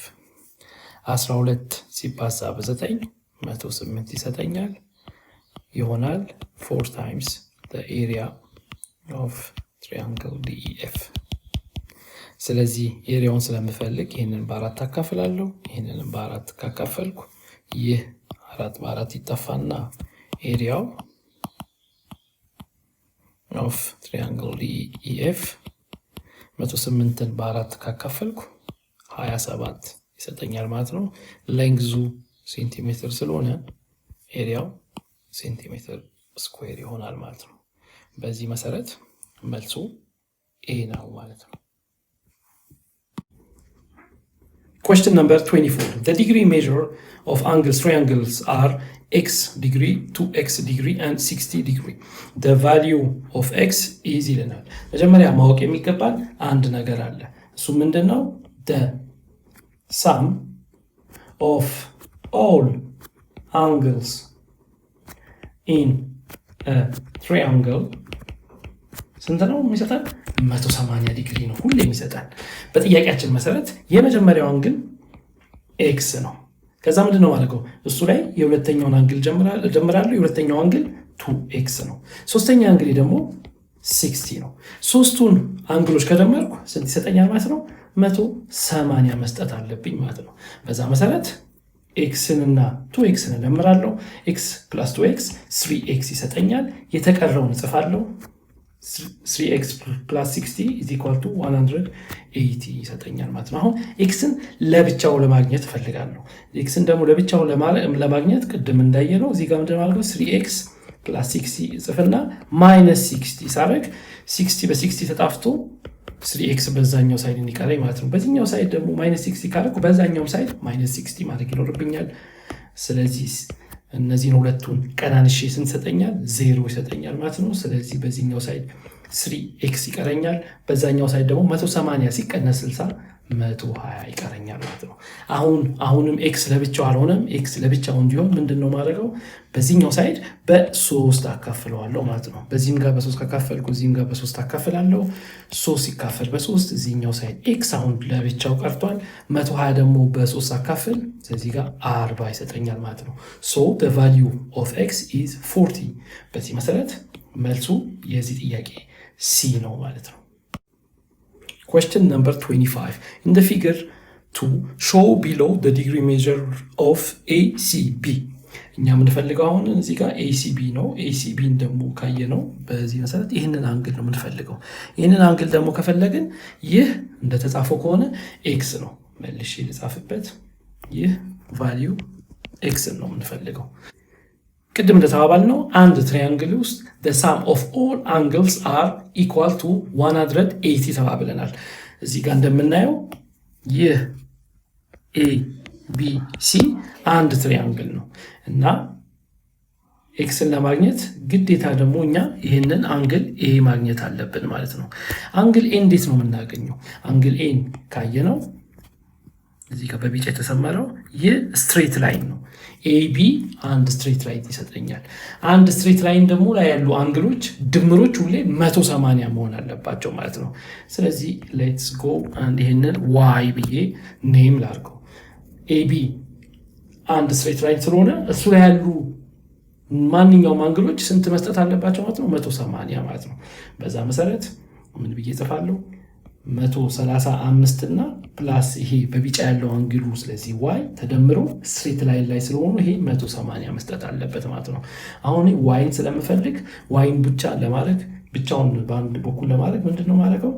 12 ሲባዛ በ9 108 ይሰጠኛል ይሆናል 4 ታይምስ the area of triangle DEF። ስለዚህ ኤሪያውን ስለምፈልግ ይህንን በአራት አካፍላለሁ። ይህንን በአራት ካካፈልኩ ይህ 4 በ4 ይጠፋና ኤሪያው ኦፍ ትሪያንግል DEF 108ን በአራት ካካፈልኩ 27 ይሰጠኛል ማለት ነው። ሌንግዙ ሴንቲሜትር ስለሆነ ኤሪያው ሴንቲሜትር ስኩዌር ይሆናል ማለት ነው። በዚህ መሰረት መልሱ ኤ ነው ማለት ነው። Question number 24. The degree measure of angles triangles are x degree, 2x degree and 60 degree. The value of x is ይለናል። መጀመሪያ ማወቅ የሚገባን አንድ ነገር አለ። እሱ ምንድነው? The sum of all angles in a triangle ስንት ነው የሚሰጠን? 180 ዲግሪ ነው ሁሌ የሚሰጠን። በጥያቄያችን መሰረት የመጀመሪያው አንግል ኤክስ ነው። ከዛ ምንድነው ማድረገው? እሱ ላይ የሁለተኛውን አንግል ጀምራለሁ። የሁለተኛው አንግል 2x ነው። ሶስተኛ አንግል ደግሞ 60 ነው። ሶስቱን አንግሎች ከደመርኩ ስንት ይሰጠኛል ማለት ነው? 180 መስጠት አለብኝ ማለት ነው። በዛ መሰረት ኤክስን እና 2xን ደምራለሁ። x + 2x 3x ይሰጠኛል። የተቀረውን እጽፋለሁ። 3x + 60 = 180 ይሰጠኛል ማለት ነው። አሁን ኤክስን ለብቻው ለማግኘት እፈልጋለሁ። ኤክስን ደግሞ ለብቻው ለማግኘት ቅድም እንዳየነው እዚህ ጋር ምንድን ማለት ነው 3x + 60 ጽፍና -60 ሳረግ 60 በ60 ተጣፍቶ 3x በዛኛው ሳይድ እንዲቀረኝ ማለት ነው። በዚህኛው ሳይድ ደግሞ -60 ካረኩ በዛኛው ሳይድ -60 ማድረግ ይኖርብኛል። ስለዚህ እነዚህን ሁለቱን ቀናንሼ ስንት ይሰጠኛል? 0 ይሰጠኛል ማለት ነው። ስለዚህ በዚህኛው ሳይድ 3x ይቀረኛል። በዛኛው ሳይድ ደግሞ 180 ሲቀነስ 60 120 ይቀረኛል ማለት ነው። አሁንም ኤክስ ለብቻው አልሆነም። ኤክስ ለብቻው እንዲሆን ምንድነው ማድረገው? በዚህኛው ሳይድ በ3 አካፍለዋለሁ ማለት ነው። በዚህም ጋር በ3 ካካፈልኩ እዚህም ጋር በ3 አካፍላለሁ። 3 ሲካፈል በ3 እዚህኛው ሳይድ ኤክስ አሁን ለብቻው ቀርቷል። 120 ደግሞ በ3 አካፍል ስለዚህ ጋር 40 ይሰጠኛል ማለት ነው። so the value of x is 40። በዚህ መሰረት መልሱ የዚህ ጥያቄ ሲ ነው ማለት ነው። Question number 25. In the figure 2, show below the degree measure of ACB. እኛ የምንፈልገው አሁን እዚህ ጋር ACB ነው። ACBን ደግሞ ካየ ነው በዚህ መሰረት ይህንን አንግል ነው የምንፈልገው። ይህንን አንግል ደግሞ ከፈለግን ይህ እንደተጻፈው ከሆነ ኤክስ ነው። መልሼ ልጻፍበት። ይህ ቫልዩ ኤክስን ነው የምንፈልገው። ቅድም እንደተባባል ነው አንድ ትሪያንግል ውስጥ the sum of all angles are equal to 180 ተባብለናል። እዚህ ጋር እንደምናየው ይህ ABC አንድ ትሪያንግል ነው እና ኤክስን ለማግኘት ግዴታ ደግሞ እኛ ይህንን አንግል ኤ ማግኘት አለብን ማለት ነው። አንግል ኤ እንዴት ነው የምናገኘው? አንግል ኤን ካየነው እዚህ ጋር በቢጫ የተሰመረው ይህ ስትሬት ላይን ነው። ኤቢ አንድ ስትሬት ላይን ይሰጠኛል። አንድ ስትሬት ላይን ደግሞ ላይ ያሉ አንግሎች ድምሮች ሁሌ 180 መሆን አለባቸው ማለት ነው። ስለዚህ ሌትስ ጎ አንድ ይሄንን ዋይ ብዬ ኔም ላድርገው። ኤቢ አንድ ስትሬት ላይን ስለሆነ እሱ ላይ ያሉ ማንኛውም አንግሎች ስንት መስጠት አለባቸው ማለት ነው? 180 ማለት ነው። በዛ መሰረት ምን ብዬ ጽፋለሁ? 135 እና ፕላስ ይሄ በቢጫ ያለው አንግሉ ስለዚህ ዋይ ተደምሮ ስትሬት ላይን ላይ ስለሆኑ ይሄ 180 መስጠት አለበት ማለት ነው። አሁን ዋይን ስለምፈልግ ዋይን ብቻ ለማድረግ ብቻውን በአንድ በኩል ለማድረግ ምንድነው ማድረገው?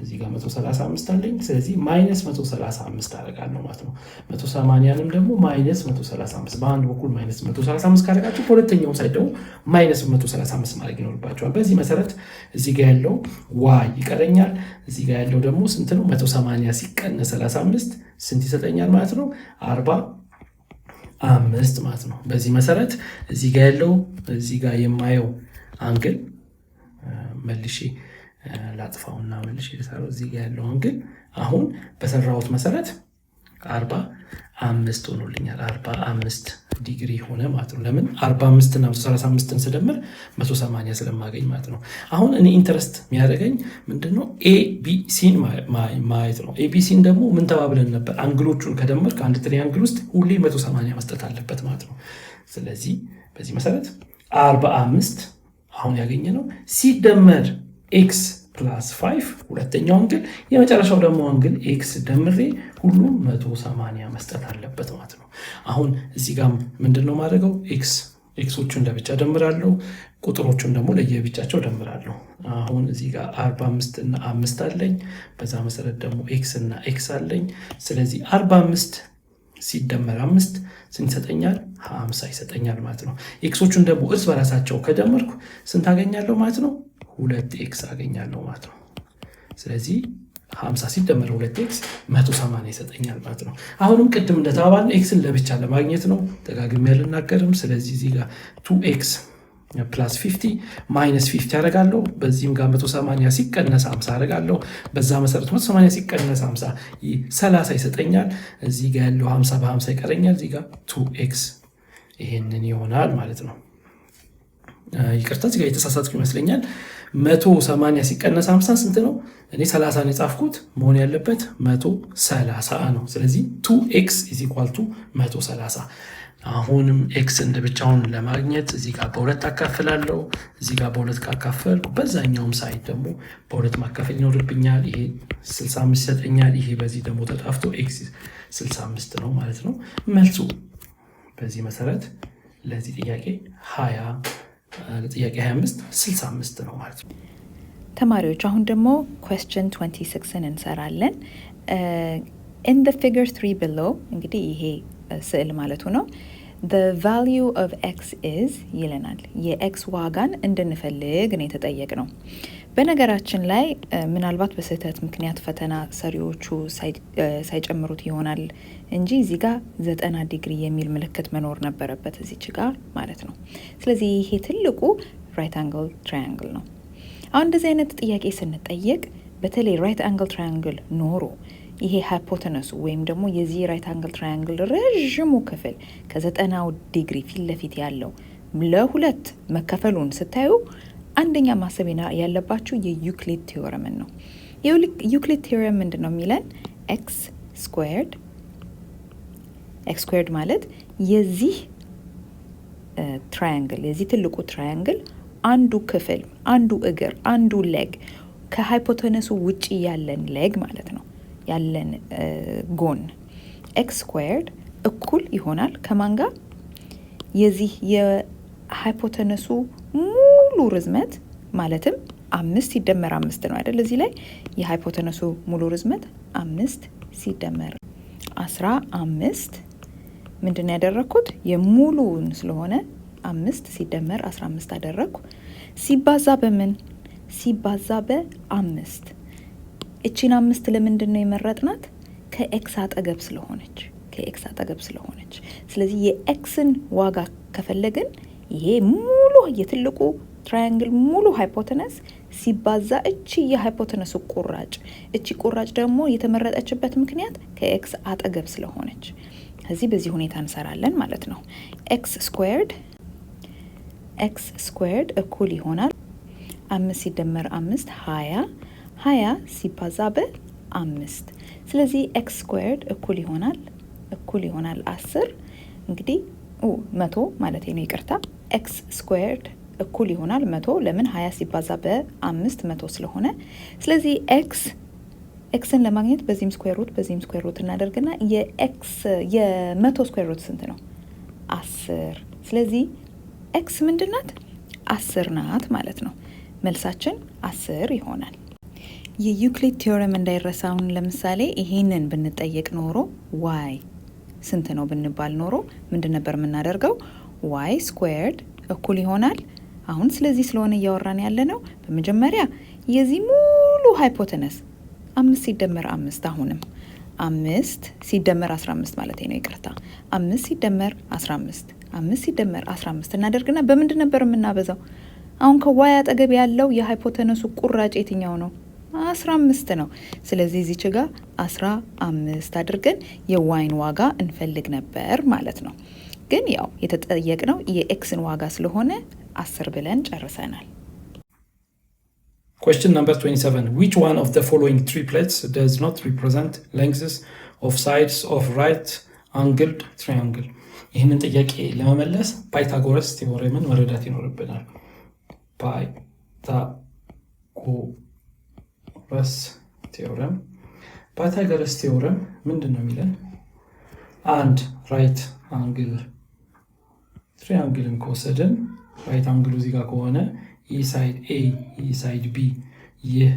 እዚህ ጋር 135 አለኝ። ስለዚህ -135 አደርጋለሁ ማለት ነው። 180ንም ደግሞ -135 በአንድ በኩል -135 ካደረጋችሁ በሁለተኛው ሳይድ ደግሞ -135 ማድረግ ይኖርባቸዋል። በዚህ መሰረት እዚህ ጋር ያለው ዋይ ይቀረኛል። እዚህ ጋር ያለው ደግሞ ስንት ነው? 180 ሲቀነስ 35 ስንት ይሰጠኛል ማለት ነው? 45 ማለት ነው። በዚህ መሰረት እዚህ ጋር ያለው እዚህ ጋር የማየው አንግል መልሼ ላጥፋውና መልሼ ልሰራው። እዚህ ጋር ያለው አንግል አሁን በሰራሁት መሰረት 45 ሆኖልኛል። 45 ዲግሪ ሆነ ማለት ነው። ለምን 45 እና 135ን ስደምር 180 ስለማገኝ ማለት ነው። አሁን እኔ ኢንተረስት የሚያደርገኝ ምንድነው? ኤቢሲን ማየት ነው። ኤቢሲን ደግሞ ምን ተባብለን ነበር? አንግሎቹን ከደመር ከአንድ ትሪያንግል ውስጥ ሁሌ 180 መስጠት አለበት ማለት ነው። ስለዚህ በዚህ መሰረት 45 አሁን ያገኘ ነው ሲደመር ኤክስ ፕላስ 5 ሁለተኛው አንግል፣ የመጨረሻው ደግሞ አንግል ኤክስ ደምሬ ሁሉም 180 መስጠት አለበት ማለት ነው። አሁን እዚህ ጋር ምንድነው ማድረገው? ኤክሶቹን ለብቻ ደምራለሁ፣ ቁጥሮቹን ደግሞ ለየብቻቸው ደምራለሁ። አሁን እዚህ ጋር 45 እና 5 አለኝ። በዛ መሰረት ደግሞ ኤክስ እና ኤክስ አለኝ። ስለዚህ 45 ሲደመር 5 ስንት ይሰጠኛል? 50 ይሰጠኛል ማለት ነው። ኤክሶቹን ደግሞ እርስ በራሳቸው ከደመርኩ ስንት አገኛለሁ ማለት ነው? 2x አገኛለሁ ማለት ነው። ስለዚህ 50 ሲደመር 2x 180 ይሰጠኛል ማለት ነው። አሁንም ቅድም እንደተባባልን ኤክስን ለብቻ ለማግኘት ነው፣ ደጋግሜ አልናገርም። ስለዚህ እዚህ ጋር 2x ፕላስ 50 ማይነስ 50 ያደርጋለሁ። በዚህም ጋር 180 ሲቀነስ 50 ያደርጋለሁ። በዛ መሰረት 180 ሲቀነስ 50 30 ይሰጠኛል። እዚህ ጋር ያለው 50 በ50 ይቀረኛል። እዚህ ጋር 2x ይሄንን ይሆናል ማለት ነው። ይቅርታ እዚህ ጋር የተሳሳትኩ ይመስለኛል። 180 ሲቀነስ 50 ስንት ነው? እኔ 30 ነው የጻፍኩት፣ መሆን ያለበት 130 ነው። ስለዚህ 2x is equal to 130። አሁንም ኤክስ እንደ ብቻውን ለማግኘት እዚህ ጋር በሁለት አካፍላለሁ። እዚህ ጋር በሁለት ካካፈልኩ በዛኛውም ሳይድ ደግሞ በሁለት ማካፈል ይኖርብኛል። ይሄ 65 ይሰጠኛል። ይሄ በዚህ ደግሞ ተጣፍቶ ኤክስ 65 ነው ማለት ነው። መልሱ በዚህ መሰረት ለዚህ ጥያቄ 25 65 ነው ማለት ነው። ተማሪዎች አሁን ደግሞ question 26ን እንሰራለን። in the figure 3 below እንግዲህ ይሄ ስዕል ማለቱ ነው። the value of x is ይለናል። የኤክስ ዋጋን እንድንፈልግ ነው የተጠየቅ ነው። በነገራችን ላይ ምናልባት በስህተት ምክንያት ፈተና ሰሪዎቹ ሳይጨምሩት ይሆናል እንጂ እዚህ ጋር 90 ዲግሪ የሚል ምልክት መኖር ነበረበት እዚች ጋር ማለት ነው። ስለዚህ ይሄ ትልቁ ራይት አንግል ትራያንግል ነው። አሁን እንደዚህ አይነት ጥያቄ ስንጠየቅ በተለይ ራይት አንግል ትራያንግል ኖሮ ይሄ ሃይፖተነሱ ወይም ደግሞ የዚህ ራይት አንግል ትራያንግል ረዥሙ ክፍል ከ90 ዲግሪ ፊት ለፊት ያለው ለሁለት መከፈሉን ስታዩ አንደኛ ማሰብ ያለባችሁ የዩክሊድ ቲዮረምን ነው። የዩክሊድ ቲዮረም ምንድን ነው የሚለን? ኤክስ ስኩዌርድ ማለት የዚህ ትራያንግል የዚህ ትልቁ ትራያንግል አንዱ ክፍል አንዱ እግር አንዱ ሌግ ከሃይፖተነሱ ውጪ ያለን ሌግ ማለት ነው ያለን ጎን ኤክስ ስኩዌርድ እኩል ይሆናል ከማን ጋር? የዚህ የሃይፖተነሱ ሙሉ ርዝመት ማለትም 5 ሲደመር 5 ነው አይደል? እዚህ ላይ የሃይፖተነሱ ሙሉ ርዝመት 5 ሲደመር 15 ምንድን ያደረኩት የሙሉውን ስለሆነ 5 ሲደመር 15 አደረኩ። ሲባዛ በምን? ሲባዛ በ5። እቺን 5 ለምንድን ነው የመረጥናት? ከኤክስ አጠገብ ስለሆነች። ስለዚህ የኤክስን ዋጋ ከፈለግን ይሄ ሙሉ የትልቁ ትራያንግል ሙሉ ሃይፖተነስ ሲባዛ እቺ የሃይፖተነሱ ቁራጭ፣ እቺ ቁራጭ ደግሞ የተመረጠችበት ምክንያት ከኤክስ አጠገብ ስለሆነች እዚህ በዚህ ሁኔታ እንሰራለን ማለት ነው። ኤክስ ስኩዌርድ እኩል ይሆናል 5 ሲደመር 5 20 ሲባዛ በ5። ስለዚህ ኤክስ ስኩዌርድ እኩል ይሆናል 10 እንግዲህ 100 ማለት ነው ይቅርታ። ኤክስ ስኩዌርድ እኩል ይሆናል 100 ለምን 20 ሲባዛ በ5 100 ስለሆነ። ስለዚህ ኤክስን ለማግኘት በዚህም ስኩዌር ሩት እናደርግና የ100 ስኩዌር ሩት ስንት ነው? 10። ስለዚህ ኤክስ ምንድናት? 10 ናት ማለት ነው። መልሳችን 10 ይሆናል። የዩክሊድ ቲዮረም እንዳይረሳውን ለምሳሌ ይሄንን ብንጠየቅ ኖሮ ዋይ ስንት ነው ብንባል ኖሮ ምንድን ነበር የምናደርገው? ዋይ ስኩዌርድ እኩል ይሆናል አሁን ስለዚህ ስለሆነ እያወራን ያለ ነው። በመጀመሪያ የዚህ ሙሉ ሃይፖተነስ 5 ሲደመር 5 አሁንም 5 ሲደመር 15 ማለት ነው ይቅርታ 5 ሲደመር 15 እናደርግና በምንድን ነበር የምናበዛው? አሁን ከዋይ አጠገብ ያለው የሃይፖተነሱ ቁራጭ የትኛው ነው? 15 ነው። ስለዚህ እዚች ጋር 15 አድርገን የዋይን ዋጋ እንፈልግ ነበር ማለት ነው። ግን ያው የተጠየቅነው የኤክስን ዋጋ ስለሆነ 10 ብለን ጨርሰናል። Question number 27. Which one of the following triplets does not represent lengths of sides of right-angled triangle? ይህንን ጥያቄ ለመመለስ ፓይታጎረስ ቴዎሬምን መረዳት ይኖርብናል። ፓይታጎረስ ቴዎረም ምንድን ነው የሚለን? አንድ ራይት አንግል ትሪያንግልን ከወሰድን ራይት አንግሉ እዚህ ጋር ከሆነ ኢ ሳይድ ኤ ኢ ሳይድ ቢ ይህ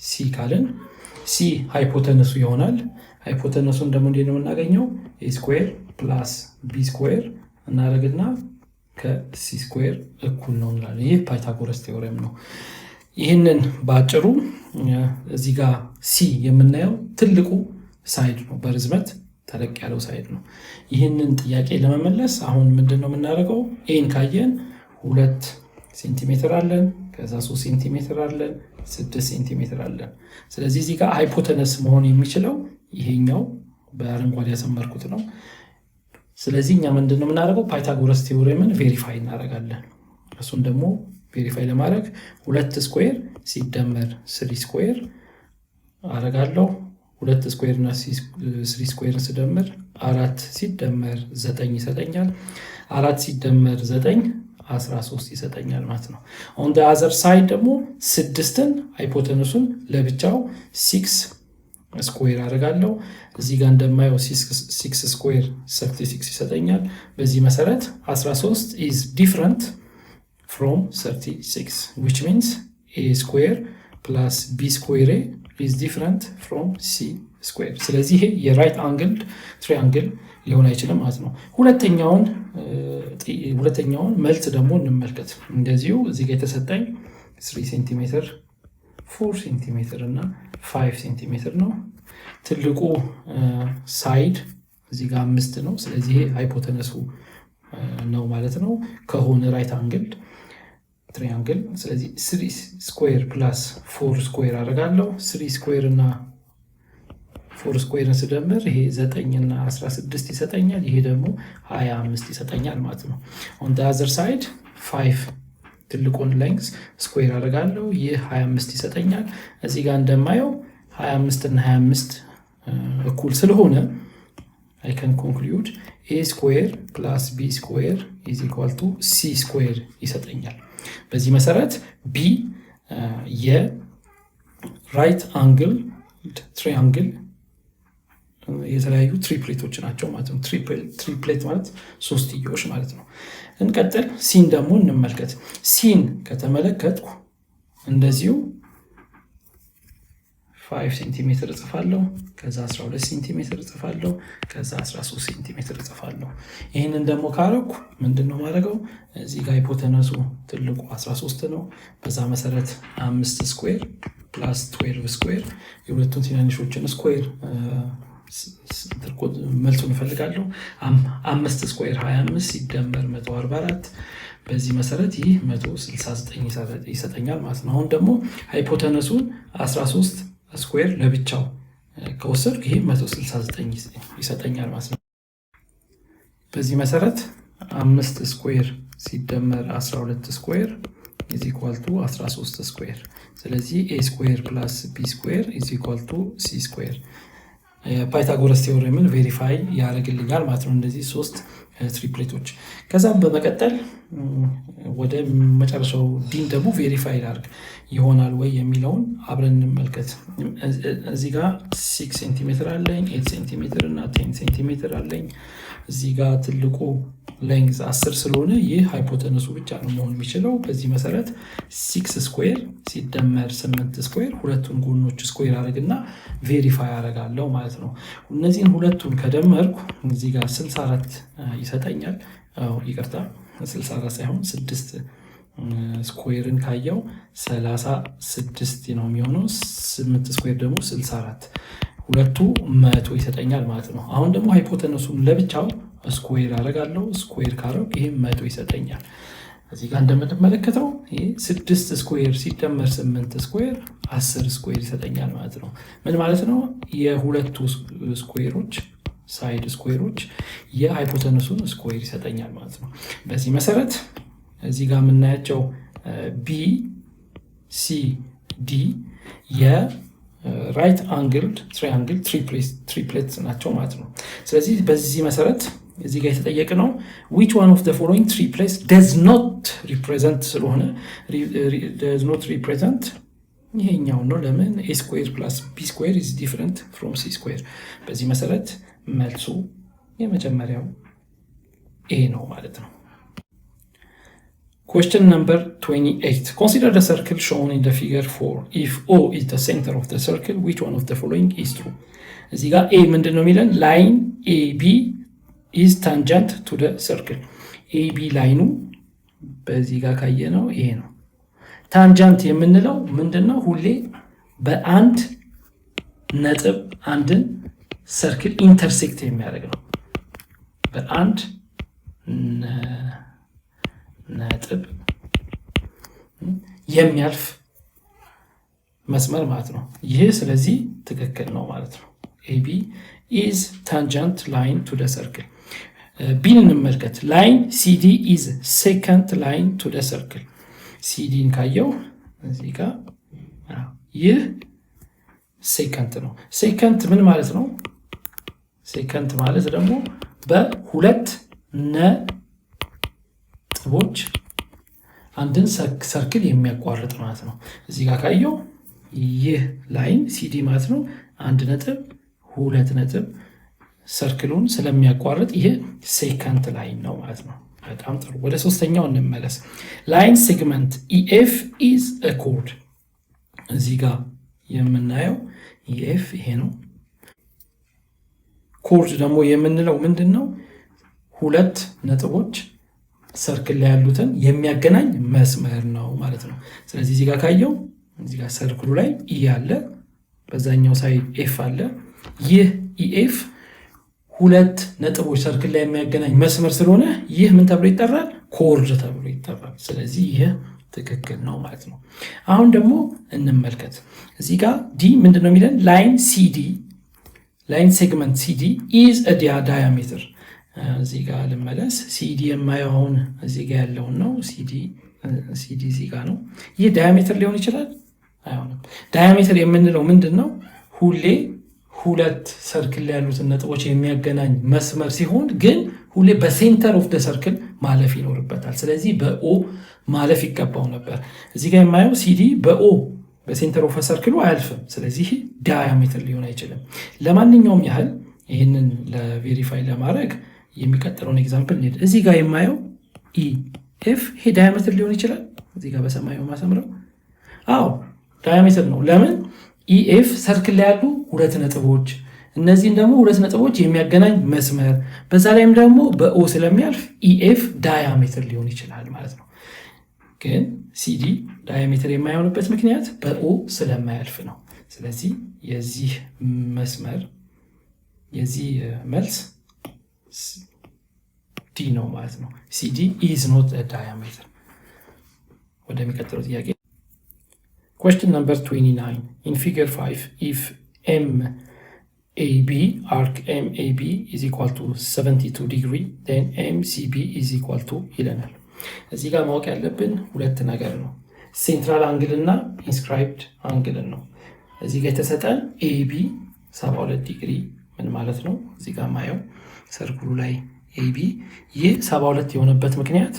ሲ ካልን ሲ ሃይፖተነሱ ይሆናል። ሃይፖተነሱን ደግሞ እንዴት ነው የምናገኘው? ኤ ስኩዌር ፕላስ ቢ ስኩዌር እናደርግና ከሲ ስኩዌር እኩል ነው እንላለን። ይህ ፓይታጎረስ ቴዎረም ነው። ይህንን በአጭሩ እዚህ ጋር ሲ የምናየው ትልቁ ሳይድ ነው፣ በርዝመት ተለቅ ያለው ሳይድ ነው። ይህንን ጥያቄ ለመመለስ አሁን ምንድን ነው የምናደርገው? ኤን ካየን 2 ሴንቲሜትር አለን፣ ከዛ 3 ሴንቲሜትር አለን፣ 6 ሴንቲሜትር አለን። ስለዚህ እዚህ ጋር ሃይፖተነስ መሆን የሚችለው ይሄኛው በአረንጓዴ ያሰመርኩት ነው። ስለዚህ እኛ ምንድን ነው የምናደርገው? ፓይታጎረስ ቴዎሬምን ቬሪፋይ እናደርጋለን። እሱን ደግሞ ቬሪፋይ ለማድረግ 2 ስኩዌር ሲደመር 3 ስኩዌር አረጋለሁ። 2 ስኩዌር እና 3 ስኩዌር ስደምር 4 ሲደመር 9 ይሰጠኛል። 4 ሲደመር 9 13 ይሰጠኛል ማለት ነው። ኦን ደ አዘር ሳይድ ደግሞ 6ን ሃይፖተነሱን ለብቻው 6 ስኩዌር አደርጋለሁ። እዚህ ጋር እንደማየው 6 ስኩዌር 36 ይሰጠኛል። በዚህ መሰረት 13 is different from 36 which means a square plus b square is different from c square። ስለዚህ ይሄ የራይት አንግል ትሪያንግል ሊሆን አይችልም ማለት ነው። ሁለተኛውን መልስ ደግሞ እንመልከት። እንደዚሁ እዚህ ጋር የተሰጠኝ 3 ሴንቲሜትር 4 ሴንቲሜትር እና 5 ሴንቲሜትር ነው። ትልቁ ሳይድ እዚህ ጋር 5 ነው። ስለዚህ ይሄ ሃይፖተነሱ ነው ማለት ነው ከሆነ ራይት አንግል ትሪያንግል። ስለዚህ 3 ስኩዌር ፕላስ 4 ስኩዌር አደርጋለሁ። 3 ስኩዌር እና 4 ስኩዌርን ስደምር ይሄ 9 እና 16 ይሰጠኛል። ይሄ ደግሞ 25 ይሰጠኛል ማለት ነው። ኦን ዘ አዘር ሳይድ 5 ትልቁን ሌንግዝ ስኩዌር አደርጋለሁ። ይህ 25 ይሰጠኛል። እዚህ ጋር እንደማየው 25 እና 25 እኩል ስለሆነ I can conclude a square plus b square is equal to c square ይሰጠኛል። በዚህ መሰረት b የራይት አንግል ትሪያንግል የተለያዩ ትሪፕሌቶች ናቸው ማለት ነው። ትሪፕሌት ማለት ሶስትዮሽ ማለት ነው። እንቀጥል። ሲን ደግሞ እንመልከት። ሲን ከተመለከትኩ እንደዚሁ 5 ሴንቲሜትር እጽፋለሁ፣ ከዛ 12 ሴንቲሜትር እጽፋለሁ፣ ከዛ 13 ሴንቲሜትር እጽፋለሁ። ይህንን ደግሞ ካረኩ ምንድነው ማድረገው? እዚህ ጋር ሃይፖተነሱ ትልቁ 13 ነው። በዛ መሰረት 5 ስኩዌር ፕላስ 12 ስኩዌር የሁለቱን ትናንሾችን ስኩዌር መልሱን እንፈልጋለሁ። 5 ስኩዌር 25 ሲደመር 144 በዚህ መሰረት ይህ 169 ይሰጠኛል ማለት ነው። አሁን ደግሞ ሃይፖተነሱን 13 ስኩዌር ለብቻው ከወሰድኩ ይሄ 169 ይሰጠኛል ማለት ነው። በዚህ መሰረት 5 ስኩዌር ሲደመር 12 ስኩዌር is equal to 13 ስኩዌር። ስለዚህ a ስኩዌር ፕላስ b ስኩዌር is equal to c ስኩዌር ፓይታጎረስ ቴዎሬምን ቬሪፋይ ያደርግልኛል ማለት ነው። እነዚህ 3 ትሪፕሌቶች። ከዛም በመቀጠል ወደ መጨረሻው ዲን ደግሞ ቬሪፋይ ላድርግ ይሆናል ወይ የሚለውን አብረን እንመልከት። እዚህ ጋር 6 ሴንቲሜትር አለኝ፣ 8 ሴንቲሜትር እና 10 ሴንቲሜትር አለኝ። እዚህ ጋር ትልቁ ሌንግዝ 10 ስለሆነ ይህ ሃይፖተነሱ ብቻ ነው መሆን የሚችለው። በዚህ መሰረት 6 ስኩዌር ሲደመር 8 ስኩዌር ሁለቱን ጎኖች ስኩዌር አደርግና ቬሪፋይ አደርጋለሁ ማለት ነው። እነዚህን ሁለቱን ከደመርኩ እዚህ ጋር 64 ይሰጠኛል። ይቅርታ 64 ሳይሆን 6 ስኩዌርን ካየው 36 ነው የሚሆነው። 8 ስኩዌር ደግሞ 64 ሁለቱ 100 ይሰጠኛል ማለት ነው። አሁን ደግሞ ሃይፖተነሱን ለብቻው ስኩዌር አደርጋለሁ። ስኩዌር ካረው ይሄ 100 ይሰጠኛል። እዚህ ጋር እንደምትመለከተው ይሄ 6 ስኩዌር ሲደመር 8 ስኩዌር 10 ስኩዌር ይሰጠኛል ማለት ነው። ምን ማለት ነው? የሁለቱ ስኩዌሮች ሳይድ ስኩዌሮች የሃይፖተነሱን ስኩዌር ይሰጠኛል ማለት ነው። በዚህ መሰረት እዚህ ጋር የምናያቸው ቢ ሲ ዲ የራይት አንግልድ ትራያንግል ትሪፕሌት ናቸው ማለት ነው። ስለዚህ በዚህ መሰረት እዚህ ጋር የተጠየቀ ነው which one of the following triplets does not represent ስለሆነ does not represent ይሄኛው ነው። ለምን a square plus b square is different from c square። በዚህ መሰረት መልሱ የመጀመሪያው a ነው ማለት ነው። Question number 28. Consider the circle shown in the figure 4. If O is the center of the circle, which one of the following is true? እዚህ ጋር a ምንድን ነው የሚለን? line AB is tangent to the circle. AB ላይኑ በዚህ ጋር ካየ ነው ይሄ ነው። ታንጀንት የምንለው ምንድን ነው? ሁሌ በአንድ ነጥብ አንድን ሰርክል ኢንተርሴክት የሚያደርግ ነው። በአንድ ነጥብ የሚያልፍ መስመር ማለት ነው ይሄ። ስለዚህ ትክክል ነው ማለት ነው። AB is tangent line to the circle. ቢን እንመልከት። ላይን CD is second line to the circle. CDን ካየው እዚህ ጋር ይህ ሴከንድ ነው። ሴከንድ ምን ማለት ነው? ሴከንድ ማለት ደግሞ በሁለት ነጥቦች አንድን ሰርክል የሚያቋርጥ ማለት ነው። እዚህ ጋር ካየው ይህ ላይን CD ማለት ነው። አንድ ነጥብ ሁለት ነጥብ ሰርክሉን ስለሚያቋርጥ ይሄ ሴከንድ ላይን ነው ማለት ነው። በጣም ጥሩ። ወደ ሶስተኛው እንመለስ። ላይን ሴግመንት EF is a chord። እዚህ ጋር የምናየው EF ይሄ ነው። ኮርድ ደግሞ የምንለው ምንድን ነው? ሁለት ነጥቦች ሰርክል ላይ ያሉትን የሚያገናኝ መስመር ነው ማለት ነው። ስለዚህ እዚህ ጋር ካየው እዚህ ጋር ሰርክሉ ላይ E አለ፣ በዛኛው ሳይድ F አለ። ይህ EF ሁለት ነጥቦች ሰርክል ላይ የሚያገናኝ መስመር ስለሆነ ይህ ምን ተብሎ ይጠራል? ኮርድ ተብሎ ይጠራል። ስለዚህ ይህ ትክክል ነው ማለት ነው። አሁን ደግሞ እንመልከት። እዚህ ጋር ዲ ምንድነው የሚለን? ላይን ሲዲ ላይን ሴግመንት ሲዲ ኢዝ አ ዳያሜትር። እዚህ ጋር ልመለስ። ሲዲ የማየው አሁን እዚህ ጋር ያለውን ነው። ሲዲ እዚህ ጋር ነው። ይህ ዳያሜትር ሊሆን ይችላል? አይሆንም። ዳያሜትር የምንለው ምንድን ነው? ሁሌ ሁለት ሰርክል ላይ ያሉትን ነጥቦች የሚያገናኝ መስመር ሲሆን ግን ሁሌ በሴንተር ኦፍ ደ ሰርክል ማለፍ ይኖርበታል። ስለዚህ በኦ ማለፍ ይገባው ነበር። እዚህ ጋር የማየው ሲዲ በኦ በሴንተር ኦፍ ሰርክሉ አያልፍም። ስለዚህ ዳያሜትር ሊሆን አይችልም። ለማንኛውም ያህል ይህንን ለቬሪፋይ ለማድረግ የሚቀጥለውን ኤግዛምፕል እንሂድ። እዚህ ጋር የማየው ኢኤፍ ይሄ ዳያሜትር ሊሆን ይችላል። እዚህ ጋር በሰማዩ ማሰምረው አዎ ዳያሜትር ነው። ለምን? ኢኤፍ ሰርክል ላይ ያሉ ሁለት ነጥቦች፣ እነዚህን ደግሞ ሁለት ነጥቦች የሚያገናኝ መስመር፣ በዛ ላይም ደግሞ በኦ ስለሚያልፍ ኢኤፍ ዳያሜትር ሊሆን ይችላል ማለት ነው። ግን ሲዲ ዳያሜትር የማይሆንበት ምክንያት በኦ ስለማያልፍ ነው። ስለዚህ የዚህ መስመር የዚህ መልስ ዲ ነው ማለት ነው። ሲዲ ኢዝ ኖት ዳያሜትር። ወደሚቀጥለው ጥያቄ Question number 29. In figure 5, if MAB, arc MAB is equal to 72 degree, then MCB is equal to ይለናል። እዚህ ጋር ማወቅ ያለብን ሁለት ነገር ነው። ሴንትራል አንግል እና ኢንስክራይብድ አንግል ነው። እዚህ ጋር የተሰጠን AB 72 ዲግሪ ምን ማለት ነው? እዚህ ጋር ማየው ሰርክሉ ላይ AB ይህ 72 የሆነበት ምክንያት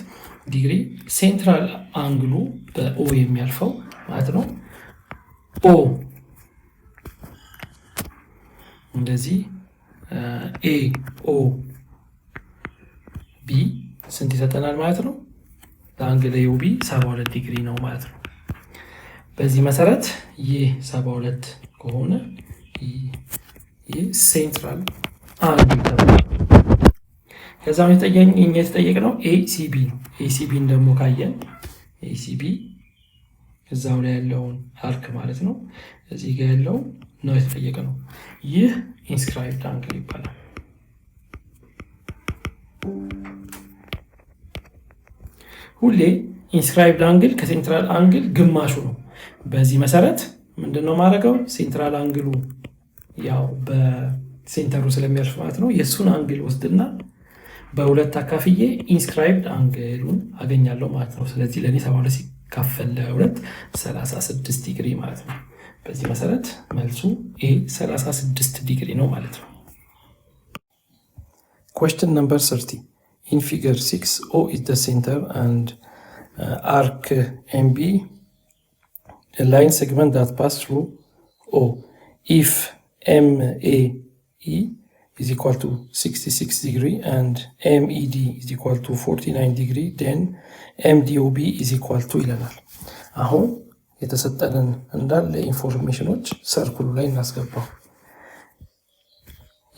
ዲግሪ ሴንትራል አንግሉ በኦ የሚያልፈው ማለት ነው። ኦ እንደዚህ ኤ ኦ ቢ ስንት ይሰጠናል ማለት ነው? ለአንግል ኤኦቢ 72 ዲግሪ ነው ማለት ነው። በዚህ መሰረት ይህ 72 ከሆነ ይህ ሴንትራል አንግል ተብሏል። ከዛም የተጠየቅነው ኤሲቢ ነው። ኤሲቢን ደግሞ ካየን ኤሲቢ እዛው ላይ ያለውን አርክ ማለት ነው። እዚህ ጋር ያለው ነው የተጠየቀ ነው። ይህ ኢንስክራይብድ አንግል ይባላል። ሁሌ ኢንስክራይብድ አንግል ከሴንትራል አንግል ግማሹ ነው። በዚህ መሰረት ምንድነው ማድረገው? ሴንትራል አንግሉ ያው በሴንተሩ ስለሚያልፍ ማለት ነው የእሱን አንግል ወስድና በሁለት አካፍዬ ኢንስክራይብድ አንግሉን አገኛለሁ ማለት ነው። ስለዚህ ለእኔ 72 ሲካፈል ለ2 36 ዲግሪ ማለት ነው። በዚህ መሰረት መልሱ ኤ 36 ዲግሪ ነው ማለት ነው። Question number 30. In figure 6, O is the center and arc MB, a line segment that pass through O. If MAE is equal to 66 degree and MED is equal to 49 degree, then MDOB is equal to ይለናል። አሁን የተሰጠንን እንዳለ ኢንፎርሜሽኖች ሰርኩሉ ላይ እናስገባው።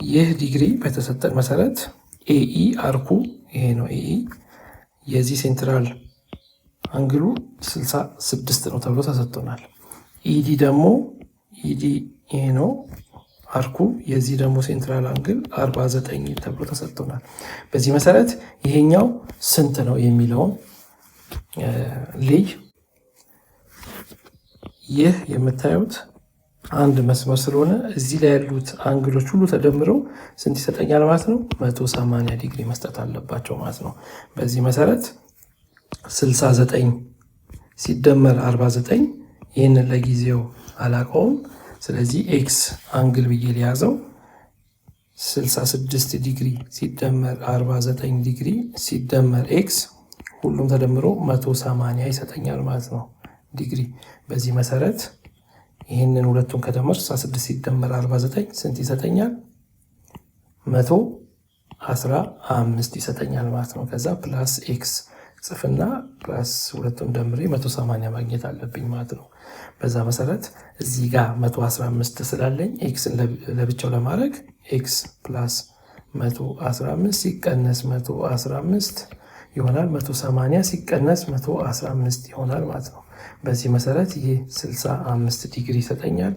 ይህ ዲግሪ በተሰጠን መሰረት ኤኢ አርኩ ይሄ ነው። ኤኢ የዚህ ሴንትራል አንግሉ 66 ነው ተብሎ ተሰጥቶናል። ኢዲ ደግሞ ኢዲ ይሄ ነው አርኩ የዚህ ደግሞ ሴንትራል አንግል 49 ተብሎ ተሰጥቶናል። በዚህ መሰረት ይሄኛው ስንት ነው የሚለውን ልይ። ይህ የምታዩት አንድ መስመር ስለሆነ እዚህ ላይ ያሉት አንግሎች ሁሉ ተደምረው ስንት ይሰጠኛል ማለት ነው? 180 ዲግሪ መስጠት አለባቸው ማለት ነው። በዚህ መሰረት 69 ሲደመር 49 ይህንን ለጊዜው አላውቀውም። ስለዚህ ኤክስ አንግል ብዬ ሊያዘው 66 ዲግሪ ሲደመር 49 ዲግሪ ሲደመር ኤክስ ሁሉም ተደምሮ 180 ይሰጠኛል ማለት ነው ዲግሪ። በዚህ መሰረት ይህንን ሁለቱን ከደመር 66 ሲደመር 49 ስንት ይሰጠኛል? 115 ይሰጠኛል ማለት ነው። ከዛ ፕላስ ኤክስ ጽፍና ፕላስ ሁለቱን ደምሬ 180 ማግኘት አለብኝ ማለት ነው። በዛ መሰረት እዚህ ጋር 115 ስላለኝ ኤክስን ለብቻው ለማድረግ ኤክስ ፕላስ 115 ሲቀነስ 115 ይሆናል። 180 ሲቀነስ 115 ይሆናል ማለት ነው። በዚህ መሰረት ይሄ 65 ዲግሪ ይሰጠኛል።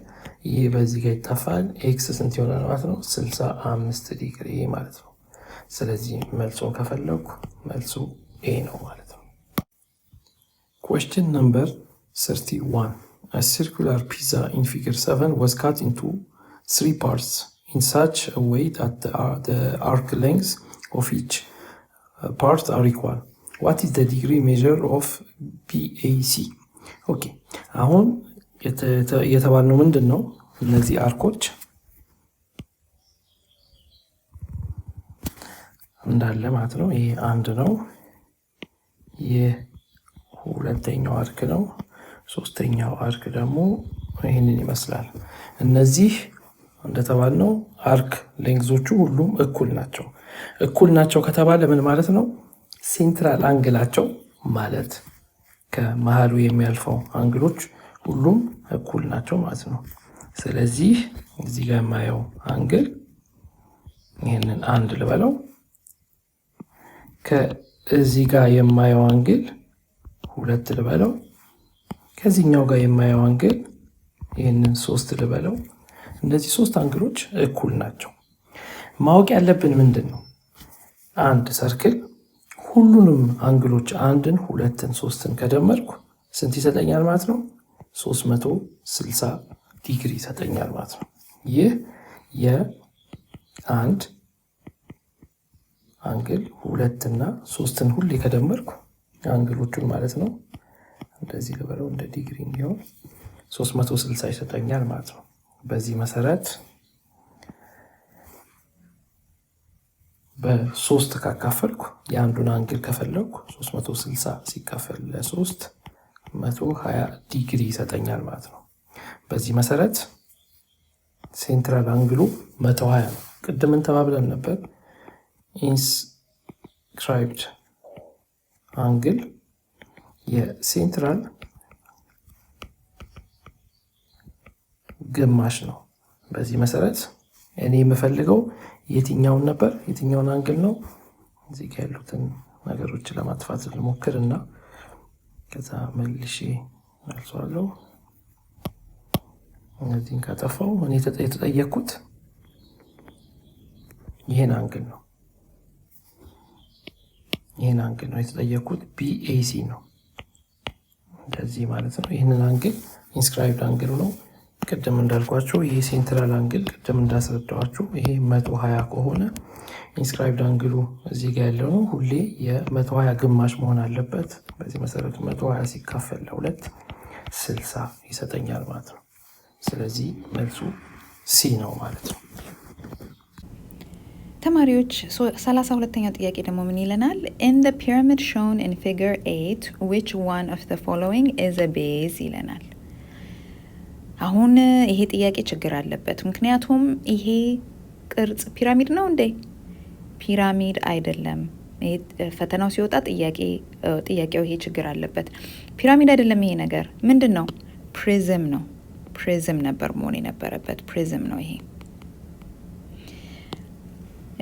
ይሄ በዚህ ጋር ይጠፋል። ኤክስ ስንት ይሆናል ማለት ነው? 65 ዲግሪ ማለት ነው። ስለዚህ መልሶን ከፈለኩ መልሱ ኤ ነው ማለት ነው። Question number 31. A circular pizza in figure 7 was cut into 3 parts in such a way that the arc lengths of each part are equal. What is the degree measure of BAC? ኦኬ አሁን የተባልነው ምንድን ነው? እነዚህ አርኮች እንዳለ ማለት ነው። ይሄ አንድ ነው። ይህ ሁለተኛው አርክ ነው። ሶስተኛው አርክ ደግሞ ይህንን ይመስላል። እነዚህ እንደተባልነው አርክ ሌንግዞቹ ሁሉም እኩል ናቸው። እኩል ናቸው ከተባለ ምን ማለት ነው? ሴንትራል አንግላቸው ማለት ከመሃሉ የሚያልፈው አንግሎች ሁሉም እኩል ናቸው ማለት ነው። ስለዚህ እዚህ ጋር የማየው አንግል ይህንን አንድ ልበለው፣ ከዚህ ጋር የማየው አንግል 2 ልበለው፣ ከዚህኛው ጋር የማየው አንግል ይህንን 3 ልበለው። እነዚህ 3 አንግሎች እኩል ናቸው። ማወቅ ያለብን ምንድን ነው? አንድ ሰርክል ሁሉንም አንግሎች 1ን 2ን 3ን ከደመርኩ ስንት ይሰጠኛል ማለት ነው? 360 ዲግሪ ይሰጠኛል ማለት ነው። ይህ የአንድ አንግል 2 እና 3ን ሁሌ ከደመርኩ አንግሎቹን ማለት ነው እንደዚህ ልበለው እንደ ዲግሪ እንዲሆን 360 ይሰጠኛል ማለት ነው። በዚህ መሰረት በ3 ካካፈልኩ የአንዱን አንግል ከፈለኩ 360 ሲካፈል ለ3 120 ዲግሪ ይሰጠኛል ማለት ነው። በዚህ መሰረት ሴንትራል አንግሉ 120 ነው። ቅድምን ተባብለን ነበር ኢንስክራይብድ አንግል የሴንትራል ግማሽ ነው። በዚህ መሰረት እኔ የምፈልገው የትኛውን ነበር? የትኛውን አንግል ነው? እዚህ ጋር ያሉትን ነገሮችን ለማጥፋት ልሞክርና ከዛ መልሼ መልሷለሁ። እነዚህን ካጠፋው እኔ የተጠየቅኩት ይሄን አንግል ነው። ይህን አንግል ነው የተጠየኩት። BAC ነው እንደዚህ ማለት ነው። ይህንን አንግል ኢንስክራይብድ አንግል ነው። ቅድም እንዳልኳቸው ይሄ ሴንትራል አንግል ቅድም እንዳስረዳዋችሁ ይሄ 120 ከሆነ ኢንስክራይብድ አንግሉ እዚህ ጋር ያለው ነው። ሁሌ የ120 ግማሽ መሆን አለበት። በዚህ መሰረት 120 ሲካፈል ለ2 60 ይሰጠኛል ማለት ነው። ስለዚህ መልሱ ሲ ነው ማለት ነው። ተማሪዎች 32ኛው ጥያቄ ደግሞ ምን ይለናል? In the pyramid shown in figure 8 which one of the following is a base ይለናል። አሁን ይሄ ጥያቄ ችግር አለበት። ምክንያቱም ይሄ ቅርጽ ፒራሚድ ነው እንዴ? ፒራሚድ አይደለም። ፈተናው ሲወጣ ጥያቄው ይሄ ችግር አለበት። ፒራሚድ አይደለም ይሄ ነገር ምንድን ነው? ፕሪዝም ነው። ፕሪዝም ነበር መሆን የነበረበት። ፕሪዝም ነው ይሄ።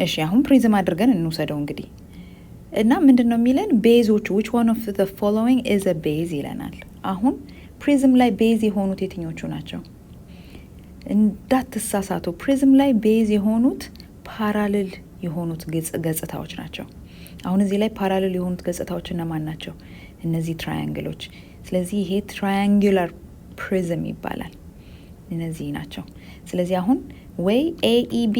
እሺ አሁን ፕሪዝም አድርገን እንውሰደው እንግዲህ እና ምንድን ነው የሚለን? ቤዞቹ which one of the following is a base ይለናል። አሁን ፕሪዝም ላይ ቤዝ የሆኑት የትኞቹ ናቸው? እንዳትሳሳቱ። ፕሪዝም ላይ ቤዝ የሆኑት ፓራሌል የሆኑት ገጽታዎች ናቸው። አሁን እዚህ ላይ ፓራሌል የሆኑት ገጽታዎች እነማን ናቸው? እነዚህ ትራያንግሎች። ስለዚህ ይሄ ትራያንጉላር ፕሪዝም ይባላል። እነዚህ ናቸው። ስለዚህ አሁን ወይ AEB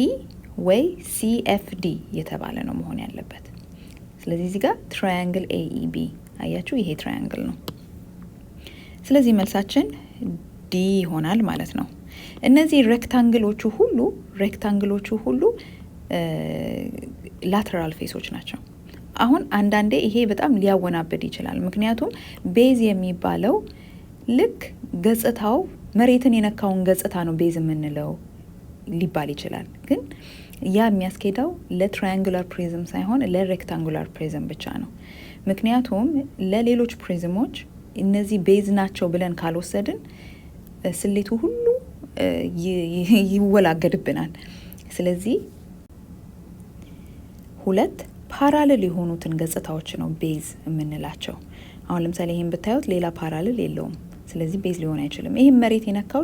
ወይ CFD የተባለ ነው መሆን ያለበት። ስለዚህ እዚህ ጋር ትራያንግል AEB አያችሁ፣ ይሄ ትራያንግል ነው። ስለዚህ መልሳችን ዲ ይሆናል ማለት ነው። እነዚህ ሬክታንግሎቹ ሁሉ ላተራል ፌሶች ናቸው። አሁን አንዳንዴ ይሄ በጣም ሊያወናበድ ይችላል። ምክንያቱም ቤዝ የሚባለው ልክ ገጽታው መሬትን የነካውን ገጽታ ነው ቤዝ የምንለው ሊባል ይችላል። ግን ያ የሚያስኬደው ለትራያንጉላር ፕሪዝም ሳይሆን ለሬክታንጉላር ፕሪዝም ብቻ ነው። ምክንያቱም ለሌሎች ፕሪዝሞች እነዚህ ቤዝ ናቸው ብለን ካልወሰድን ስሌቱ ሁሉ ይወላገድብናል። ስለዚህ ሁለት ፓራሌል የሆኑትን ገጽታዎች ነው ቤዝ የምንላቸው። አሁን ለምሳሌ ይህን ብታዩት ሌላ ፓራሌል የለውም። ስለዚህ ቤዝ ሊሆን አይችልም። ይህም መሬት የነካው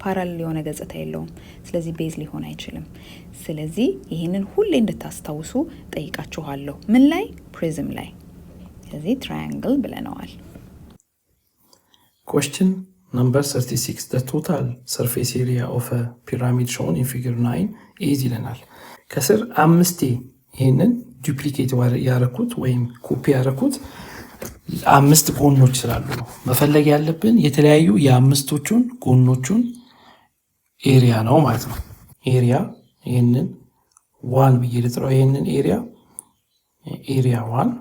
ፓራሌል የሆነ ገጽታ የለውም። ስለዚህ ቤዝ ሊሆን አይችልም። ስለዚህ ይህንን ሁሌ እንድታስታውሱ ጠይቃችኋለሁ። ምን ላይ? ፕሪዝም ላይ። ስለዚህ ትራያንግል ብለነዋል። Question number 36. The total surface area of a pyramid shown in figure 9 is ይለናል። ከስር 5 ይህንን ዱፕሊኬት ያረኩት ወይም ኮፒ ያረኩት 5 ጎኖች ስላሉ ነው። መፈለግ ያለብን የተለያዩ የአምስቶቹን ጎኖቹን ኤሪያ ነው ማለት ነው። ኤሪያ ይህንን 1 ብዬ ልጥራው። ይህንን ኤሪያ 1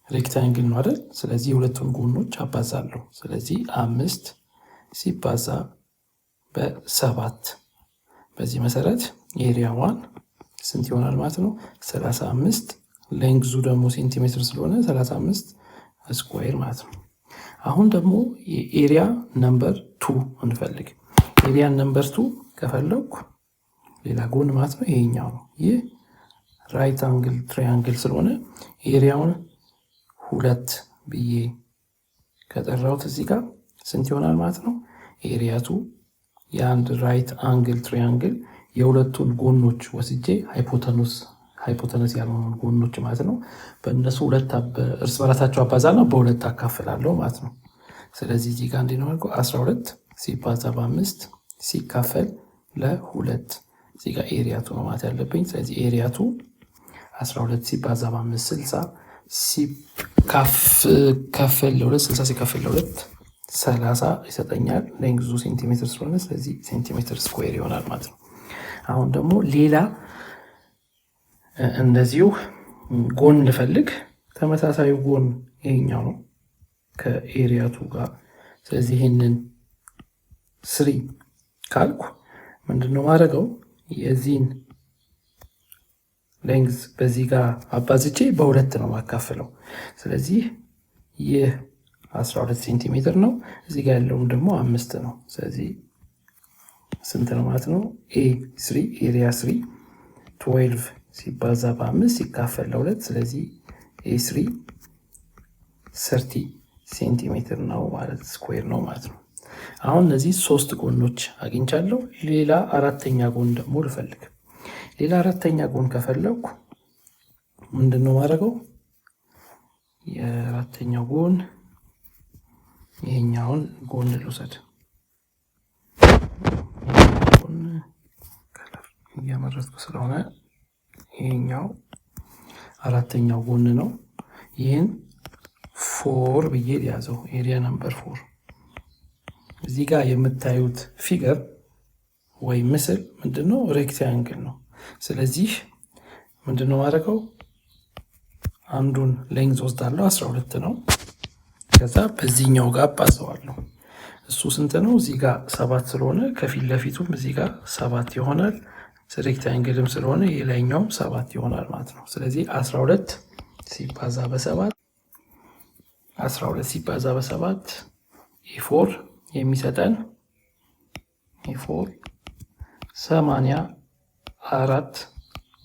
ሬክታንግል ነው አይደል? ስለዚህ ሁለቱን ጎኖች አባዛለሁ። ስለዚህ 5 ሲባዛ በ7 በዚህ መሰረት ኤሪያ 1 ስንት ይሆናል ማለት ነው? 35። ሌንግዙ ደግሞ ሴንቲሜትር ስለሆነ 35 ስኩዌር ማለት ነው። አሁን ደግሞ የኤሪያ ነምበር 2 እንፈልግ። ኤሪያ ነምበር 2 ከፈለኩ ሌላ ጎን ማለት ነው ይሄኛው ነው። ይህ ራይት አንግል ትራያንግል ስለሆነ ኤሪያውን 2 ብዬ ከጠራሁት እዚህ ጋር ስንት ይሆናል ማለት ነው? ኤሪያ 2 የአንድ ራይት አንግል ትራያንግል የሁለቱን ጎኖች ወስጄ ሃይፖተነስ ያልሆኑን ጎኖች ማለት ነው በእነሱ እርስ በራሳቸው አባዛና በ2 አካፍላለሁ ማለት ነው። ስለዚህ እዚህ ጋር እንዴት ነው ማለት 12 ሲባዛ በ5 ሲካፈል ለ2 እዚህ ጋር ኤሪያ 2 ነው ማለት ያለብኝ። ስለዚህ ኤሪያ 2 12 ሲባዛ በ5 60 ሲካፈል ለ2 60 ሲካፈል ለ2 30 ይሰጠኛል። ሌንግዙ ሴንቲሜትር ስለሆነ ስለዚህ ሴንቲሜትር ስኩዌር ይሆናል ማለት ነው። አሁን ደግሞ ሌላ እንደዚሁ ጎን ልፈልግ። ተመሳሳዩ ጎን ይሄኛው ነው ከኤሪያ 2 ጋር። ስለዚህ ይሄንን 3 ካልኩ ምንድነው ማድረገው? የዚህን ሌንግዝ በዚህ ጋር አባዝቼ በ2 ነው ማካፈለው። ስለዚህ ይህ 12 ሴንቲሜትር ነው። እዚህ ጋር ያለውም ደግሞ 5 ነው። ስለዚህ ስንት ነው ማለት ነው? A3 ኤሪያ 3 12 ሲባዛ በ5 ሲካፈል ለ2 ስለዚህ A3 30 ሴንቲሜትር ነው ማለት ስኩዌር ነው ማለት ነው። አሁን እነዚህ 3 ጎኖች አግኝቻለሁ። ሌላ አራተኛ ጎን ደግሞ ልፈልግ። ሌላ አራተኛ ጎን ከፈለኩ ምንድነው ማድረገው? የአራተኛው ጎን ይሄኛውን ጎን ልውሰድ። ጎን ከለር እያመረጥኩ ስለሆነ ይሄኛው አራተኛው ጎን ነው። ይህን 4 ብዬ ያዘው። ኤሪያ ነምበር 4 እዚህ ጋር የምታዩት ፊገር ወይ ምስል ምንድነው? ሬክታንግል ነው። ስለዚህ ምንድነው ማድረገው? አንዱን ሌንግዝ ወስዳለሁ 12 ነው። ከዛ በዚህኛው ጋር አባዛዋለሁ። እሱ ስንት ነው? እዚህ ጋር 7 ስለሆነ ከፊት ለፊቱም እዚህ ጋር 7 ይሆናል። ሬክታንግልም ስለሆነ የላይኛውም 7 ይሆናል ማለት ነው። ስለዚህ 12 ሲባዛ በ7 E4 የሚሰጠን E4 84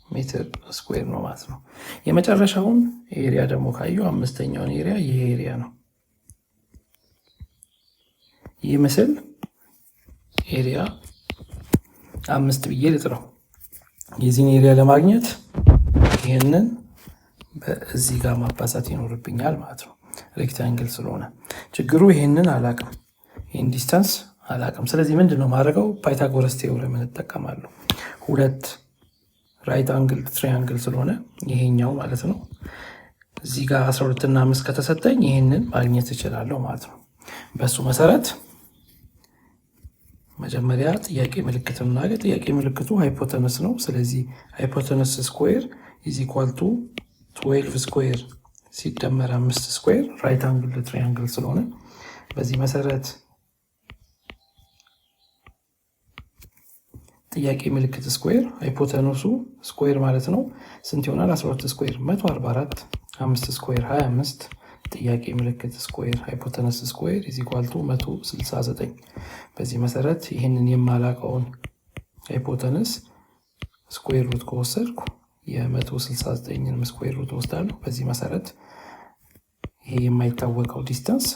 ሜትር ስኩዌር ነው ማለት ነው። የመጨረሻውን ኤሪያ ደግሞ ካየው አምስተኛውን ኤሪያ ይሄ ኤሪያ ነው። ይህ ምስል ኤሪያ 5 ብዬ ልጥረው። የዚህን ኤሪያ ለማግኘት ይህንን በዚህ ጋር ማባዛት ይኖርብኛል ማለት ነው። ሬክታንግል ስለሆነ ችግሩ ይህንን አላቅም፣ ይህን ዲስታንስ አላቅም። ስለዚህ ምንድነው ማድረገው? ፓይታጎረስ ቴዎረም እንጠቀማለሁ። 2 ራይት አንግል ትሪያንግል ስለሆነ ይሄኛው ማለት ነው። እዚህ ጋር 12 እና 5 ከተሰጠኝ ይህንን ማግኘት እችላለሁ ማለት ነው። በሱ መሰረት መጀመሪያ ጥያቄ ምልክት እናገር። ጥያቄ ምልክቱ ሃይፖተነስ ነው። ስለዚህ ሃይፖተነስ ስኩዌር ኢዝ ኢኳል ቱ 12 ስኩዌር ሲደመር 5 ስኩዌር ራይት አንግል ትሪያንግል ስለሆነ በዚህ መሰረት ጥያቄ ምልክት ስኩዌር ሃይፖተነሱ ስኩዌር ማለት ነው ስንት ይሆናል? 12 ስኩዌር 144፣ 5 ስኩዌር 25። ጥያቄ ምልክት ስኩዌር ሃይፖተነስ ስኩዌር ኢዝ ኢኳል ቱ 169። በዚህ መሰረት ይህንን የማላቀውን ሃይፖተነስ ስኩዌር ሩት ከወሰድኩ የ169ን ስኩዌር ሩት ወስዳለሁ። በዚህ መሰረት ይሄ የማይታወቀው ዲስታንስ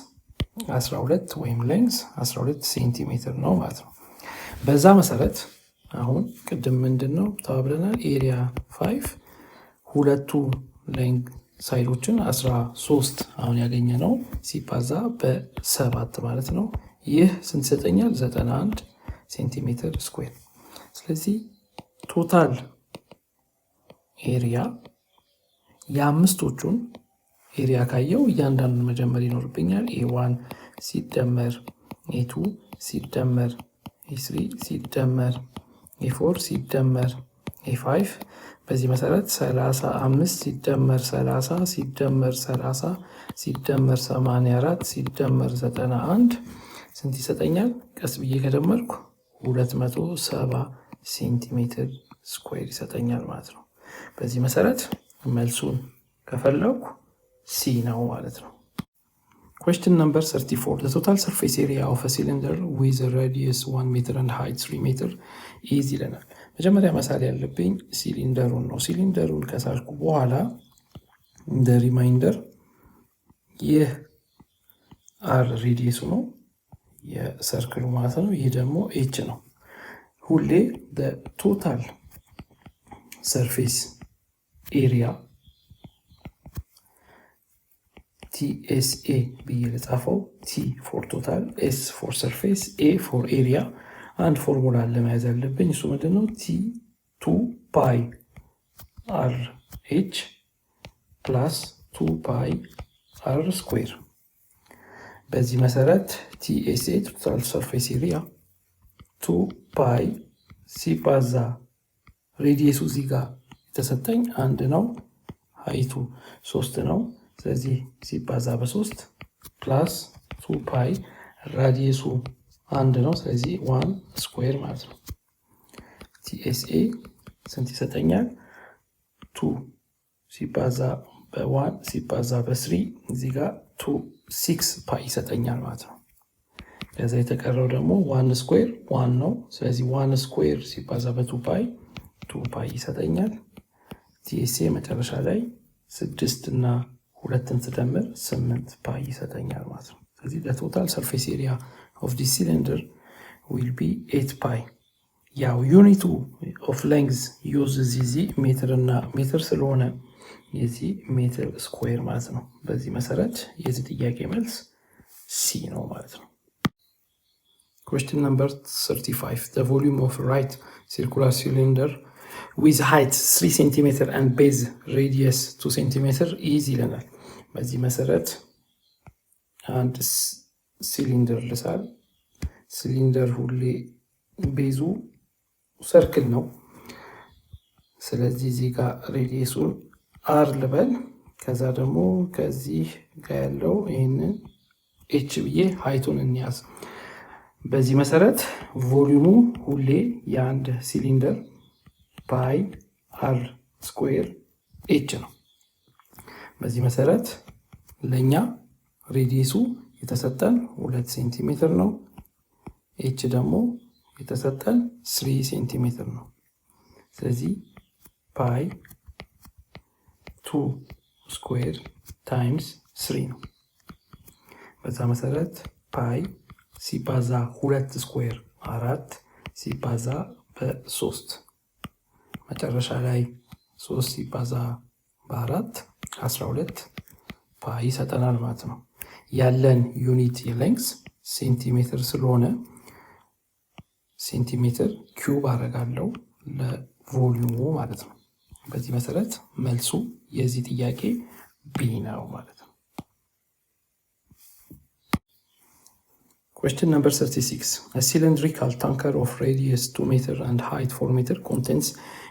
12 ወይም ሌንግዝ 12 ሴንቲሜትር ነው ማለት ነው። በዛ መሰረት አሁን ቅድም ምንድነው ተባብለናል? ኤሪያ 5 ሁለቱ ሌንግ ሳይዶችን 13 አሁን ያገኘ ነው ሲባዛ በ7 ማለት ነው። ይህ ስንት ይሰጠኛል? 91 ሴንቲሜትር ስኩዌር። ስለዚህ ቶታል ኤሪያ የአምስቶቹን ኤሪያ ካየው እያንዳንዱን መጀመር ይኖርብኛል። A1 ሲደመር A2 ሲደመር A3 ሲደመር A4 ሲደመር A5 በዚህ መሰረት 35 ሲደመር 30 ሲደመር 30 ሲደመር 84 ሲደመር 91 ስንት ይሰጠኛል? ቀስ ብዬ ከደመርኩ 270 ሴንቲሜትር ስኩዌር ይሰጠኛል ማለት ነው። በዚህ መሰረት መልሱን ከፈለኩ ሲ ነው ማለት ነው። Question number 34. The total surface area of a cylinder with a radius 1 meter and height 3 meter is ይለናል። መጀመሪያ መሳል ያለብኝ ሲሊንደሩን ነው። ሲሊንደሩን ከሳልኩ በኋላ እንደ ሪማይንደር ይህ አር ሬዲየሱ ነው የሰርክሉ ማለት ነው። ይህ ደግሞ ኤች ነው። ሁሌ ቶታል ሰርፌስ ኤሪያ TSA ብዬ ለጻፈው T ፎር ቶታል፣ S ፎር ሰርፌስ፣ A ፎር ኤሪያ አንድ ፎርሙላ ለመያዝ ያለብኝ እሱ ምንድነው? T2 ፓይ RH ፕላስ 2 ፓይ R ስኩዌር። በዚህ መሰረት TSA ቶታል ሰርፌስ ኤሪያ 2 ፓይ ሲባዛ ሬዲየሱ እዚህ ጋር የተሰጠኝ 1 ነው፣ ሃይቱ 3 ነው። ስለዚህ ሲባዛ በ3 ፕላስ 2 ፓይ ራዲየሱ 1 ነው። ስለዚህ 1 ስኩዌር ማለት ነው። TSA ስንት ይሰጠኛል? 2 ሲባዛ በ1 ሲባዛ በ3 እዚህ ጋር 6 ፓይ ይሰጠኛል ማለት ነው። ከዛ የተቀረው ደግሞ 1 ስኩዌር 1 ነው። ስለዚህ 1 ስኩዌር ሲባዛ በ2 ፓይ 2 ፓይ ይሰጠኛል። TSA መጨረሻ ላይ 6 እና 2ን ስደምር 8 ፓይ ይሰጠኛል ማለት ነው። ስለዚህ the surface area of this cylinder will be 8 ፓይ። ያው ዩኒቱ ኦፍ ሌንግዝ ዩዝ እዚህ ሜትር እና ሜትር ስለሆነ የዚህ ሜትር ስኩዌር ማለት ነው። በዚህ መሰረት የዚህ ጥያቄ መልስ ሲ ነው ማለት ነው። Question number 35. The volume of right circular cylinder with height 3 cm and base radius 2 cm is ይለናል። በዚህ መሰረት አንድ ሲሊንደር ልሳል። ሲሊንደር ሁሌ ቤዙ ሰርክል ነው። ስለዚህ እዚህ ጋር ሬዲየሱን አር ልበል። ከዛ ደግሞ ከዚህ ጋር ያለው ይህንን ኤች ብዬ ሃይቱን እንያዝ። በዚህ መሰረት ቮሊዩሙ ሁሌ የአንድ ሲሊንደር ፓይ አር ስኩዌር ኤች ነው። በዚህ መሰረት ለእኛ ሬዲየሱ የተሰጠን 2 ሴንቲሜትር ነው። ኤች ደግሞ የተሰጠን 3 ሴንቲሜትር ነው። ስለዚህ ፓይ 2 ስኩዌር ታይምስ 3 ነው። በዛ መሰረት ፓይ ሲባዛ 2 ስኩዌር 4 ሲባዛ በ3 መጨረሻ ላይ 3 ሲባዛ በ4 12 ፓይ ይሰጠናል ማለት ነው። ያለን ዩኒት የሌንግስ ሴንቲሜትር ስለሆነ ሴንቲሜትር ኪዩብ አደርጋለሁ ለቮሊዩሙ ማለት ነው። በዚህ መሰረት መልሱ የዚህ ጥያቄ ቢ ነው ማለት ነው። Question number 36. A cylindrical tanker of radius 2 meter and height 4 meter contains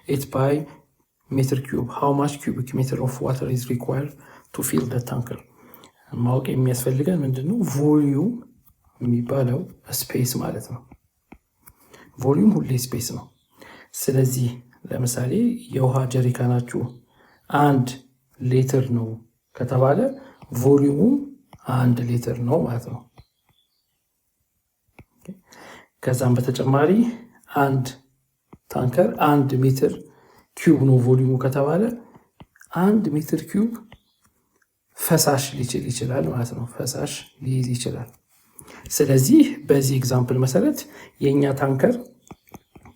8 pi meter cube. How much cubic meter of water is required to fill the tanker? ማወቅ የሚያስፈልገን ምንድነው? ቮሊዩም የሚባለው ስፔስ ማለት ነው። ቮሊዩም ሁሌ ስፔስ ነው። ስለዚህ ለምሳሌ የውሃ ጀሪካናችሁ 1 ሊትር ነው ከተባለ ቮሊዩሙ 1 ሊትር ነው ማለት ነው። ከዛም በተጨማሪ አንድ ታንከር 1 ሜትር ኪዩብ ነው ቮሊዩሙ ከተባለ 1 ሜትር ኪዩብ ፈሳሽ ሊችል ይችላል ማለት ነው። ፈሳሽ ሊይዝ ይችላል። ስለዚህ በዚህ ኤግዛምፕል መሰረት የኛ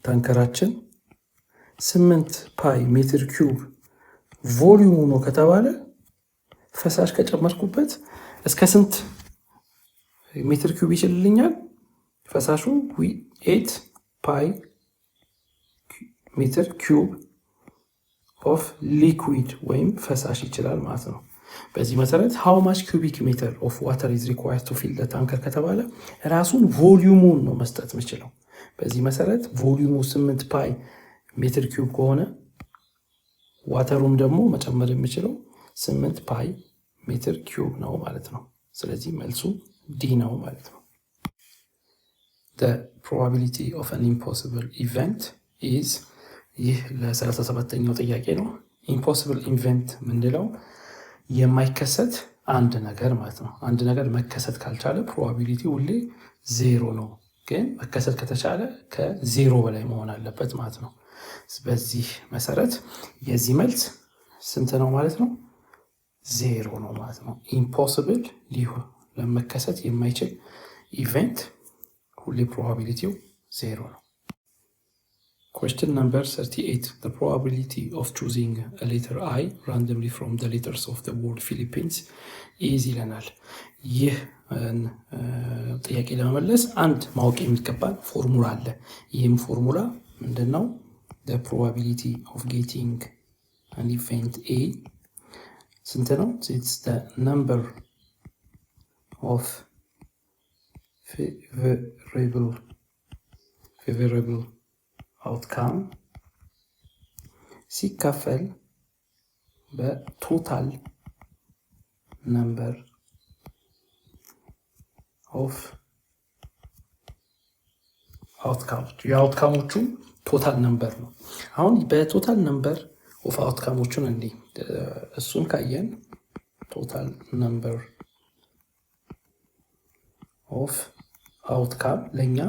ታንከራችን 8 ፓይ ሜትር ኪዩብ ቮሊዩሙ ነው ከተባለ ፈሳሽ ከጨመርኩበት እስከ ስንት ሜትር ኪዩብ ይችልልኛል? ፈሳሹ 8 ፓይ ሜትር ኪዩብ ኦፍ ሊኩዊድ ወይም ፈሳሽ ይችላል ማለት ነው። በዚህ መሰረት how much cubic meter of water is required to fill the tanker ከተባለ ራሱን ቮሊዩሙን ነው መስጠት የምችለው። በዚህ መሰረት ቮሊዩሙ 8 ፓይ ሜትር ኪዩብ ከሆነ ዋተሩም ደግሞ መጨመር የምችለው 8 ፓይ ሜትር ኪዩብ ነው ማለት ነው። ስለዚህ መልሱ ዲ ነው ማለት ነው። The probability of an impossible event is ይህ ለ37ኛው ጥያቄ ነው። ኢምፖሲብል ኢቨንት ምንድነው? የማይከሰት አንድ ነገር ማለት ነው። አንድ ነገር መከሰት ካልቻለ ፕሮባቢሊቲ ሁሌ 0 ነው። ግን መከሰት ከተቻለ ከ0 በላይ መሆን አለበት ማለት ነው። በዚህ መሰረት የዚህ መልስ ስንት ነው ማለት ነው? 0 ነው ማለት ነው። ኢምፖሲብል ሊሆን ለመከሰት የማይችል ኢቨንት ሁሌ ፕሮባቢሊቲው 0 ነው። Question number 38. The probability of choosing a letter I randomly from the letters of the word Philippines is ይለናል። ይህ ጥያቄ ለመመለስ አንድ ማወቅ የሚገባን ፎርሙላ አለ። ይህም ፎርሙላ ምንድነው? The probability of getting an event A ስንት ነው? It's the number of favorable outcome ሲካፈል በቶታል ነምበር ኦፍ አውትካሞች የአውትካሞቹ ቶታል ነምበር ነው። አሁን በቶታል ነምበር ኦፍ አውትካሞቹን እንዲህ እሱን ካየን ቶታል ነምበር ኦፍ አውትካም ለኛ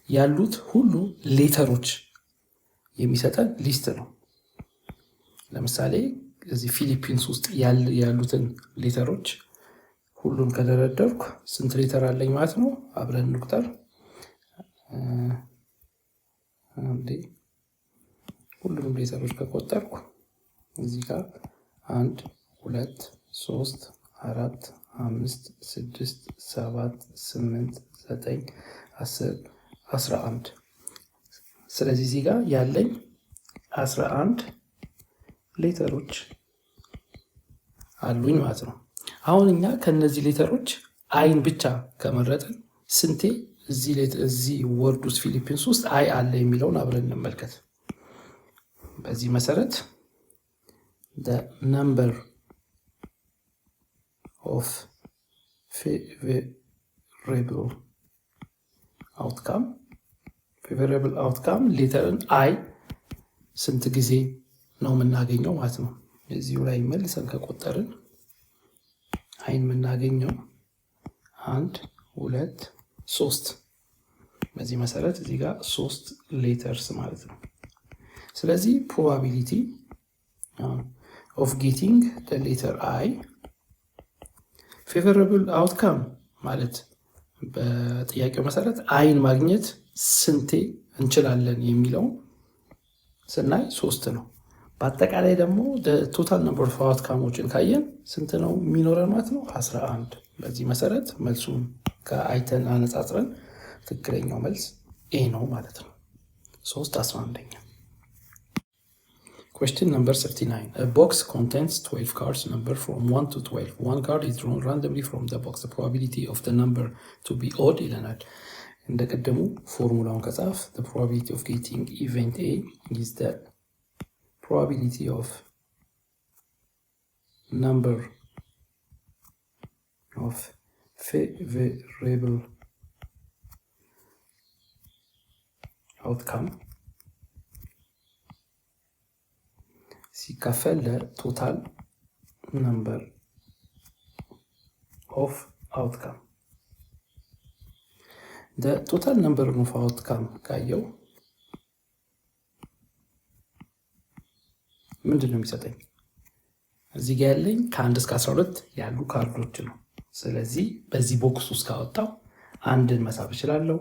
ያሉት ሁሉ ሌተሮች የሚሰጠን ሊስት ነው። ለምሳሌ እዚህ ፊሊፒንስ ውስጥ ያሉትን ሌተሮች ሁሉን ከደረደርኩ ስንት ሌተር አለኝ ማለት ነው? አብረን እንቁጠር። ሁሉንም ሌተሮች ከቆጠርኩ እዚህ ጋር 1 2 3 4 5 6 7 8 9 10 11 ስለዚህ እዚህ ጋር ያለኝ 11 ሌተሮች አሉኝ ማለት ነው። አሁን እኛ ከነዚህ ሌተሮች አይን ብቻ ከመረጥን ስንቴ እዚህ ወርድ ውስጥ ፊሊፒንስ ውስጥ አይ አለ የሚለውን አብረን እንመልከት። በዚህ መሰረት the number of favorable outcome ሌተርን አይ ስንት ጊዜ ነው የምናገኘው ማለት ነው። እዚሁ ላይ መልሰን ከቆጠርን አይን የምናገኘው 1 2 3 በዚህ መሰረት እዚህ ጋር 3 ሌተርስ ማለት ነው። ስለዚህ probability of getting the letter I favorable outcome ማለት በጥያቄው መሰረት አይን ማግኘት ስንቴ እንችላለን የሚለው ስናይ 3 ነው። በአጠቃላይ ደግሞ ቶታል ነምበር ኦፍ አውትካሞችን ካየን ስንት ነው የሚኖረን ማለት ነው? 11። በዚህ መሰረት መልሱን ከአይተን አነጻጽረን ትክክለኛው መልስ ኤ ነው ማለት ነው። 3 11ኛ። Question number 39. A box contains 12 cards number from 1 to 12. One card is drawn randomly from the box. The probability of the number to be odd ይለናል። እንደቀደሙ ፎርሙላውን ከጻፍ the probability of getting event A is the probability of number of favorable outcome ሲካፈል ለቶታል ነምበር ኦፍ አውትካም። ቶታል ነምበር ኦፍ አውትካም ካየው ምንድን ነው የሚሰጠኝ? እዚህ ጋር ያለኝ ከ1 እስከ 12 ያሉ ካርዶች ነው። ስለዚህ በዚህ ቦክስ ውስጥ ካወጣው 1ን መሳብ እችላለሁ፣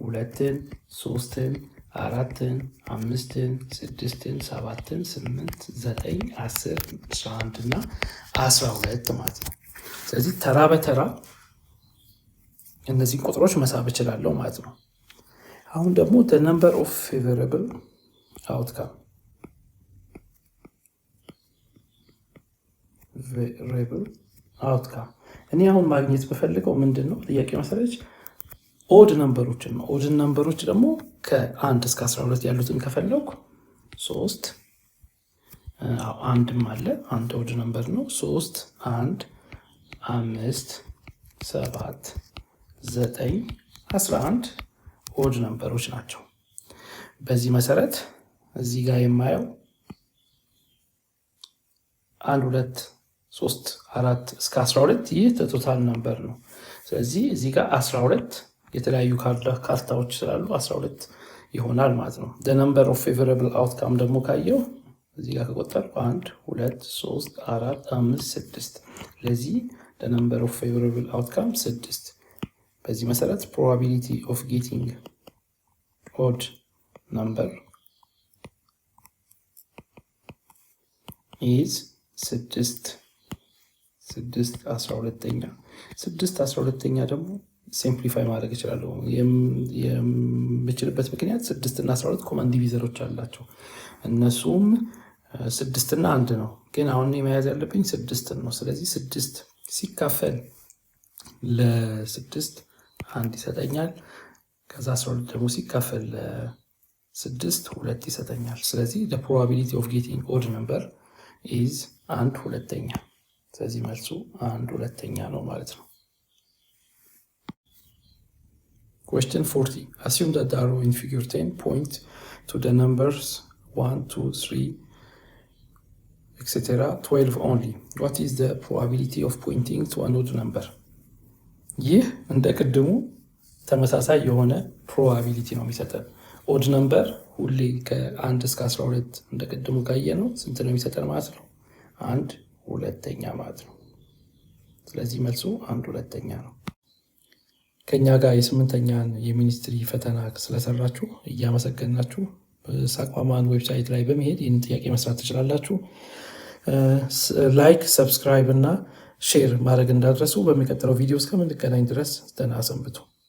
2ን፣ 3ን፣ 4ን፣ 5ን፣ 6ን፣ 7ን፣ 8፣ 9፣ 10፣ 11 እና 12 ማለት ነው። ስለዚህ ተራ በተራ እነዚህን ቁጥሮች መሳብ እችላለሁ ማለት ነው። አሁን ደግሞ the number of favorable outcome እኔ አሁን ማግኘት በፈልገው ምንድን ነው? ጥያቄ መሰረች ኦድ ነምበሮችን ነው። ኦድ ነምበሮች ደግሞ ከ1 እስከ 12 ያሉትን ከፈለኩ 3 አንድም አለ፣ አንድ ኦድ ነምበር ነው። 3 1 5 7 9 11 ኦድ ነምበሮች ናቸው። በዚህ መሰረት እዚህ ጋር የማየው 1 2 3 4 እስከ 12 ይህ ቶታል ነምበር ነው። ስለዚህ እዚህ ጋር 12 የተለያዩ ካርታዎች ስላሉ 12 ይሆናል ማለት ነው። the number of favorable outcome ደግሞ ካየው እዚህ ጋር ከቆጠር 1 2 3 4 5 6 ለዚህ the number of favorable outcome 6። በዚህ መሰረት probability of getting odd number is 6 12ኛ 6 12ኛ ደግሞ ሲምፕሊፋይ ማድረግ እችላለሁ። የምችልበት ምክንያት 6 እና 12 ኮመን ዲቪዘሮች አላቸው። እነሱም 6 እና 1 ነው። ግን አሁን መያዝ ያለብኝ 6 ነው። ስለዚህ 6 ሲካፈል ለ6 1 ይሰጠኛል። ከዛ 12 ደግሞ ሲካፈል ለ6 2 ይሰጠኛል። ስለዚህ the probability of getting odd number is 1 2ኛ። ስለዚህ መልሱ 1 2ኛ ነው ማለት ነው። Question 40. Assume that the arrow in figure 10 point to the numbers 1 2 3 etc. 12 only. What is the probability of pointing to an odd number? ይህ እንደ ቅድሙ ተመሳሳይ የሆነ ፕሮባቢሊቲ ነው የሚሰጠን። ኦድ ነምበር ሁሌ ከ1 እስከ 12 እንደ ቅድሙ ካየ ነው ስንት ነው የሚሰጠን ማለት ነው? 1 2ኛ ማለት ነው። ስለዚህ መልሱ 1 2ኛ ነው። ከኛ ጋር የ8ኛን የሚኒስትሪ ፈተና ስለሰራችሁ እያመሰገናችሁ በሳቋማን ዌብሳይት ላይ በመሄድ ይህንን ጥያቄ መስራት ትችላላችሁ። ላይክ፣ ሰብስክራይብ እና ሼር ማድረግ እንዳትረሱ። በሚቀጥለው ቪዲዮ እስከምንገናኝ ድረስ ደህና ሰንብቱ።